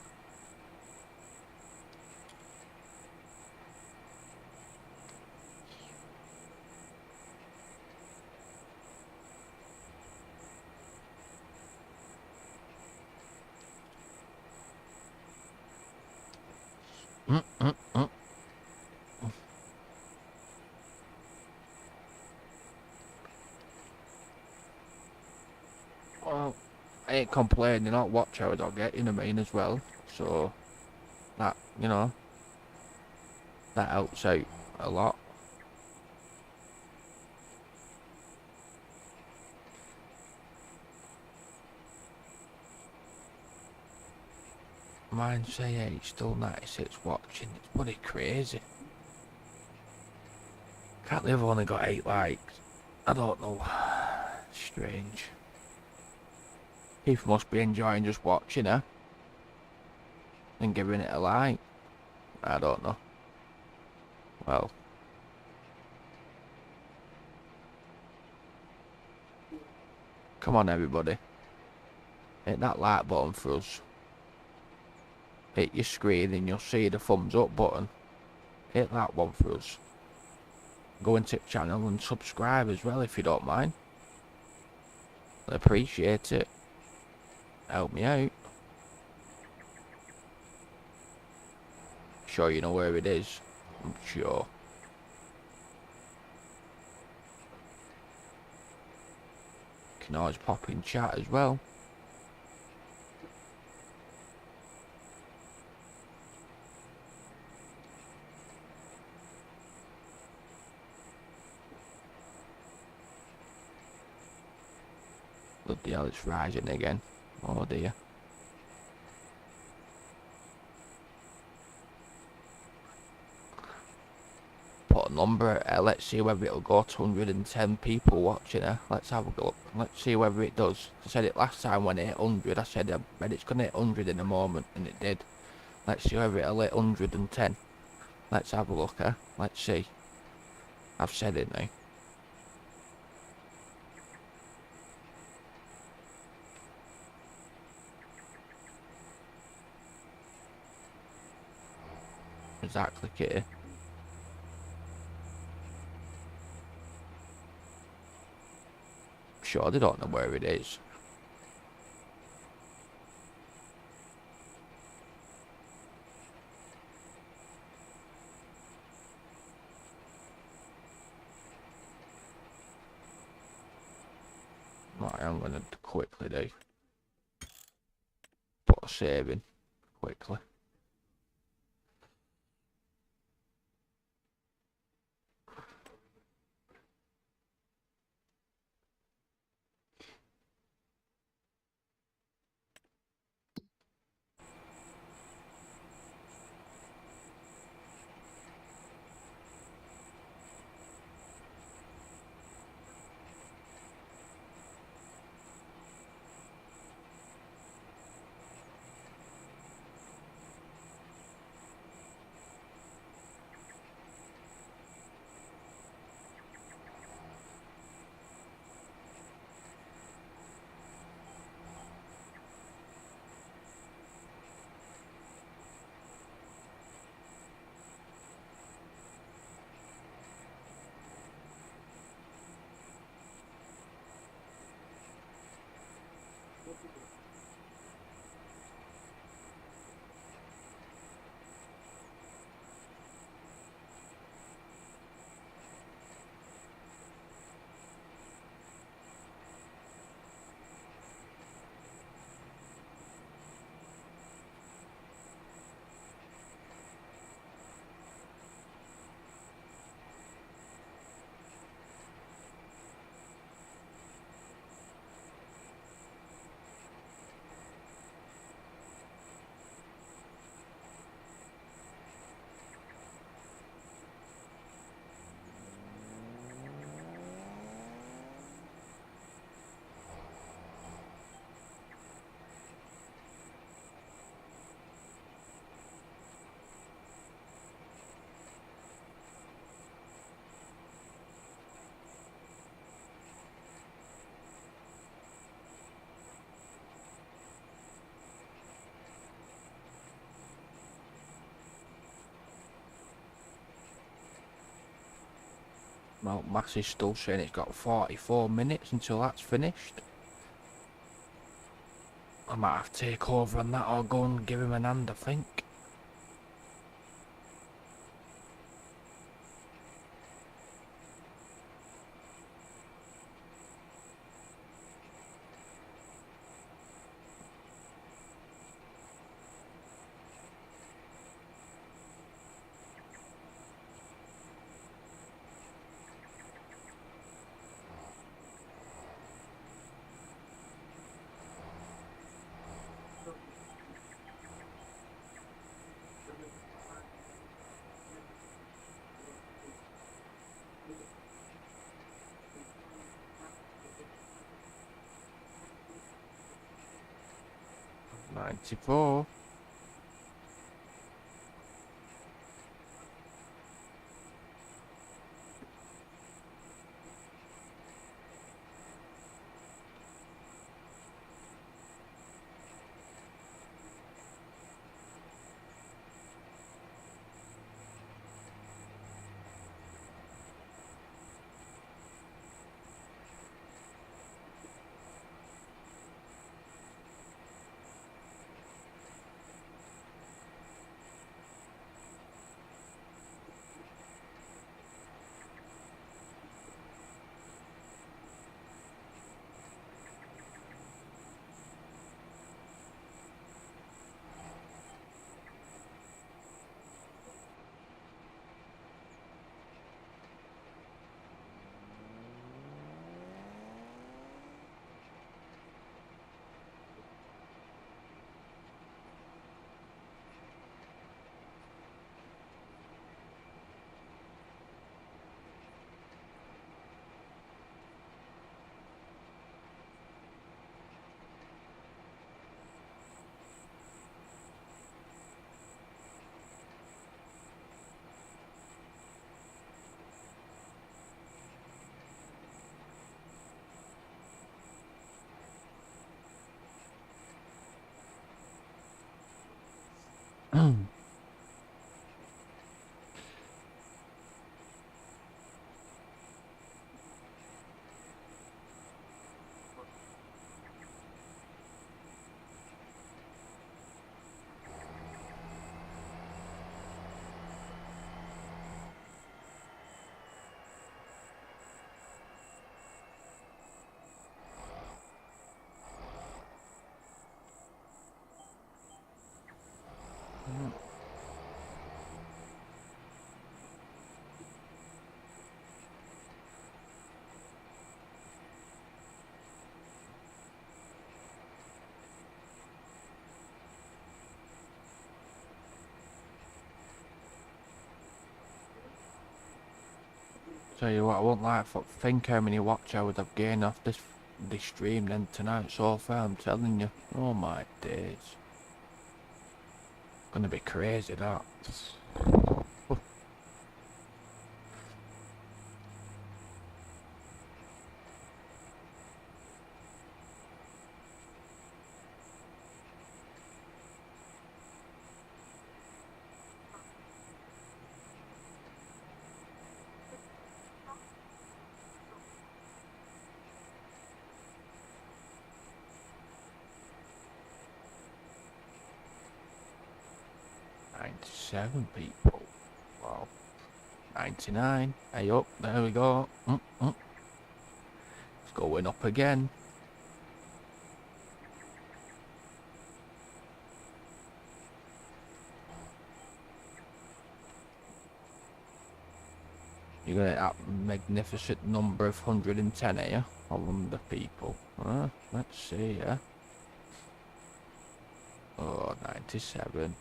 Well, I ain't complaining. Not watch hours I'll get, you know what I mean, as well. So, that, you know, that helps out a lot. Mine say 8, still 96 watching. It's bloody crazy. Can't believe I've only got 8 likes. I don't know. Strange. People must be enjoying just watching her and giving it a like. I don't know. Well, come on everybody. Hit that like button for us. Hit your screen and you'll see the thumbs up button. Hit that one for us. Go into the channel and subscribe as well if you don't mind. I appreciate it. Help me out. Sure you know where it is. I'm sure. Can always pop in chat as well. Bloody hell, it's rising again. Oh dear. Put a number. Let's see whether it'll go to 110 people watching her. Let's have a look. Let's see whether it does. I said it last time when it hit 100. I said I bet it's gonna hit 100 in a moment, and it did. Let's see whether it'll hit 110. Let's have a look, eh? Let's see. I've said it now. exactly, Kitty. Sure, they don't know where it is. Right, I'm gonna quickly do. Put a save in quickly. Well, Mass is still saying it's got 44 minutes until that's finished. I might have to take over on that or go and give him an hand, I think. $94. Tell you what, I won't like think how many watch hours I've gained off this stream then tonight so far, I'm telling you. Oh my days. Gonna be crazy that. 97 people. Wow. 99. Hey up, there we go. It's going up again. You're gonna have that magnificent number of 110 here. I wonder, people. Let's see, yeah. Oh, 97.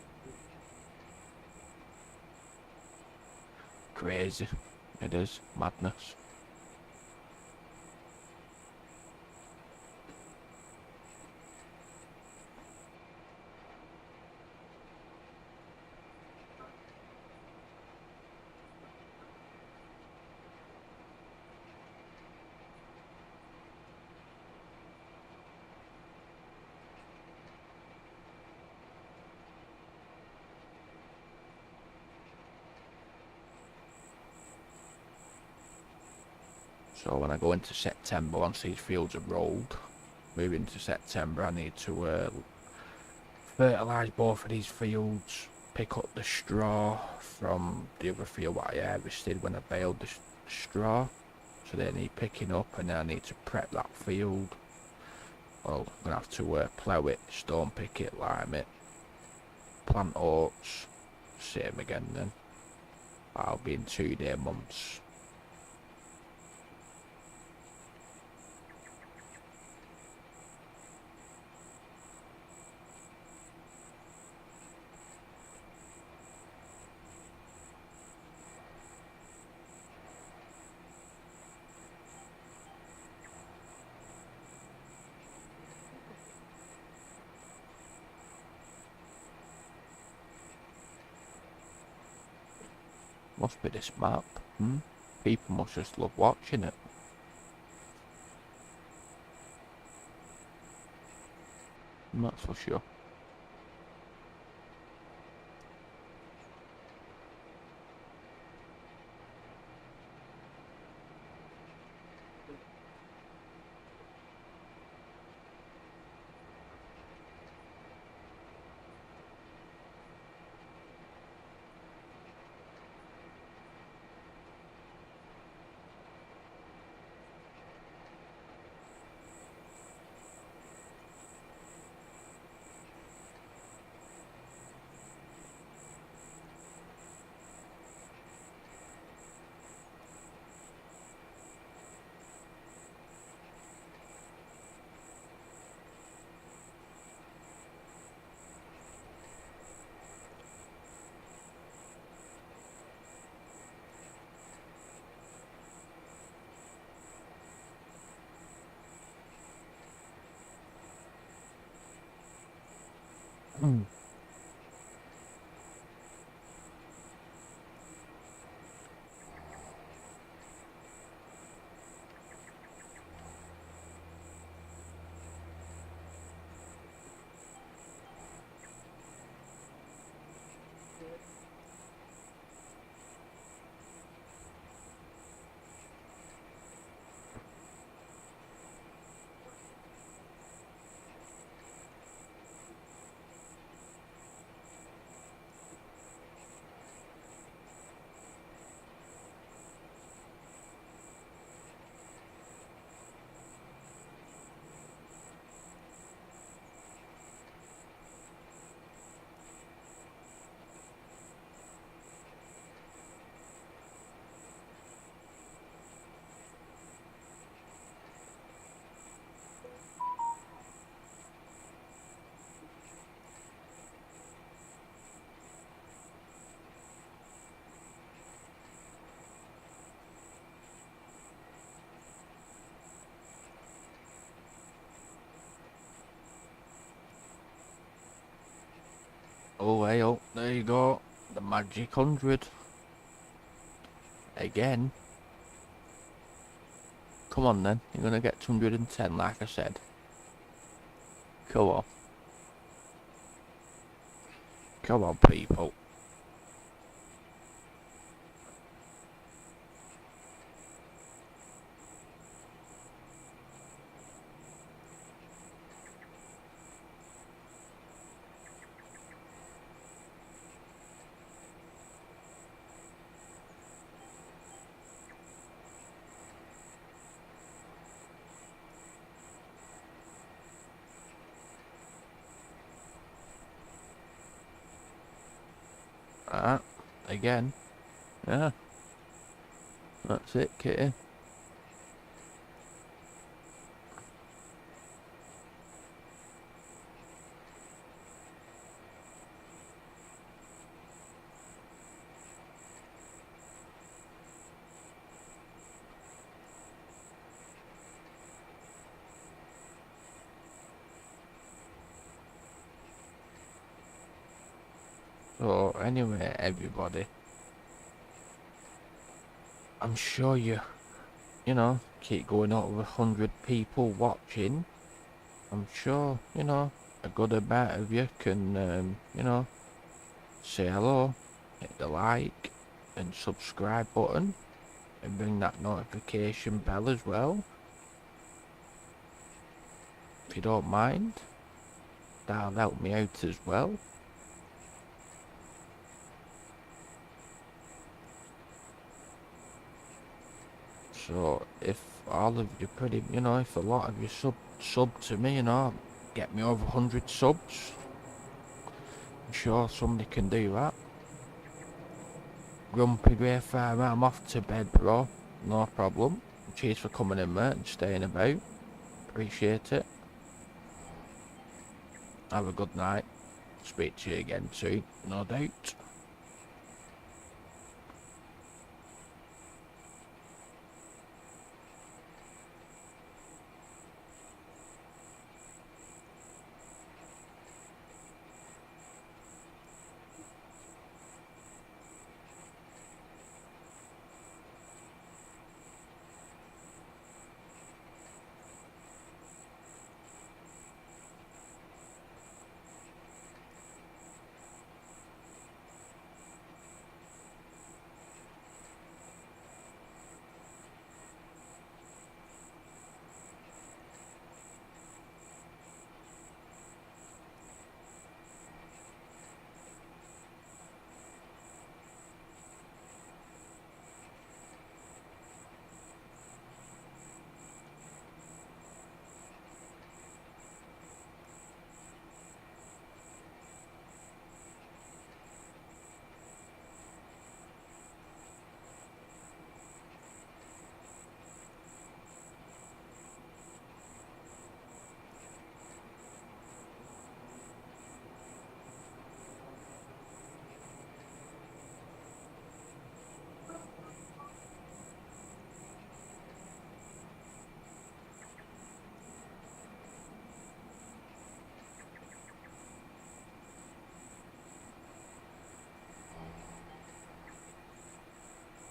Crazy. It is. Madness. So when I go into September, once these fields are rolled, moving to September, I need to fertilise both of these fields, pick up the straw from the other field that I harvested when I baled the straw. So they need picking up, and then I need to prep that field. Well, I'm going to have to plough it, stone pick it, lime it, plant oats, same again then. I'll be in 2-day months. Must be this map, People must just love watching it. That's for sure. Oh, hey, oh, there you go. The magic 100. Again. Come on then, you're gonna get 210 like I said. Come on. Come on, people. Ah, again. Yeah, that's it, kitty. So, anyway, everybody. I'm sure you know, keep going over 100 people watching. I'm sure, a good amount of you can, say hello, hit the like and subscribe button, and ring that notification bell as well. If you don't mind, that'll help me out as well. So if all of you if a lot of you sub to me, get me over 100 subs, I'm sure somebody can do that. Grumpy Grey Farmer, I'm off to bed, bro. No problem. Cheers for coming in, mate, and staying about. Appreciate it. Have a good night. Speak to you again soon, no doubt.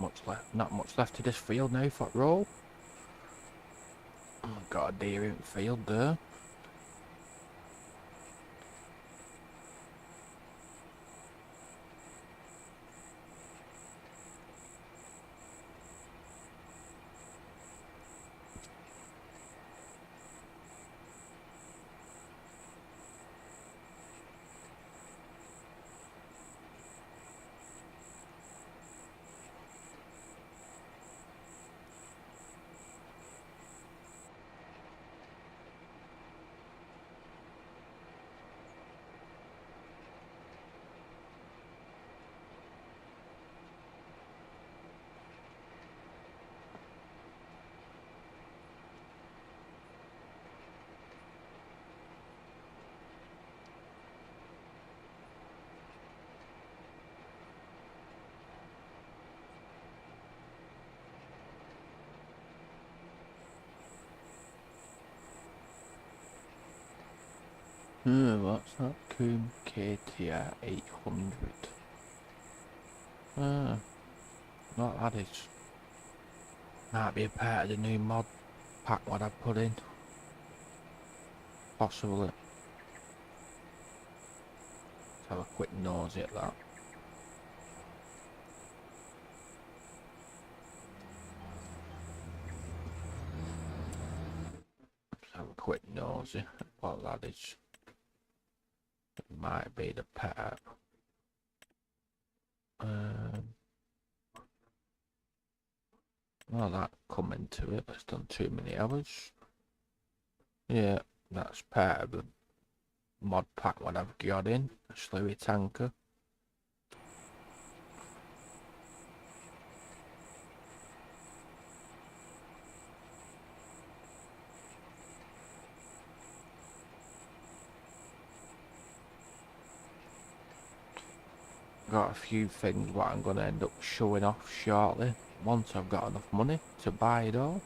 Much left, not much left to this field now for roll. Got a deer in the field there. What's that? Coom KTR 800. What that is. Might be a part of the new mod pack what I've put in. Possibly. Let's have a quick nosy at that. Let's have a quick nosy at what that is. It might be the part. Well, that come into it. That's done too many hours. Yeah, that's part of the mod pack what I've got in. A slurry tanker. Got a few things what I'm going to end up showing off shortly once I've got enough money to buy it all.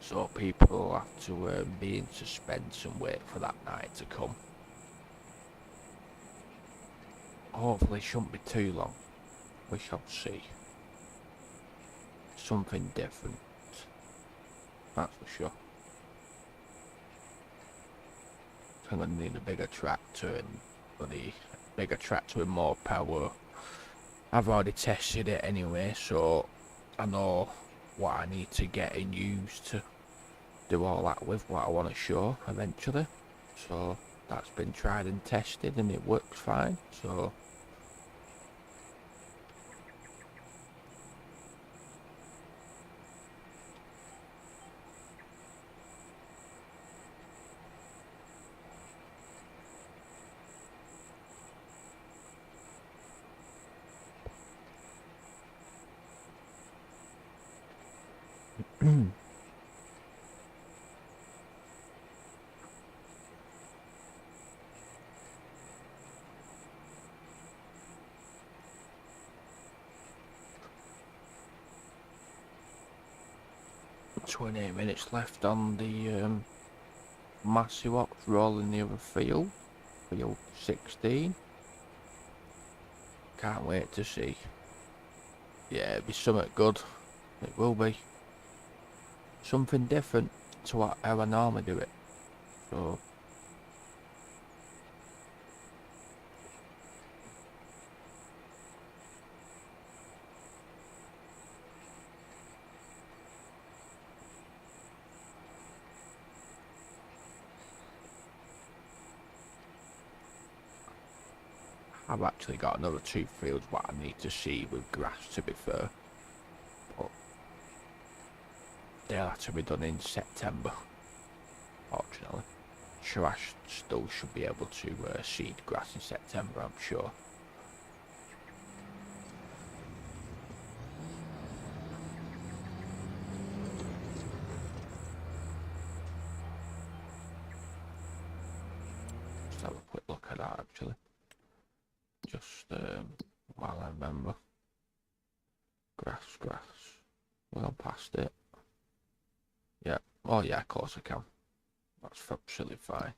So people will have to be in suspense and wait for that night to come. Hopefully it shouldn't be too long. We shall see. Something different. That's for sure. I'm going to need a bigger tractor and bloody bigger tractor with more power. I've already tested it anyway, so I know what I need to get and use to do all that with, what I want to show eventually. So that's been tried and tested and it works fine. So mm. 28 minutes left on the massive ox rolling the other field. Field 16. Can't wait to see. Yeah, it'll be something good. It will be. Something different to how I normally do it. So I've actually got another 2 fields what I need to see with grass, to be fair. But they'll have to be done in September, fortunately. Sure, I still should be able to seed grass in September, I'm sure. Just have a quick look at that, actually. Just while I remember. Grass. Well past it. Yeah. Oh yeah, of course I can. That's absolutely fine.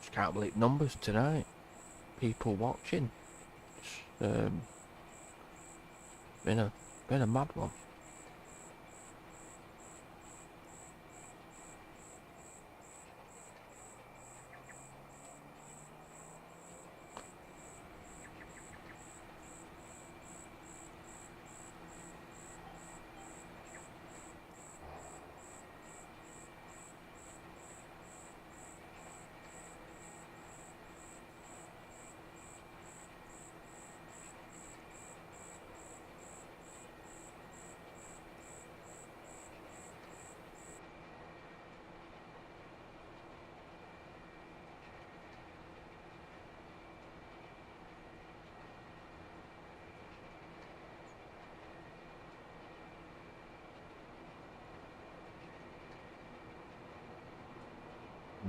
Just can't believe numbers tonight. People watching. It's been a mad one.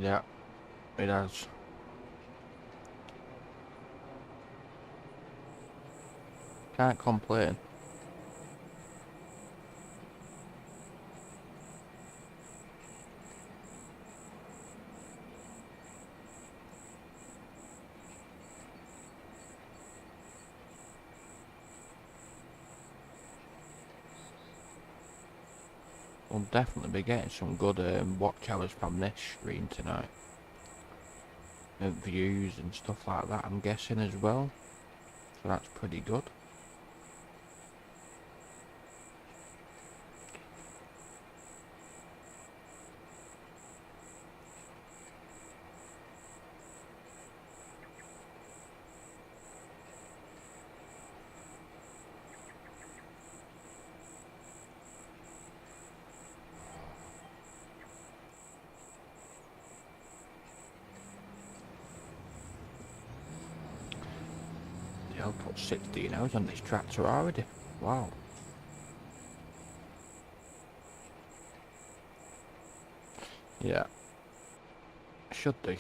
Yeah, it has. Can't complain. We'll definitely be getting some good watch hours from this stream tonight. And views and stuff like that, I'm guessing as well. So that's pretty good. Yeah, I'll put 16 hours on this tractor already. Wow. Yeah, should do.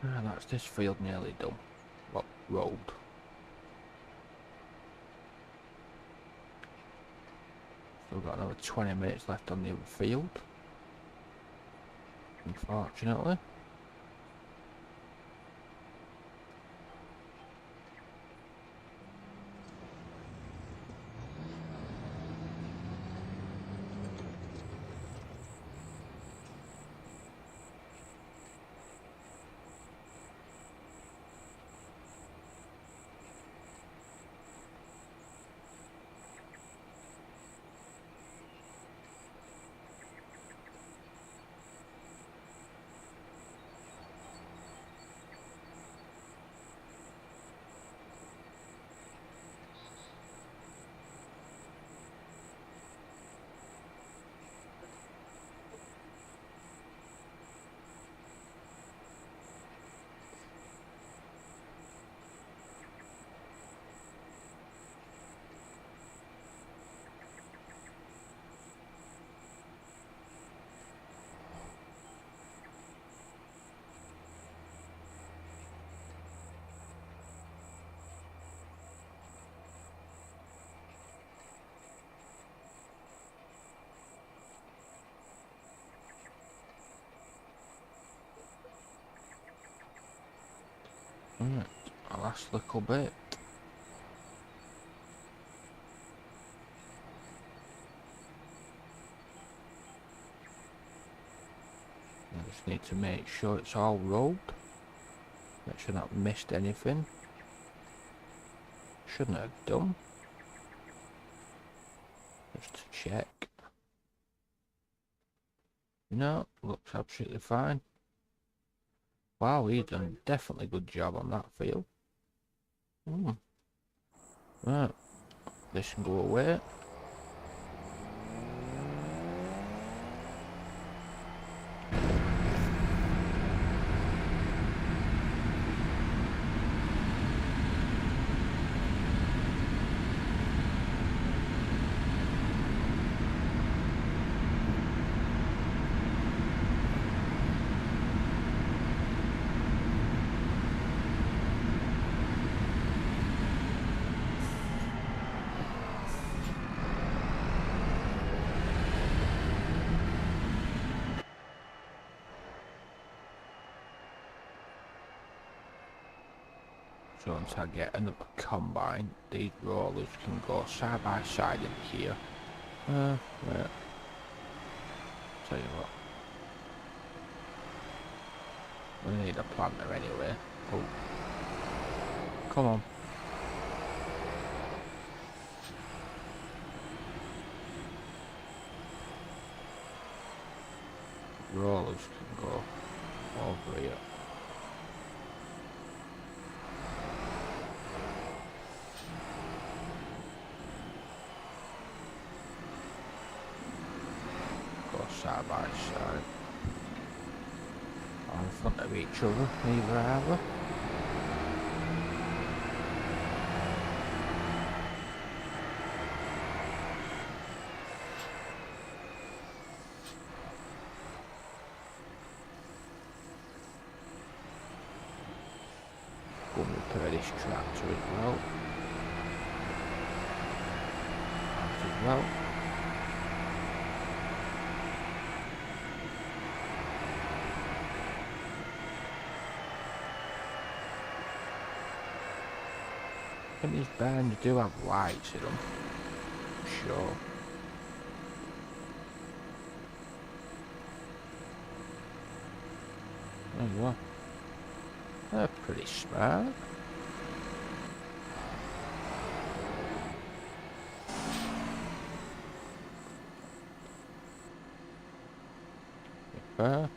And that's this field nearly done. Well, rolled. Still got another 20 minutes left on the other field. Unfortunately. Right, our last little bit. I just need to make sure it's all rolled. Make sure not missed anything. Shouldn't have done. Just to check. No, looks absolutely fine. Wow, he's done definitely good job on that field. Right, this can go away. So once I get another combine, these rollers can go side by side in here. Right. Tell you what. We need a planter anyway. Oh. Come on. Rollers can go over here. Go side by side. On in front of each other, neither either. Go and repair this tractor as well. That as well. I think these bands do have lights in them. Sure. There you are. They're pretty smart. Repair.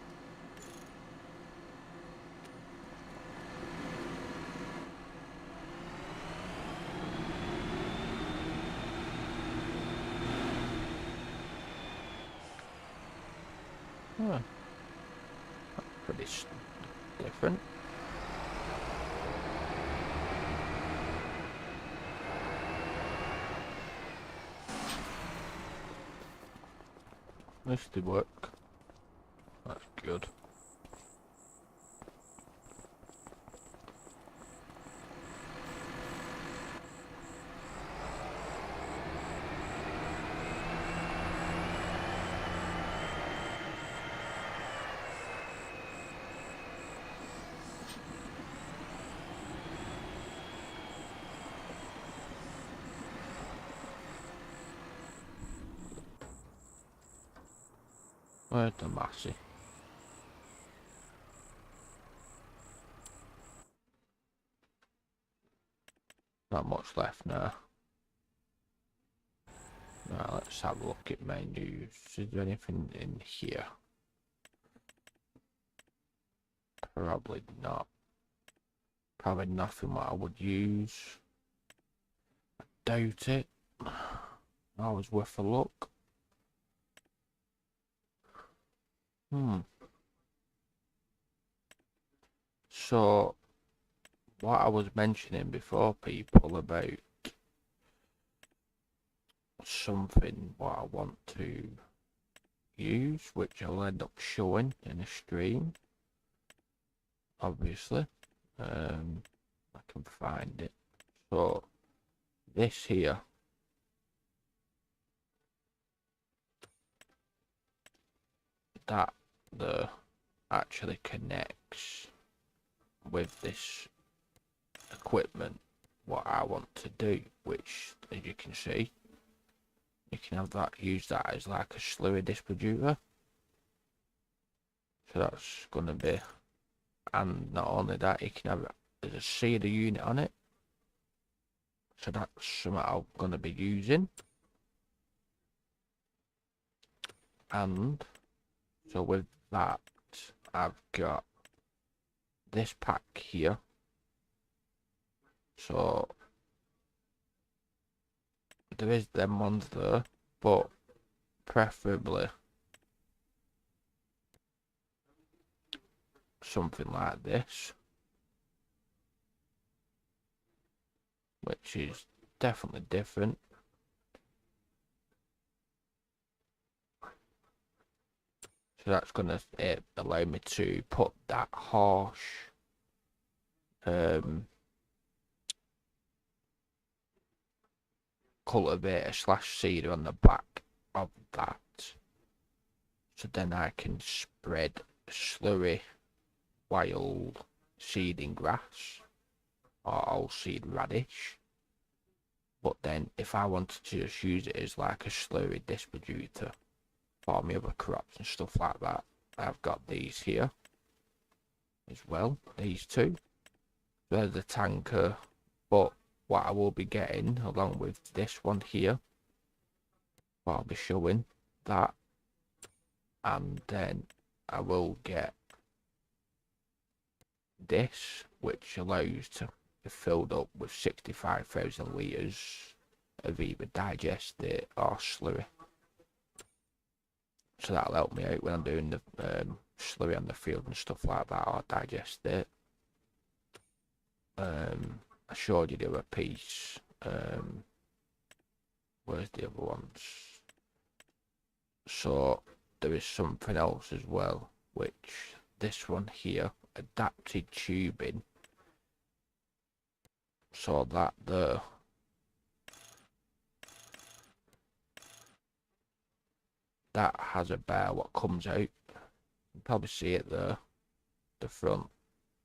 Huh. Pretty different. This did work. That's good. Where's the Massey? Not much left now. Right, let's have a look at menus. Is there anything in here? Probably not. Probably nothing what I would use. I doubt it. Always worth a look. So, what I was mentioning before, people, about something what I want to use, which I'll end up showing in a stream, obviously. I can find it. So, this here. That actually connects with this equipment what I want to do, which, as you can see, you can have that, use that as like a slurry distributor. So that's going to be, and not only that, you can have it as a seeder unit on it. So that's something I'm going to be using. And so with that, I've got this pack here. So there is them ones there, but preferably something like this, which is definitely different. So that's going to allow me to put that harsh cultivator slash seeder on the back of that. So then I can spread slurry wild seeding grass or old seed radish. But then if I wanted to just use it as like a slurry distributor for my other crops and stuff like that, I've got these here as well, these two. There's the tanker, but what I will be getting along with this one here, I'll be showing that, and then I will get this, which allows to be filled up with 65,000 litres of either digestate or slurry. So that'll help me out when I'm doing the slurry on the field and stuff like that, or digestate. I showed you the other piece. Where's the other ones? So there is something else as well, which this one here, adapted tubing. So that there, that has a bar what comes out. You can probably see it there, the front.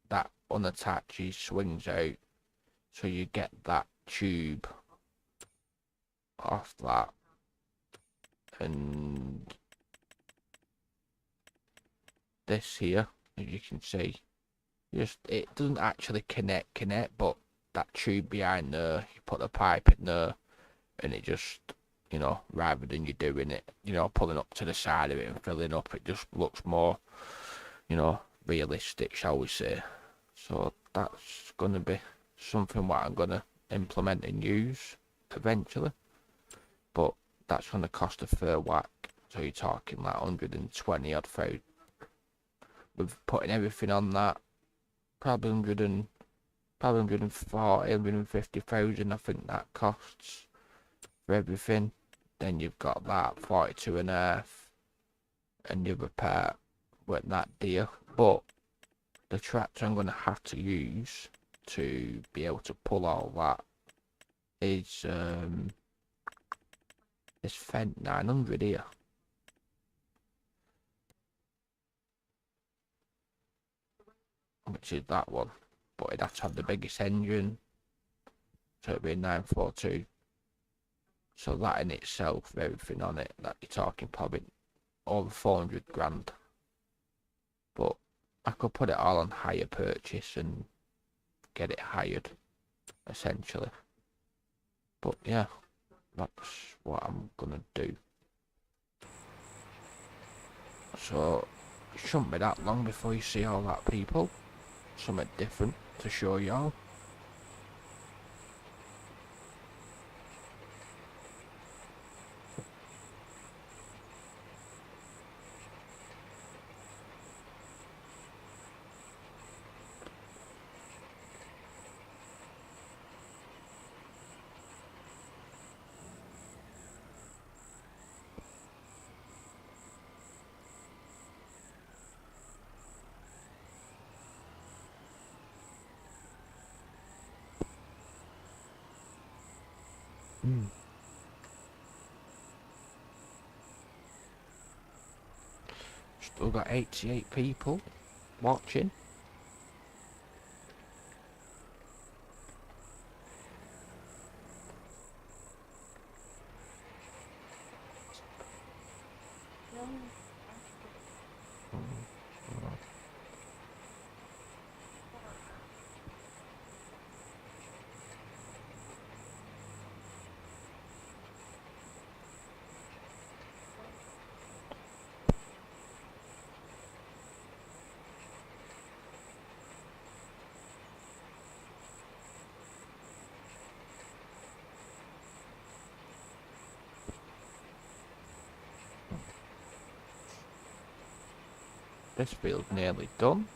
That unattaches, swings out, so you get that tube off that, and this here, as you can see, just it doesn't actually connect, but that tube behind there, you put the pipe in there, and it just, you know, rather than you doing it, you know, pulling up to the side of it and filling up, it just looks more, you know, realistic, shall we say. So that's going to be something what I'm going to implement and use eventually, but that's going to cost a fair whack. So you're talking like 120 odd thousand. With putting everything on that, probably 140, 150,000 I think that costs for everything. Then you've got that 42.5, and the other part with that deal. But the tractor I'm going to have to use to be able to pull all that is this Fendt 900 here. Which is that one. But it'd have to have the biggest engine. So it'd be a 942. So that in itself, everything on it, that you're talking probably over 400 grand. But I could put it all on hire purchase and get it hired, essentially. But yeah, that's what I'm gonna do. So it shouldn't be that long before you see all that, people. Something different to show y'all. Still got 88 people watching. This field's nearly done.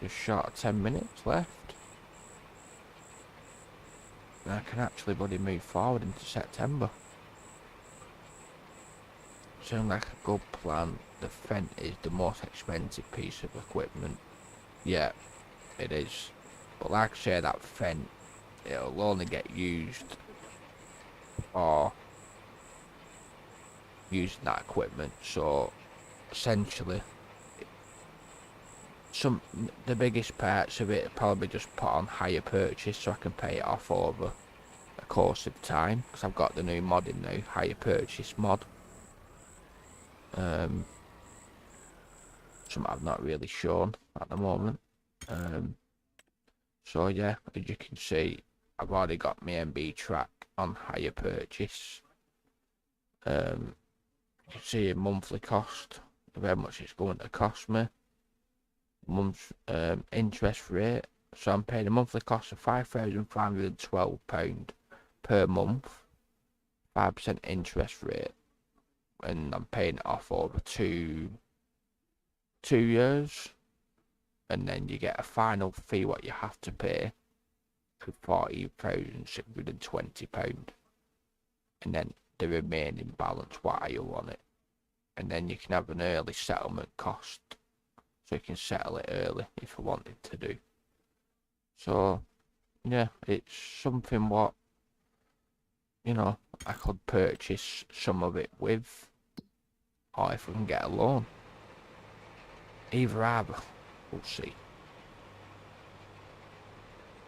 Just short of 10 minutes left. And I can actually bloody move forward into September. Sounds like a good plan. The Fent is the most expensive piece of equipment. Yeah, it is. But like I say, that Fent, it'll only get used for using that equipment. So essentially, the biggest parts of it are probably just put on hire purchase so I can pay it off over a course of time, because I've got the new mod in now, hire purchase mod. Something I've not really shown at the moment. So yeah, as you can see, I've already got my MB track on hire purchase. You can see a monthly cost of how much it's going to cost me. Month's interest rate. So I'm paying a monthly cost of £5,512 per month, 5% interest rate, and I'm paying it off over two years, and then you get a final fee what you have to pay for £40,620, and then the remaining balance what I owe on it, and then you can have an early settlement cost, so you can settle it early if you wanted to do. So yeah, it's something what, you know, I could purchase some of it with, or if I can get a loan. Either either, we'll see.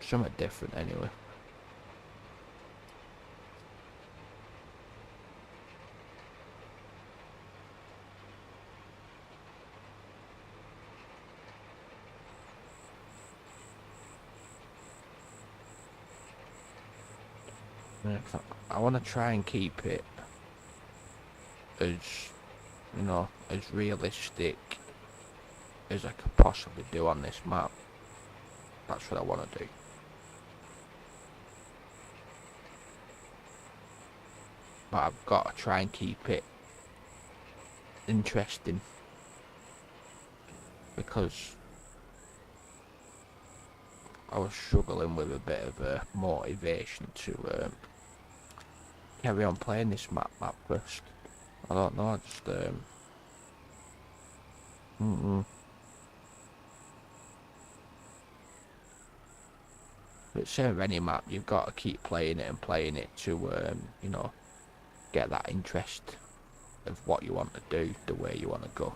Something different anyway. Yeah, I want to try and keep it as, you know, as realistic as I could possibly do on this map. That's what I want to do. But I've got to try and keep it interesting, because I was struggling with a bit of a motivation to carry on playing this map first. I don't know, I just But same with any map, you've got to keep playing it and playing it to you know, get that interest of what you want to do, the way you want to go.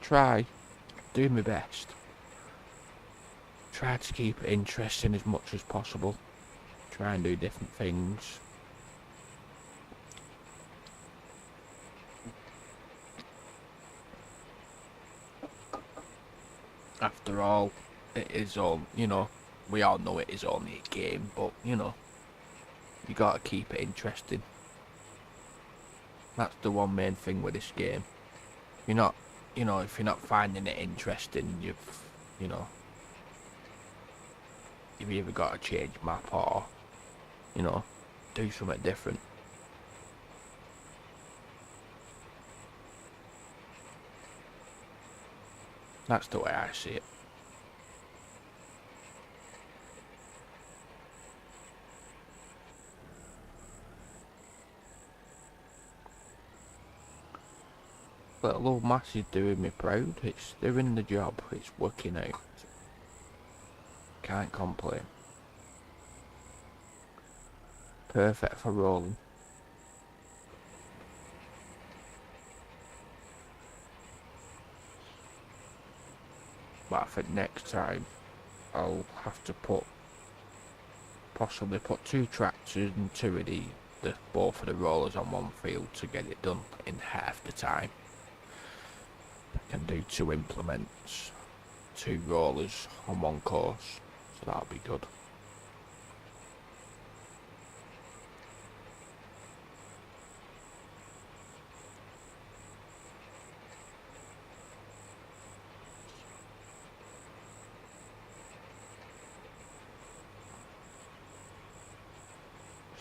Try, do my best. Try to keep it interesting as much as possible. Try and do different things. After all, it is all, you know, we all know it is only a game, but, you know, you gotta keep it interesting. That's the one main thing with this game. You're not, you know, if you're not finding it interesting, you know, you've either got to change map or, you know, do something different. That's the way I see it. little old mass is doing me proud. It's doing the job. It's working out. Can't complain. Perfect for rolling. But I think next time I'll have to possibly put 2 tractors and 2 of both of the rollers on one field to get it done in half the time. I can do 2 implements, 2 rollers on one course, so that'll be good.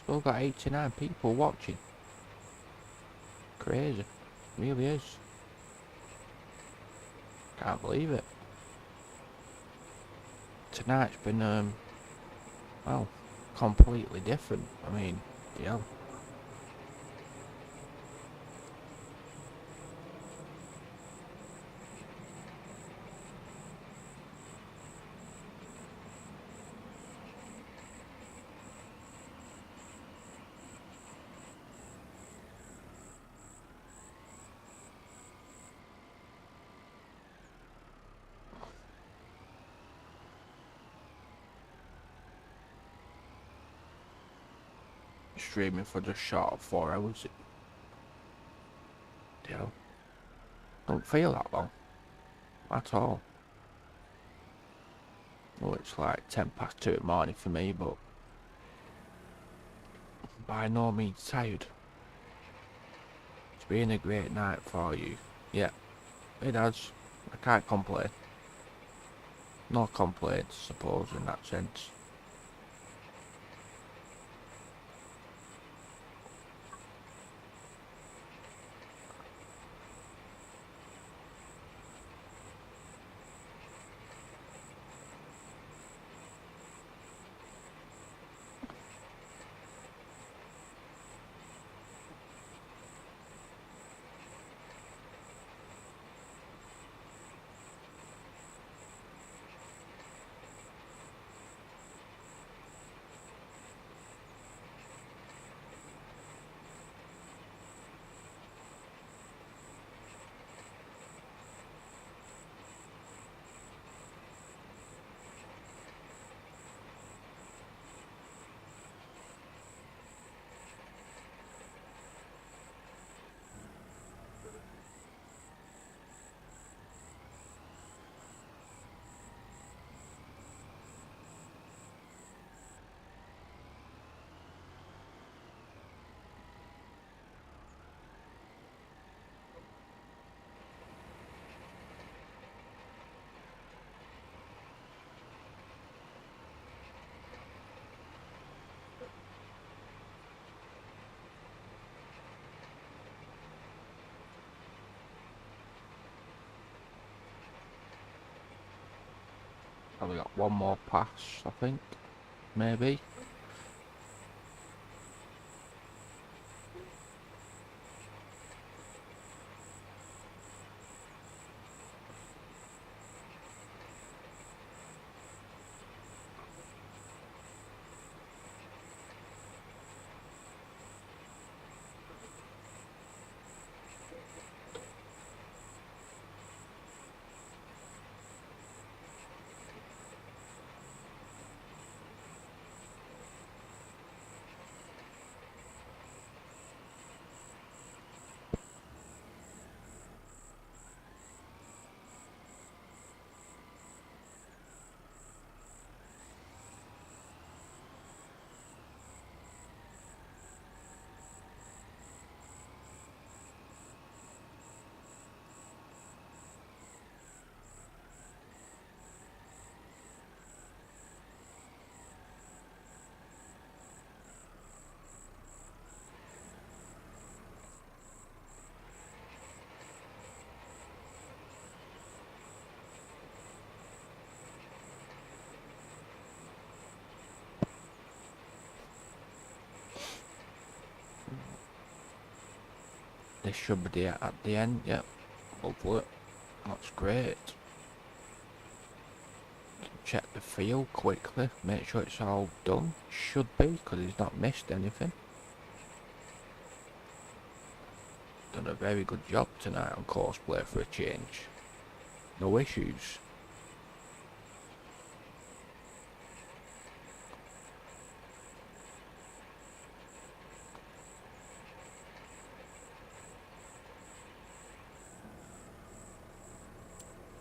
Still got 89 people watching. Crazy. Really is. Can't believe it. Tonight's been, well, completely different. I mean, yeah. Streaming for just short of 4 hours. Yeah. Don't feel that long. At all. Well, it's like 2:10 in the morning for me, but by no means tired. It's been a great night for you. Yeah, it has. I can't complain. No complaints, I suppose, in that sense. Probably got one more pass, I think. Maybe. This should be at the end, yep. Lovely. That's great. Check the field quickly, make sure it's all done. Should be, because he's not missed anything. Done a very good job tonight on cosplay for a change. No issues.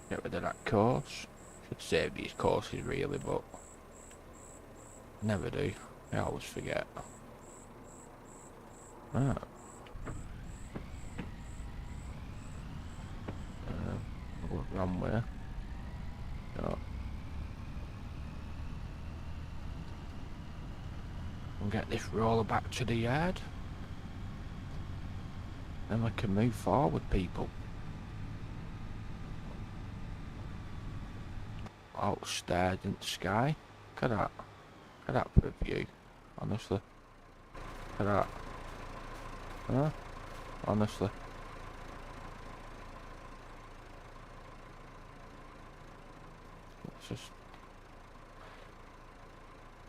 Get rid of that course. Should save these courses really, but never do. I always forget. Ah. Wrong way. No. And get this roller back to the yard. Then we can move forward, people. Outstairs in the sky. Look at that. Look at that for a view. Honestly. Look at that. Huh? Honestly. It's just...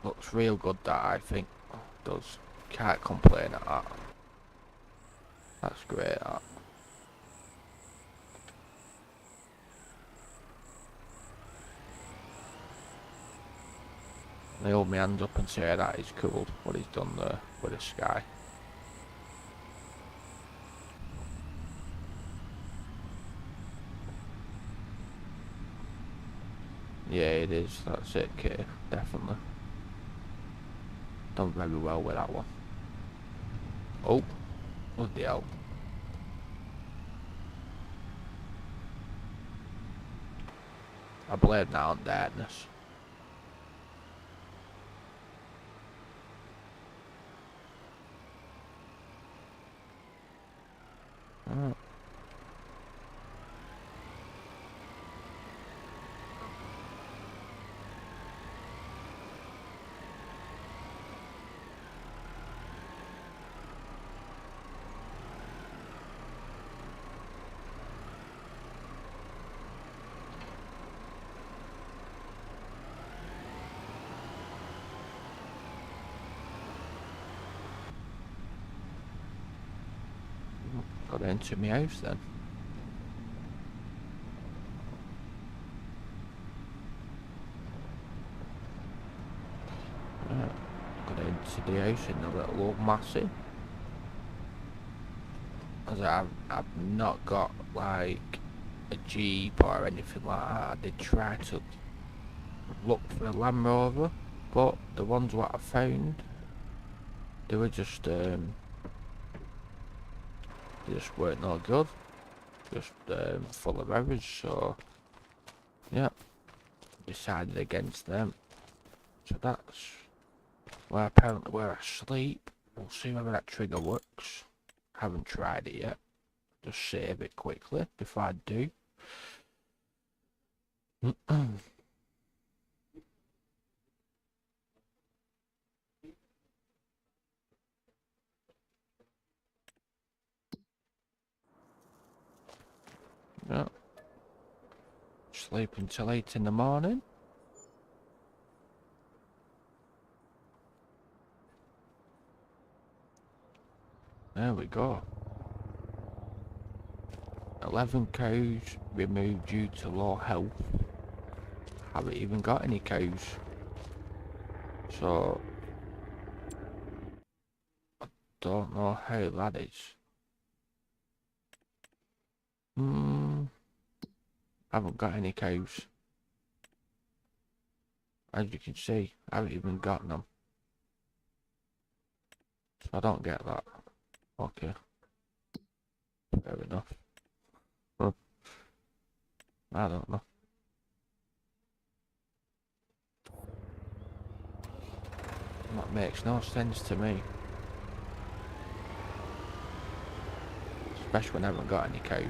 looks real good, that, I think. Does. Can't complain at that. That's great, that. I hold my hands up and say that is cool, what he's done there with the sky. Yeah, it is. That's it, Kate. Definitely. Done very well with that one. Oh, bloody hell. I blame that on darkness. Oh. Got into my house then. Got into the house in a little old Massey. As I've not got like a Jeep or anything like that. I did try to look for a Land Rover, but the ones what I found, they were just they just weren't no good. Just full of errors, so yeah, decided against them. So that's where apparently where I sleep. We'll see whether that trigger works. Haven't tried it yet. Just save it quickly before I do. Yeah. Sleep until 8 in the morning. There we go. 11 cows removed due to low health. Haven't even got any cows. So I don't know how that is. Haven't got any cows. As you can see, I haven't even got them. So I don't get that. Okay. Fair enough. I don't know. That makes no sense to me. Especially when I haven't got any cows.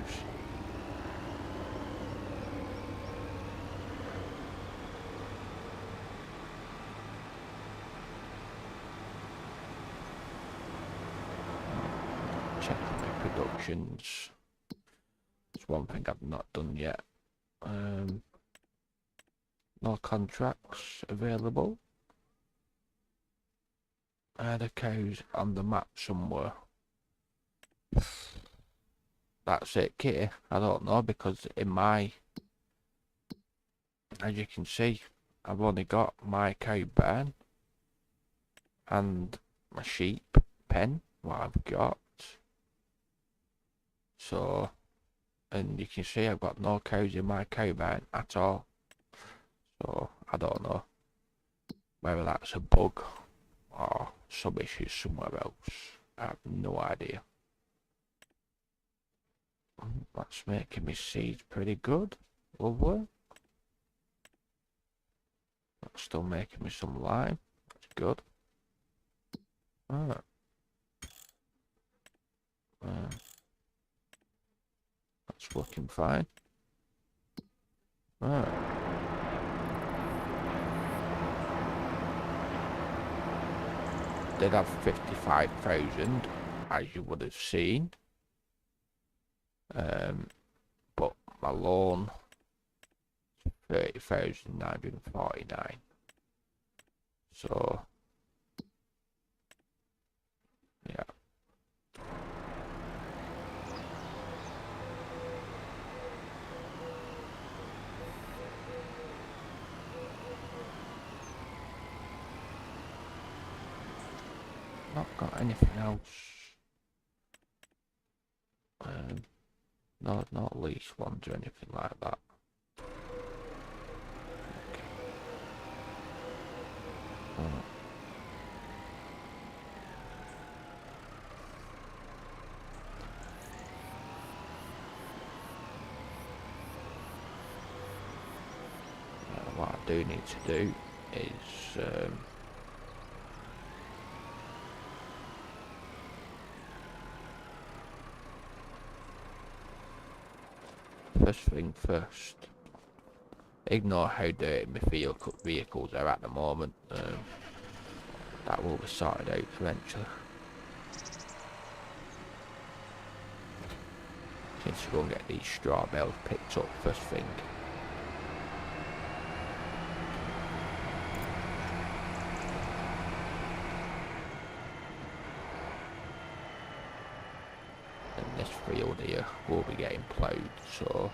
Check my productions. That's one thing I've not done yet. No contracts available. The cows on the map somewhere. That's it, Kitty. I don't know, because in my, as you can see, I've only got my cow barn and my sheep pen, what I've got. So, and you can see I've got no cows in my cow barn at all. So, I don't know whether that's a bug or some issues somewhere else. I have no idea. That's making me seeds pretty good. Lovely. That's still making me some lime. That's good. Alright. That's looking fine. Alright. Did have 55,000, as you would have seen. But my loan 30,949. So yeah. Not got anything else. Not lease ones or anything like that. Okay. What I do need to do is first thing first, ignore how dirty my vehicles are at the moment. That will be sorted out eventually. Need to go and get these straw bales picked up first thing. And this field here will be getting ploughed, so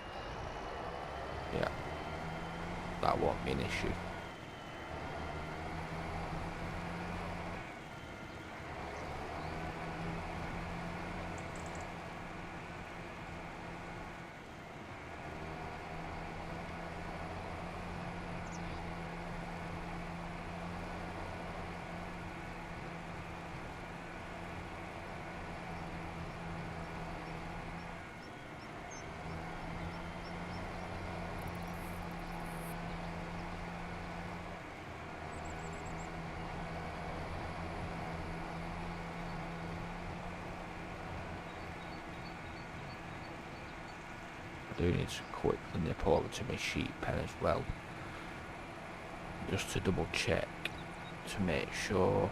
yeah, that won't be an issue. I do need to quickly nip over to my sheep pen as well, just to double check to make sure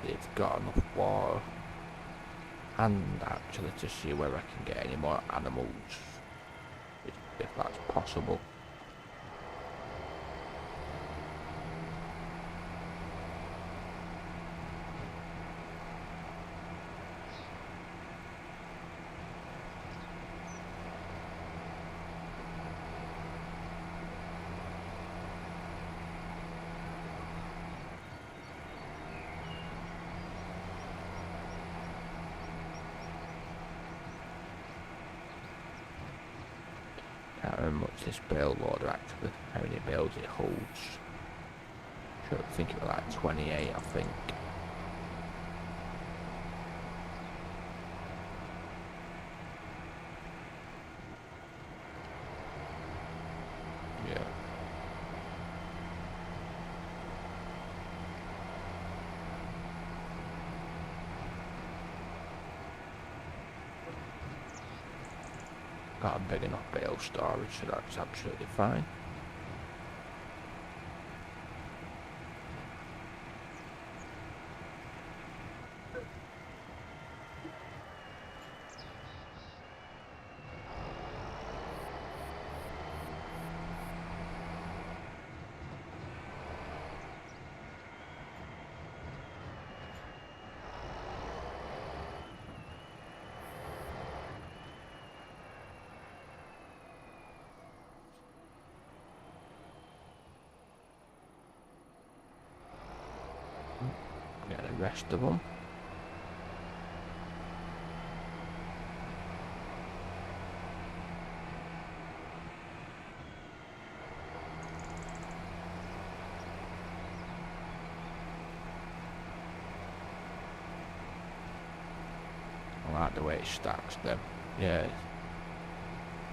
they've got enough water, and actually to see whether I can get any more animals, if that's possible. Can't remember much this bale loader actually, how many bales it holds. Sure, I think it was like 28, I think. Yeah. Got a big enough bale storage, so that's absolutely fine. rest of them. I like the way it stacks them. Yeah.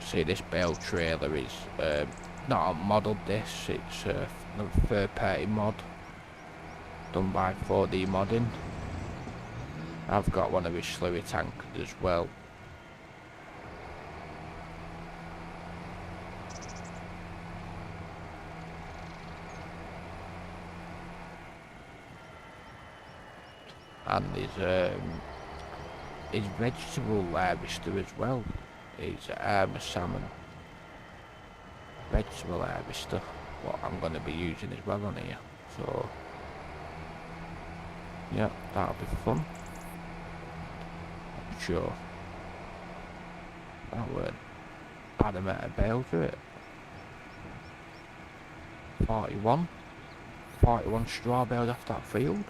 See, this bale trailer is not modelled this, it's a third party mod done by 4D modding. I've got one of his slurry tankers as well. And his vegetable harvester as well. His armour salmon vegetable harvester, what I'm going to be using as well on here. So yeah, that'll be fun. I'm sure. That weren't bad amount of bale to it. 41 straw bales off that field.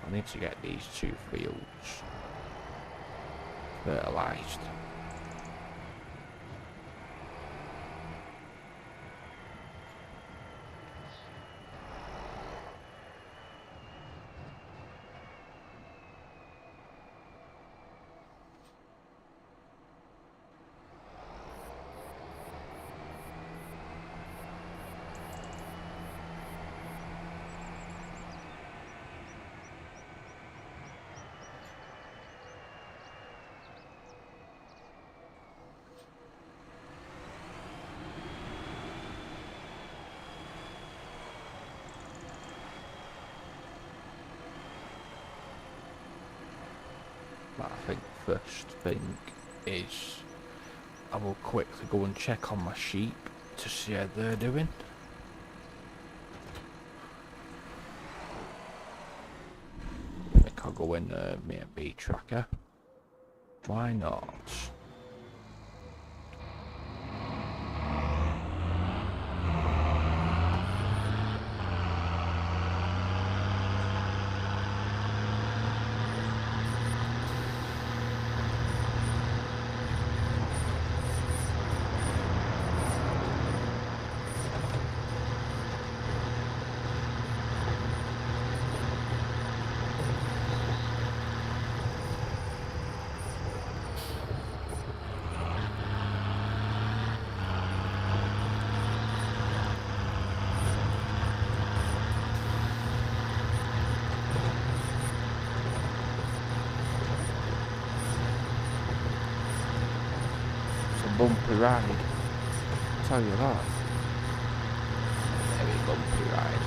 I need to get these 2 fields fertilised. But I think first thing is I will quickly go and check on my sheep to see how they're doing. I think I'll go in my bee tracker. Why not? Bumpy ride, I'll tell you that. Very bumpy ride.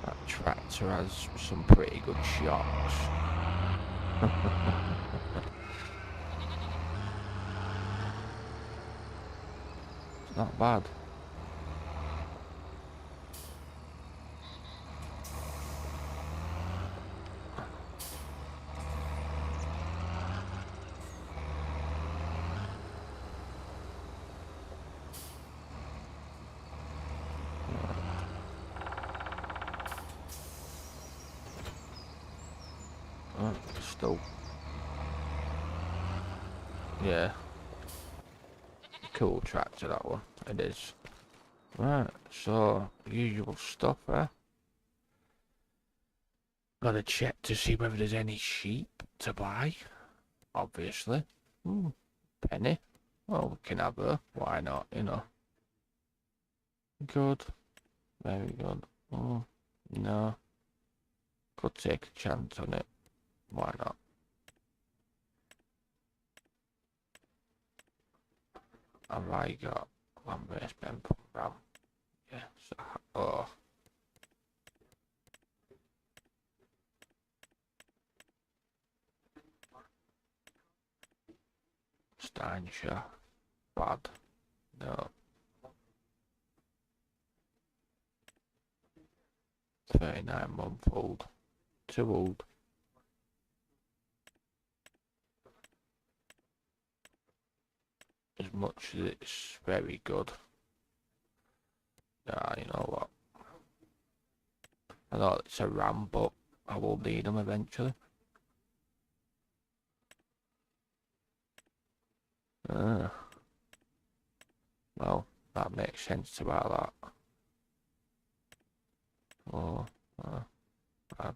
That tractor has some pretty good shocks. It's not bad. Still Yeah. Cool tractor, that one. It is. Right, so, usual stuff there. Gotta check to see whether there's any sheep to buy. Obviously. Penny. Well, we can have her. Why not, you know. Good. Very good. No. Could take a chance on it. Why not? Have I got land-based Ben put round? Yes. Oh. Steinshire. Bad. No. 39-month-old. Too old. As much as it's very good. You know what? I thought it's a ram, but I will need them eventually. Well, that makes sense about that. Oh, bad.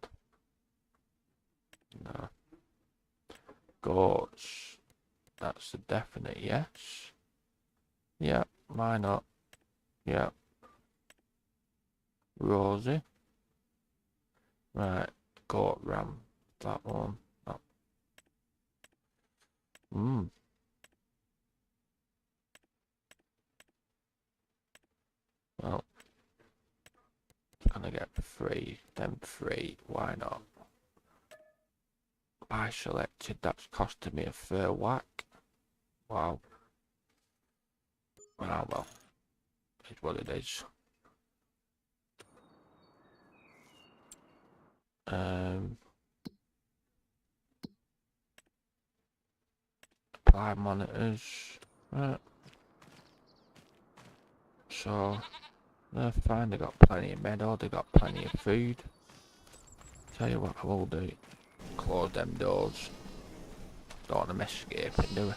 No. Goats. That's a definite yes. Yeah, why not? Yeah. Rosie. Right, goat ram. That one. That. Well, gonna get free, then free. Why not? Buy selected. That's costing me a fair whack. Wow. Well, it's what it is. Apply monitors. Right. So, they're fine. They got plenty of meadow. They got plenty of food. Tell you what I will do. Close them doors. Don't want them escaping, do we?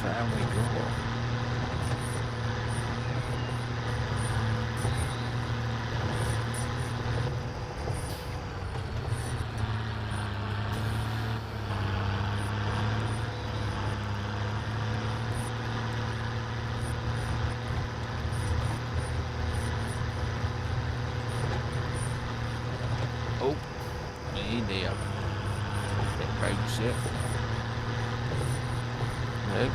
Family go. Oh, me dear. It breaks it. Nope.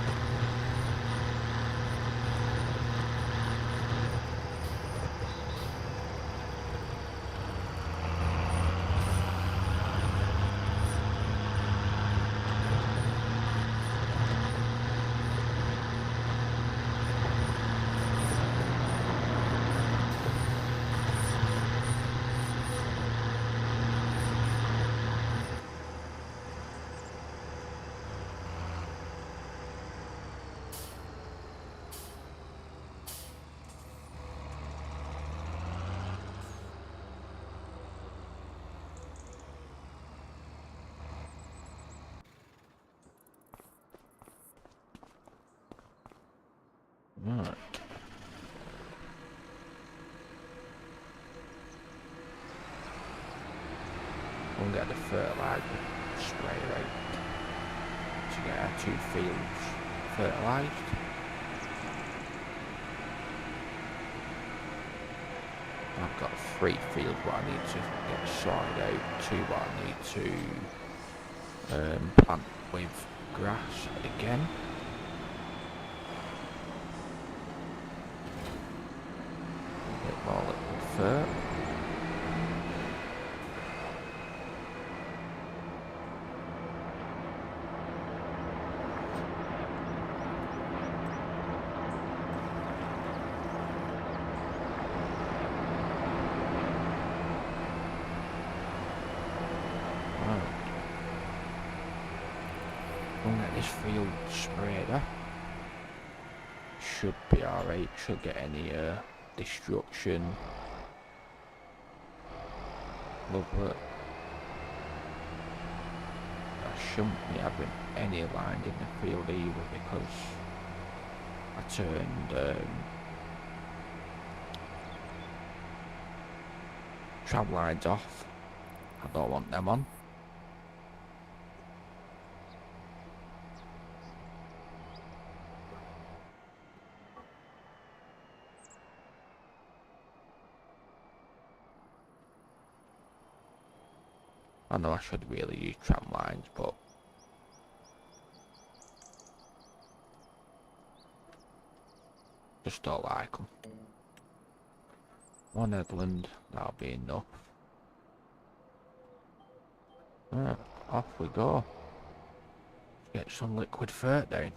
Right. We'll get the fertilizer spray right to get our 2 fields fertilized. I've got 3 fields what I need to get sorted out, 2 what I need to plant with grass again. A bit more liquid fur. We'll get this field sprayed up. Should be alright, should get any destruction. Lovely. I shouldn't be having any line in the field either because I turned tram lines off. I don't want them on. I know I should really use tram lines, but just don't like them. One headland, that'll be enough. Right, off we go. Get some liquid fert down.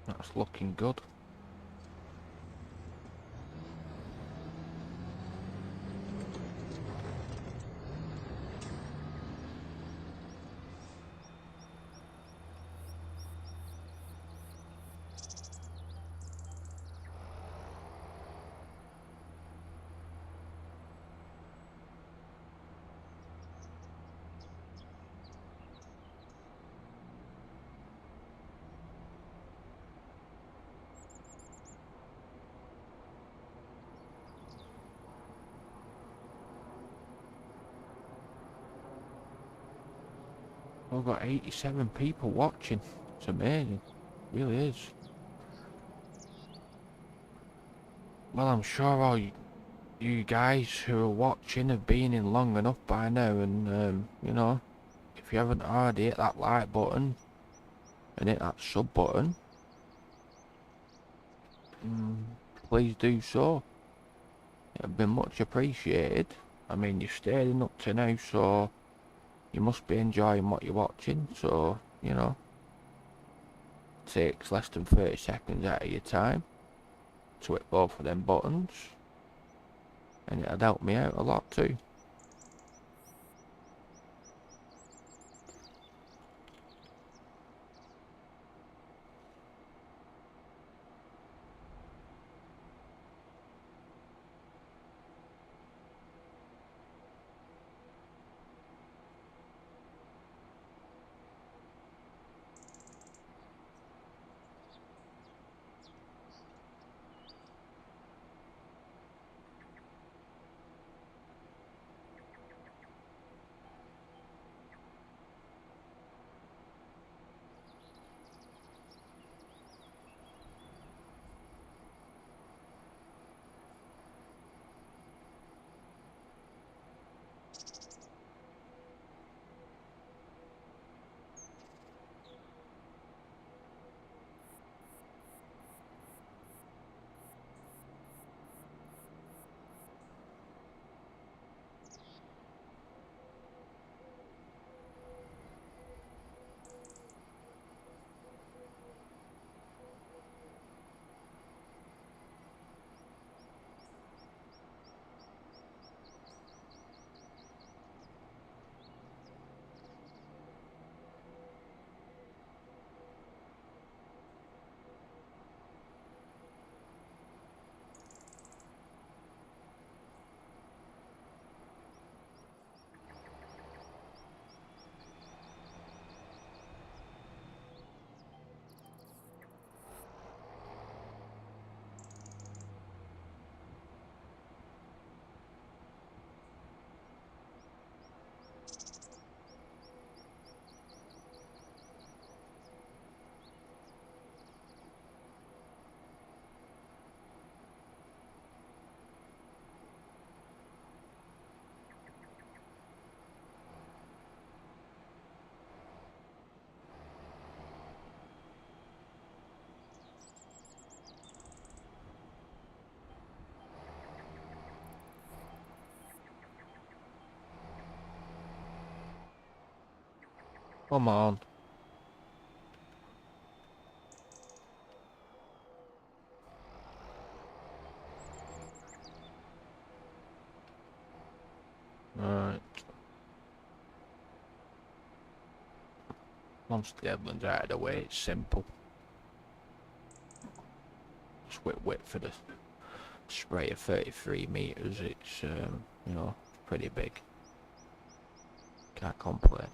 That's looking good. We've got 87 people watching. It's amazing. It really is. Well, I'm sure all you guys who are watching have been in long enough by now, and you know, if you haven't already, hit that like button and hit that sub button. Please do so. It'd be much appreciated. I mean, you've stayed in up to now, so you must be enjoying what you're watching. So, you know, it takes less than 30 seconds out of your time to hit both of them buttons, and it'd help me out a lot too. Come on. Right. Once the headland's out of the way, it's simple. Just wait for the spray of 33 meters. It's you know, pretty big. Can't complain.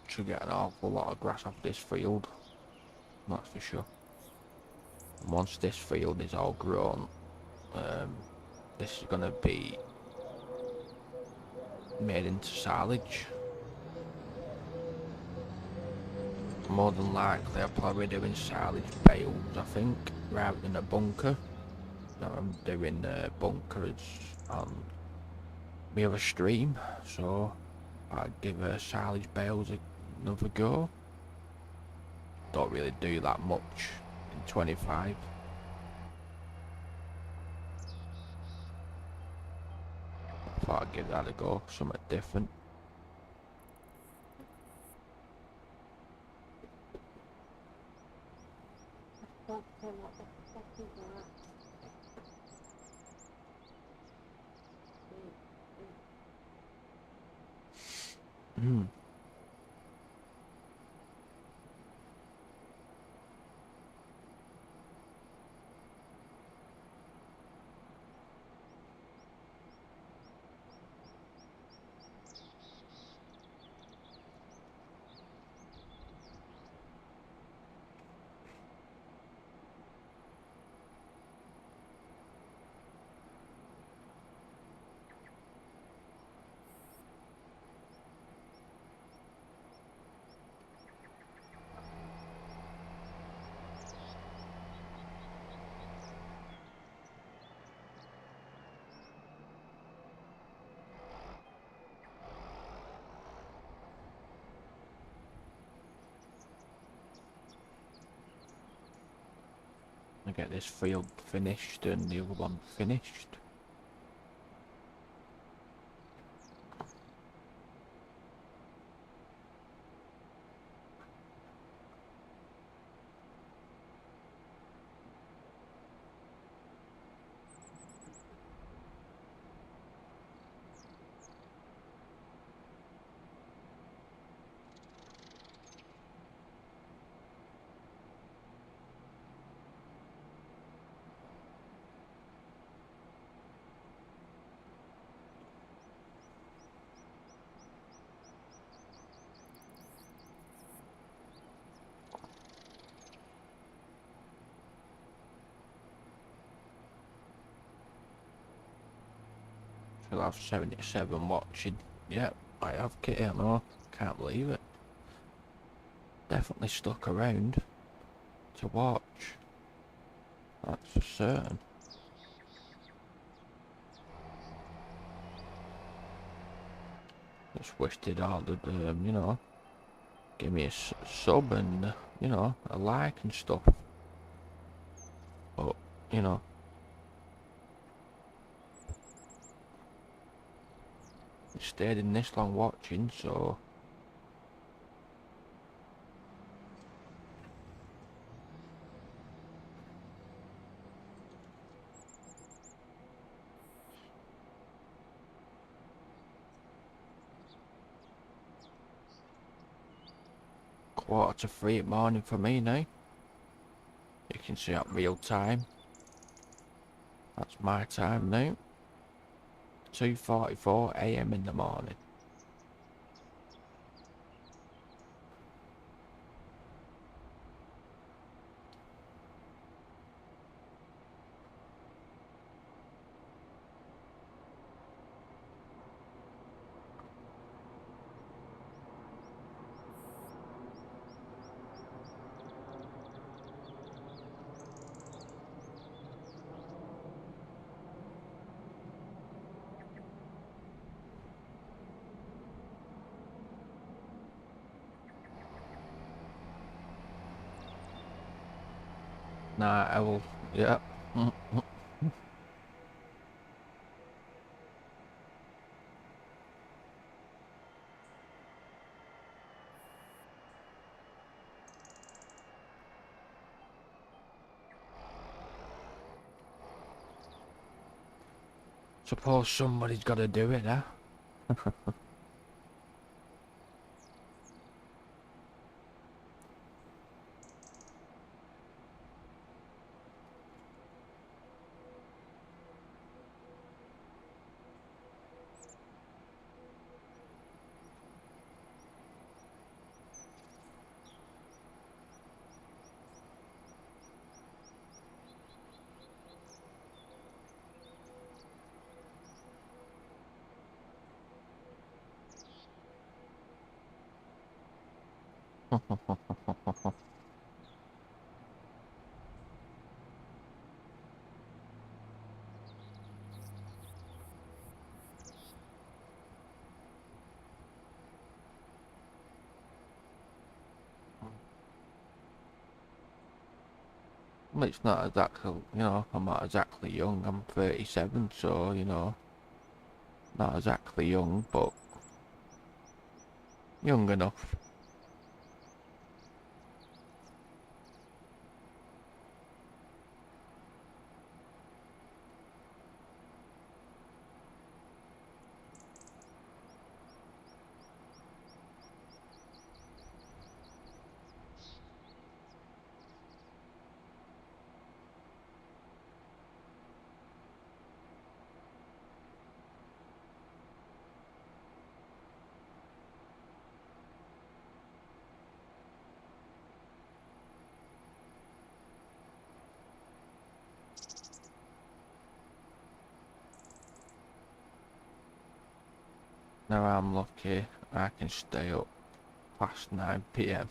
Should get an awful lot of grass off this field, that's for sure. And once this field is all grown, this is going to be made into silage. More than likely I'll probably be doing silage bales, I think, rather than a bunker. Now I'm doing bunkers on my other stream, so I'd give silage bales another go. Don't really do that much in 25. Thought I'd give that a go, something different. Don't tell what the fuck is that. Hmm. I get this field finished and the other one finished. We'll have 77 watching. Yep, I have, Kitty, I know. Can't believe it. Definitely stuck around to watch. That's for certain. Just wish they'd all you know, give me a sub and, you know, a like and stuff. But, you know, they stayed in this long watching, so... Quarter to 3 in the morning for me now. You can see at real time. That's my time now. 2:44 AM in the morning. Nah, I will. Yeah. Suppose somebody's got to do it, huh? Well, it's not exactly, you know, I'm not exactly young. I'm 37, so, you know, not exactly young, but young enough. Now I'm lucky I can stay up past 9 PM.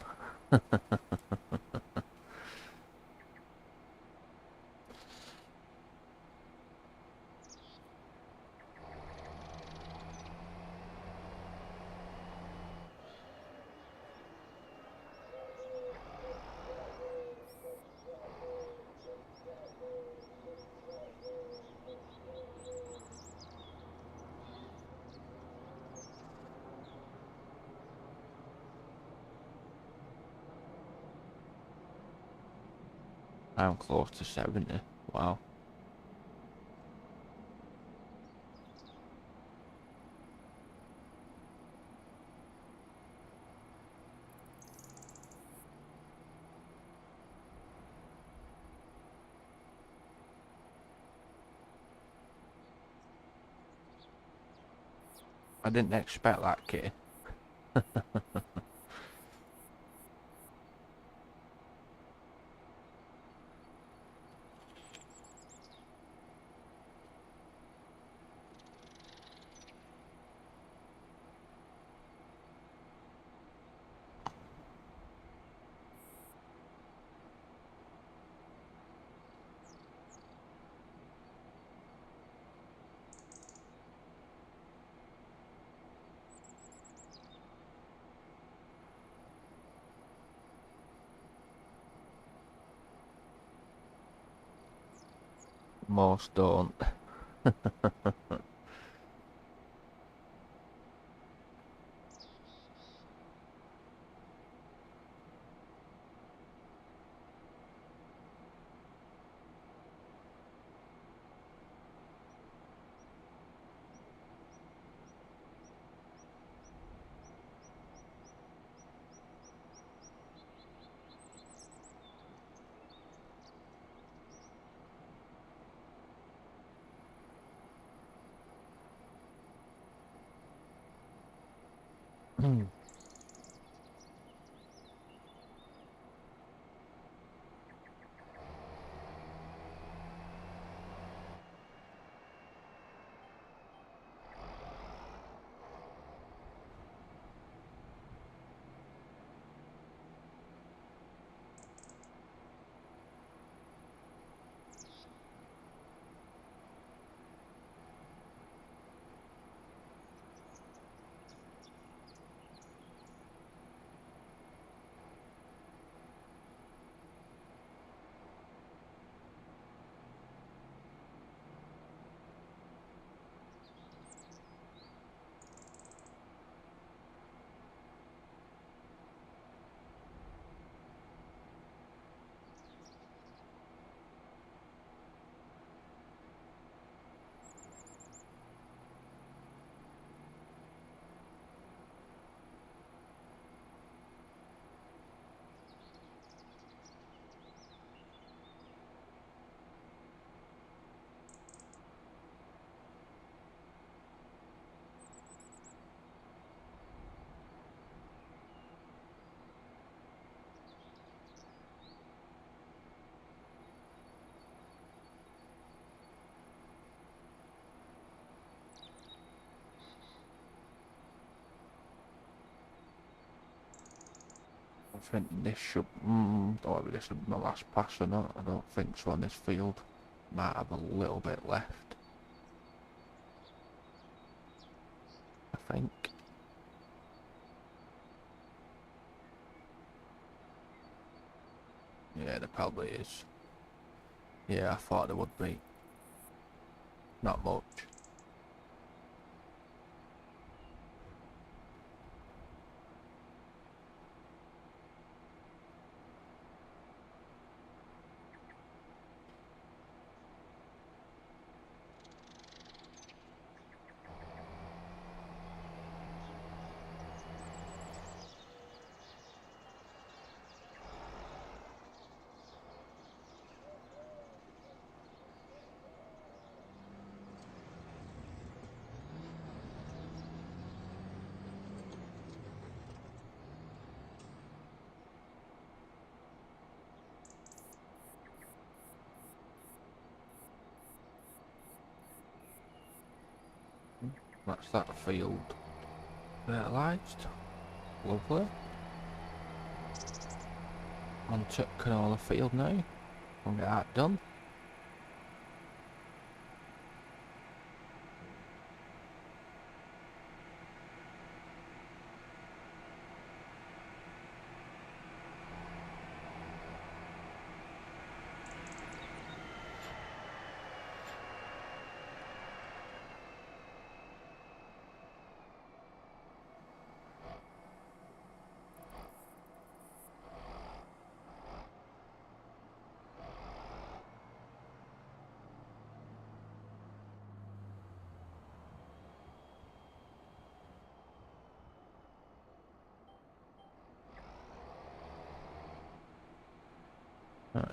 I'm close to 70. Wow. I didn't expect that, Kitty. Most don't. I think this should, don't know if this will be my last pass or not. I don't think so on this field. Might have a little bit left. I think. Yeah, there probably is. Yeah, I thought there would be. Not much. That's that field fertilised. Lovely. On to canola field now. We'll get that done. Right.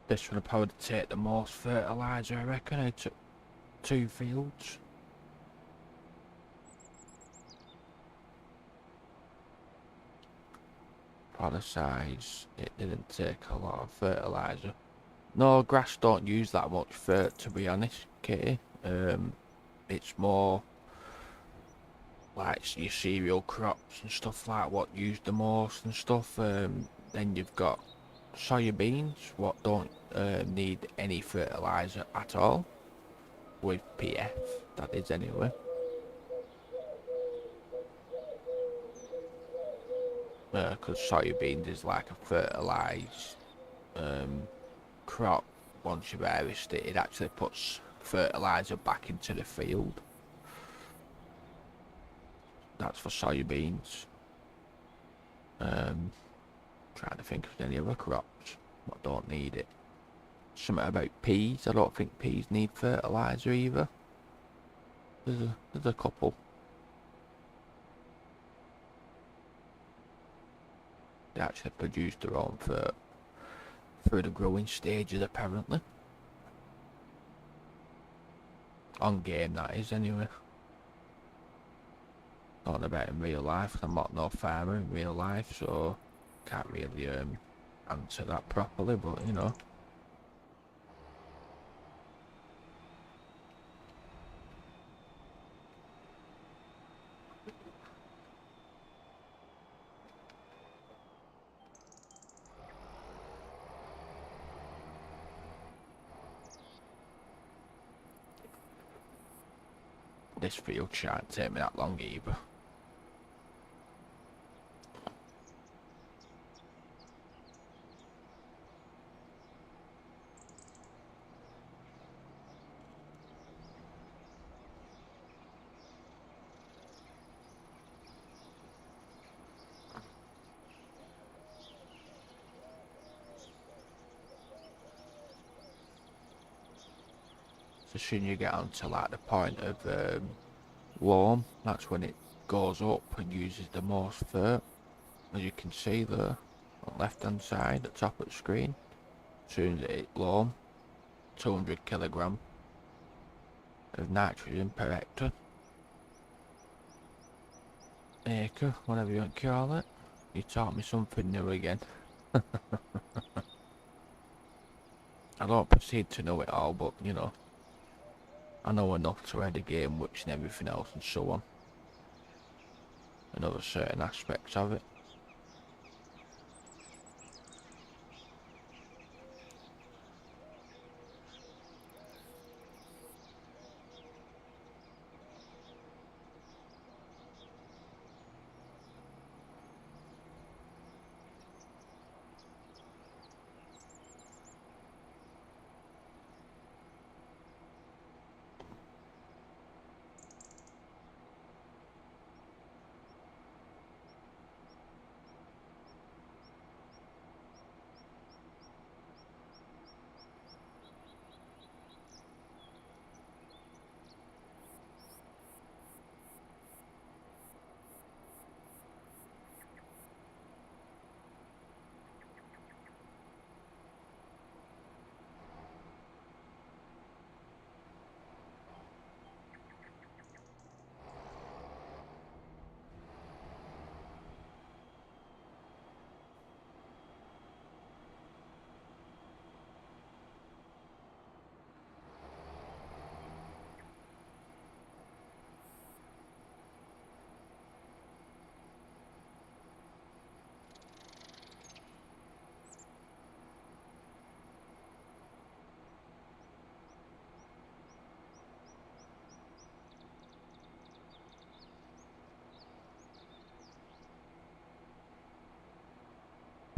This would have probably take the most fertiliser, I reckon. I took 2 fields. For the size, it didn't take a lot of fertiliser. No, grass don't use that much fert, to be honest, Katie. It's more like your cereal crops and stuff like what use the most and stuff. Then you've got soya beans, what don't need any fertiliser at all. With PF, that is anyway. because soybeans is like a fertilised crop. Once you've harvested it, it actually puts fertiliser back into the field. That's for soybeans. Trying to think of any other crops that don't need it. Something about peas. I don't think peas need fertiliser either. There's a couple. They actually produce their own fert through the growing stages, apparently. On game, that is, anyway. Not about in real life. I'm not no farmer in real life, so can't really answer that properly, but you know. This field shan't take me that long either. So soon you get onto like the point of loam, that's when it goes up and uses the most fert. As you can see there, on the left hand side, at the top of the screen. As soon as it hits loam, 200 kilogram of nitrogen per hectare. Acre, whatever you want to call it. You taught me something new again. I don't proceed to know it all, but you know, I know enough to read the game, which and everything else and so on. And other certain aspects of it.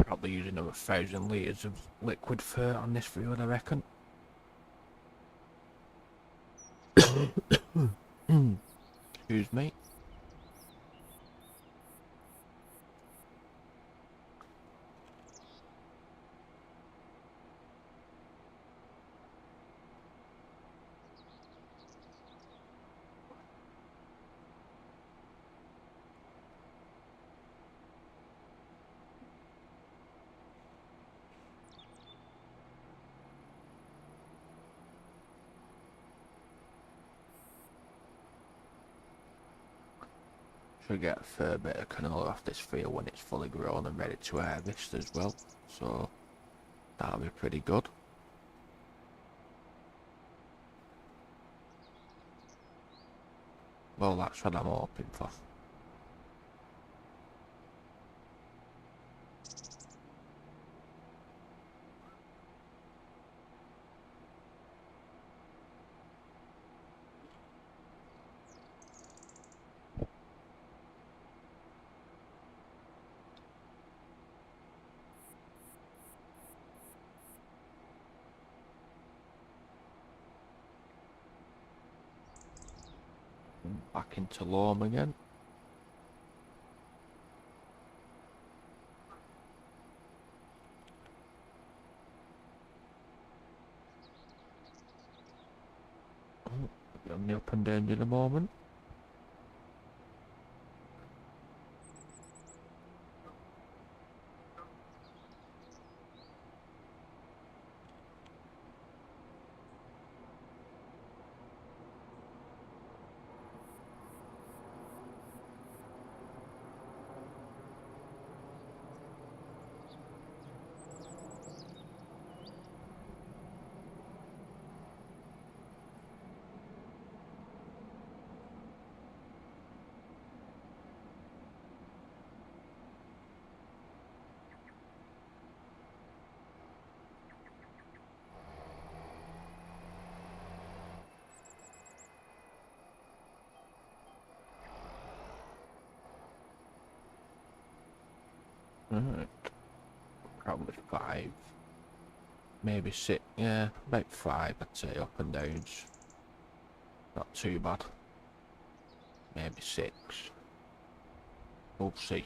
Probably using over 1,000 litres of liquid fert on this field, I reckon. Excuse me. Should get a fair bit of canola off this field when it's fully grown and ready to harvest as well, so that'll be pretty good. Well, that's what I'm hoping for. Back into loam again. On the up and down in a moment. Right. Probably 5. Maybe 6. Yeah, about 5 I'd say up and downs. Not too bad. Maybe 6. We'll see.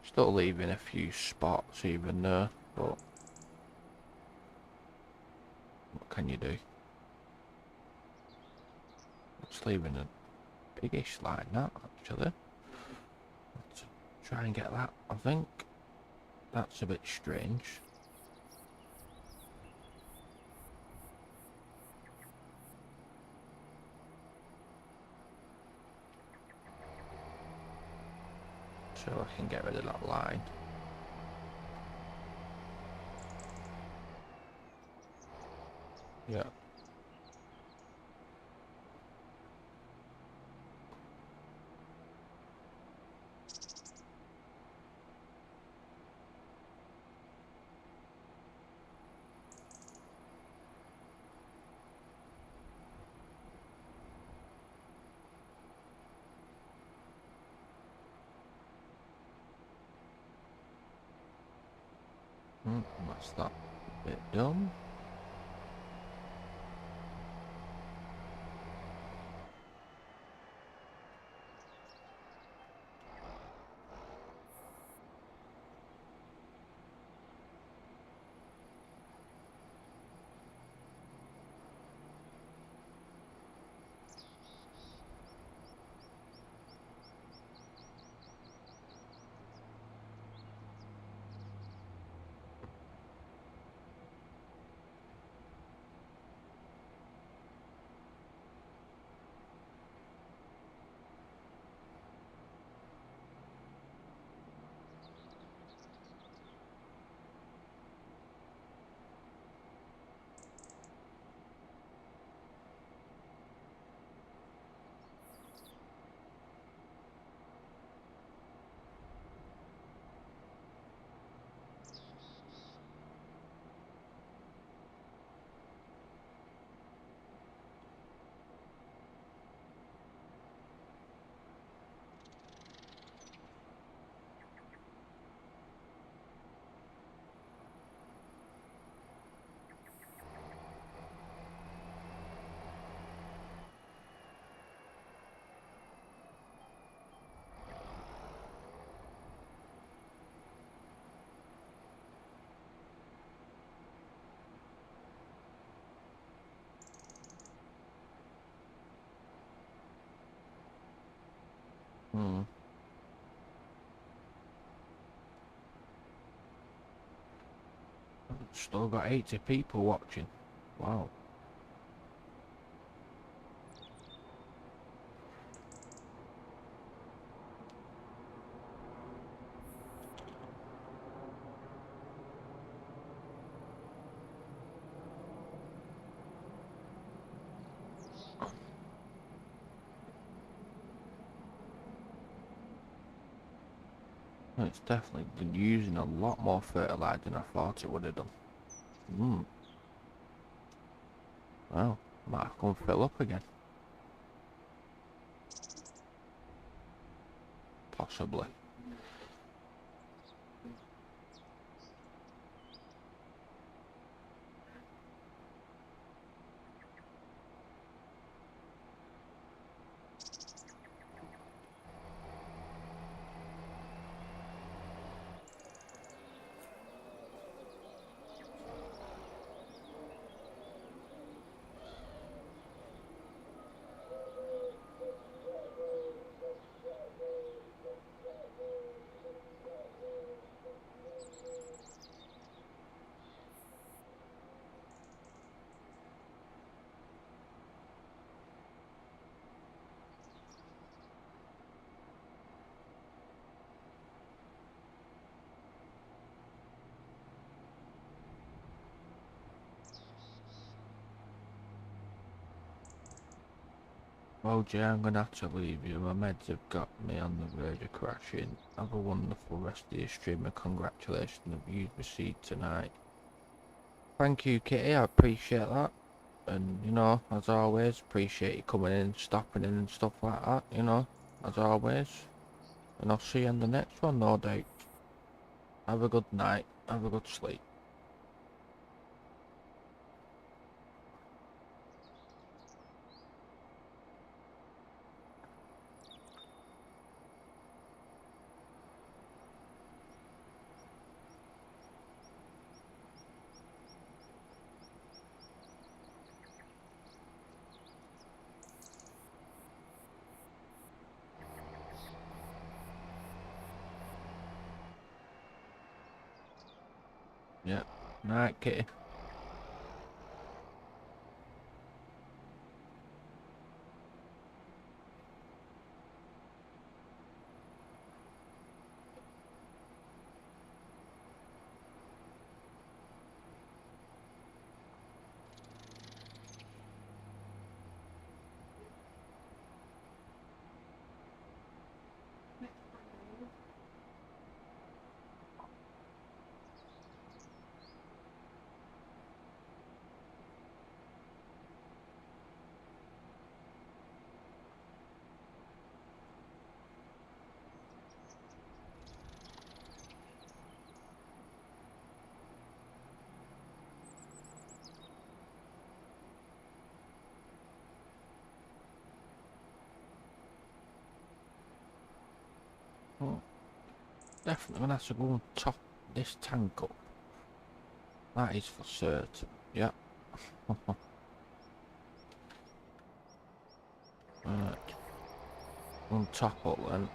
Still leaving a few spots even there, but what can you do? It's leaving a biggish line that actually. Let's try and get that. I think that's a bit strange. So I can get rid of that line. Yeah. That's that bit done. Still got 80 people watching. Wow. It's definitely been using a lot more fertilizer than I thought it would have done. Well, might have to go and fill up again. possibly. Well, Jay, I'm gonna have to leave you. My meds have got me on the verge of crashing. Have a wonderful rest of your stream and congratulations on you've received tonight. Thank you, Kitty, I appreciate that. And, you know, as always, appreciate you coming in, stopping in and stuff like that, you know, as always. And I'll see you in the next one, no doubt. Have a good night, have a good sleep. Yeah, night, Kitty. Oh, definitely gonna have to go and top this tank up. That is for certain, yeah. Right, on top up then.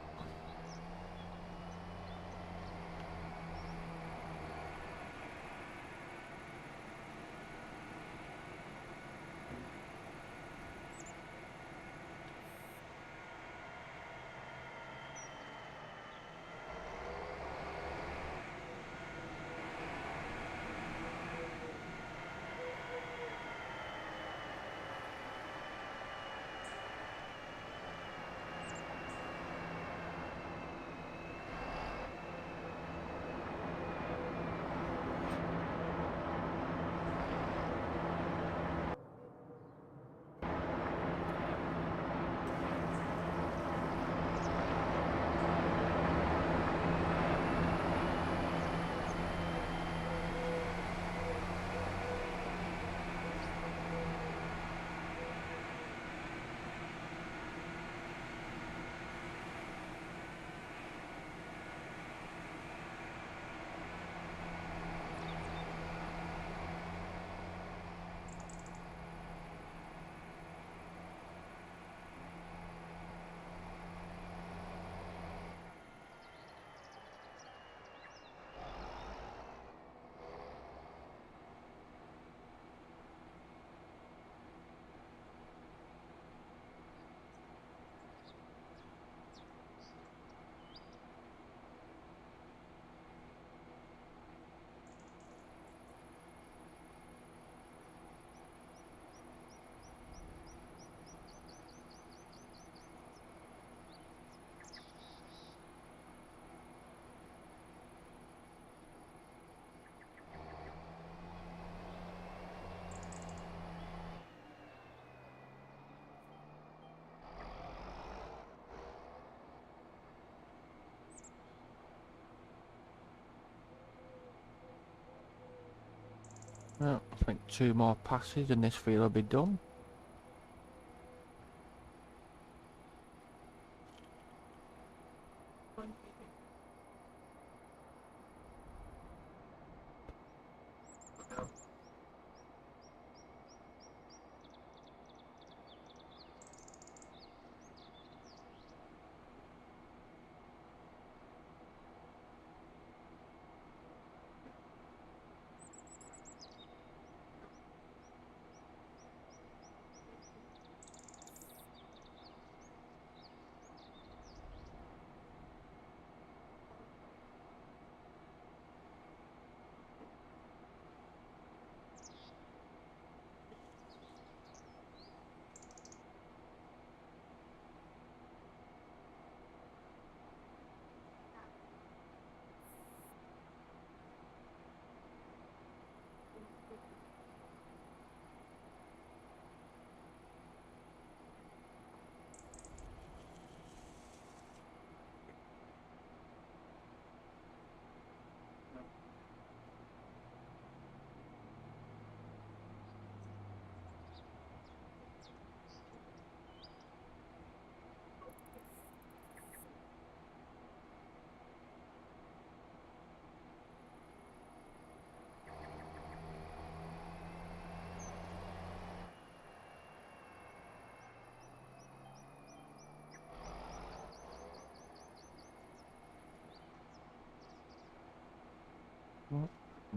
Well, I think 2 more passes and this field will be done.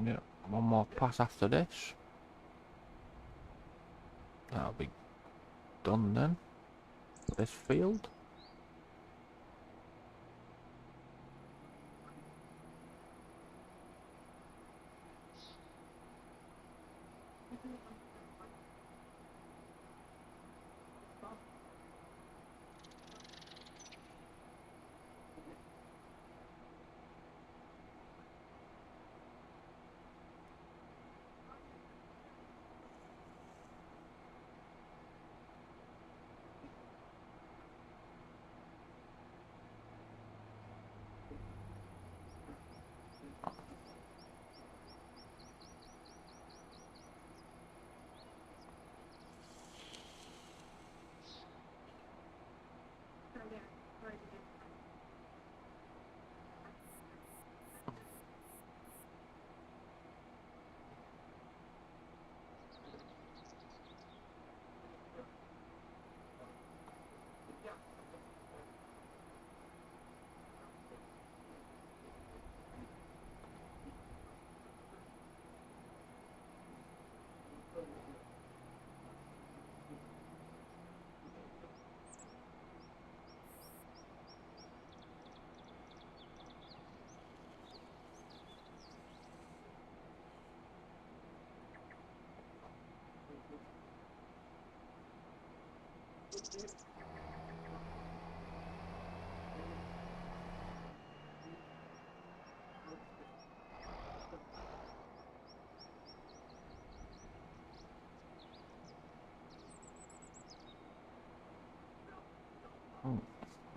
Yeah, 1 more pass after this. That'll be done then for this field.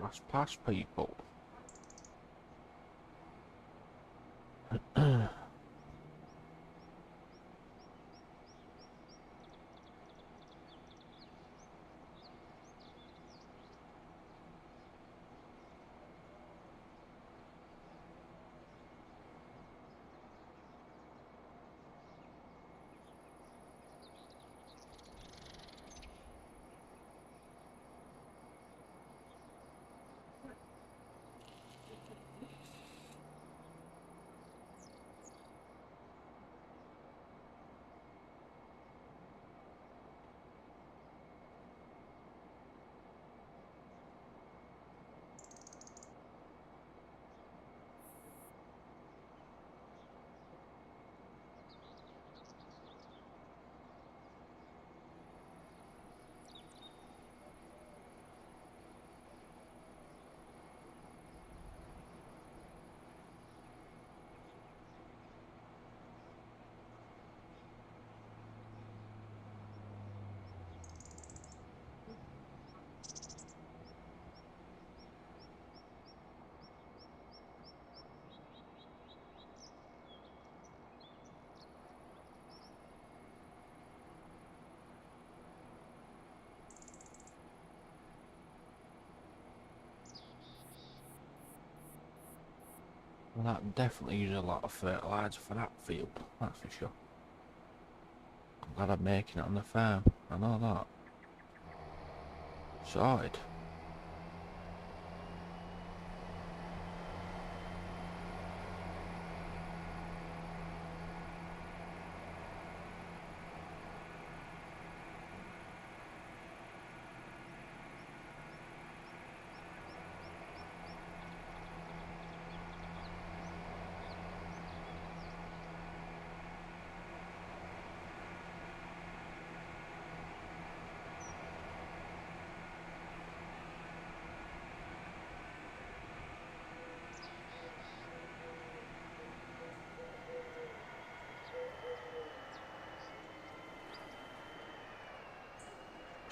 Last pass, people. Well, that definitely use a lot of fertiliser for that field, that's for sure. I'm glad I'm making it on the farm, I know that. Sorted.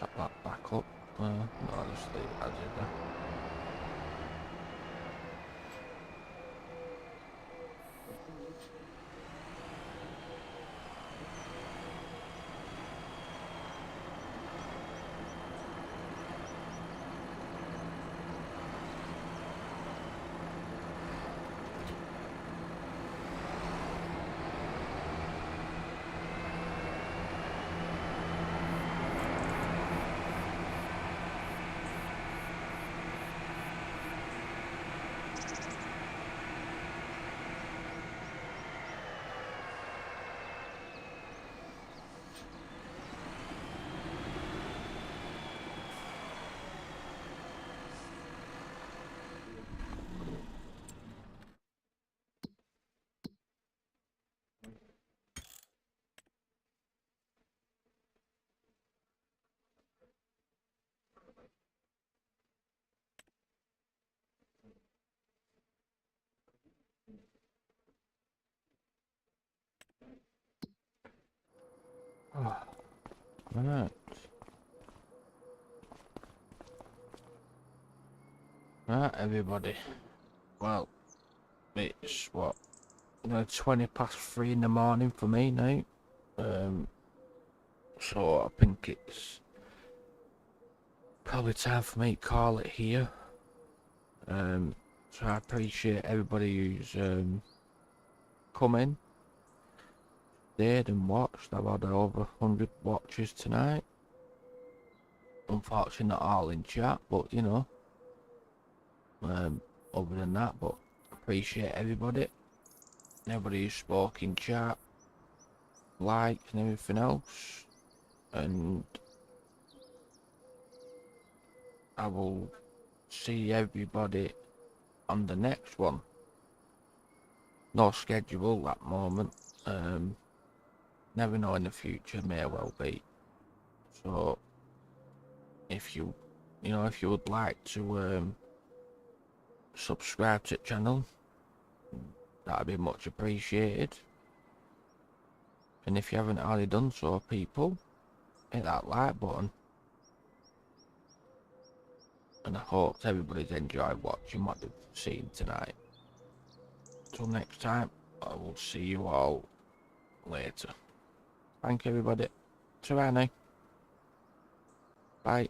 Chop that back up. No, I'll just leave it as is there. Oh, right. Right, everybody. Well, it's what? 20 past 3 in the morning for me now. So I think it's probably time for me to call it here. So I appreciate everybody who's come in, stayed and watched. I've had over 100 watches tonight. Unfortunately not all in chat, but you know, other than that, but appreciate everybody. Everybody who spoke in chat, liked and everything else. And I will see everybody on the next one. No schedule at the moment. Never know in the future, may well be. So if you if you would like to subscribe to the channel, that'd be much appreciated. And if you haven't already done so, people, hit that like button. And I hope everybody's enjoyed watching what they've seen tonight. Till next time, I will see you all later. Thank you, everybody. Ta-ra now. Bye.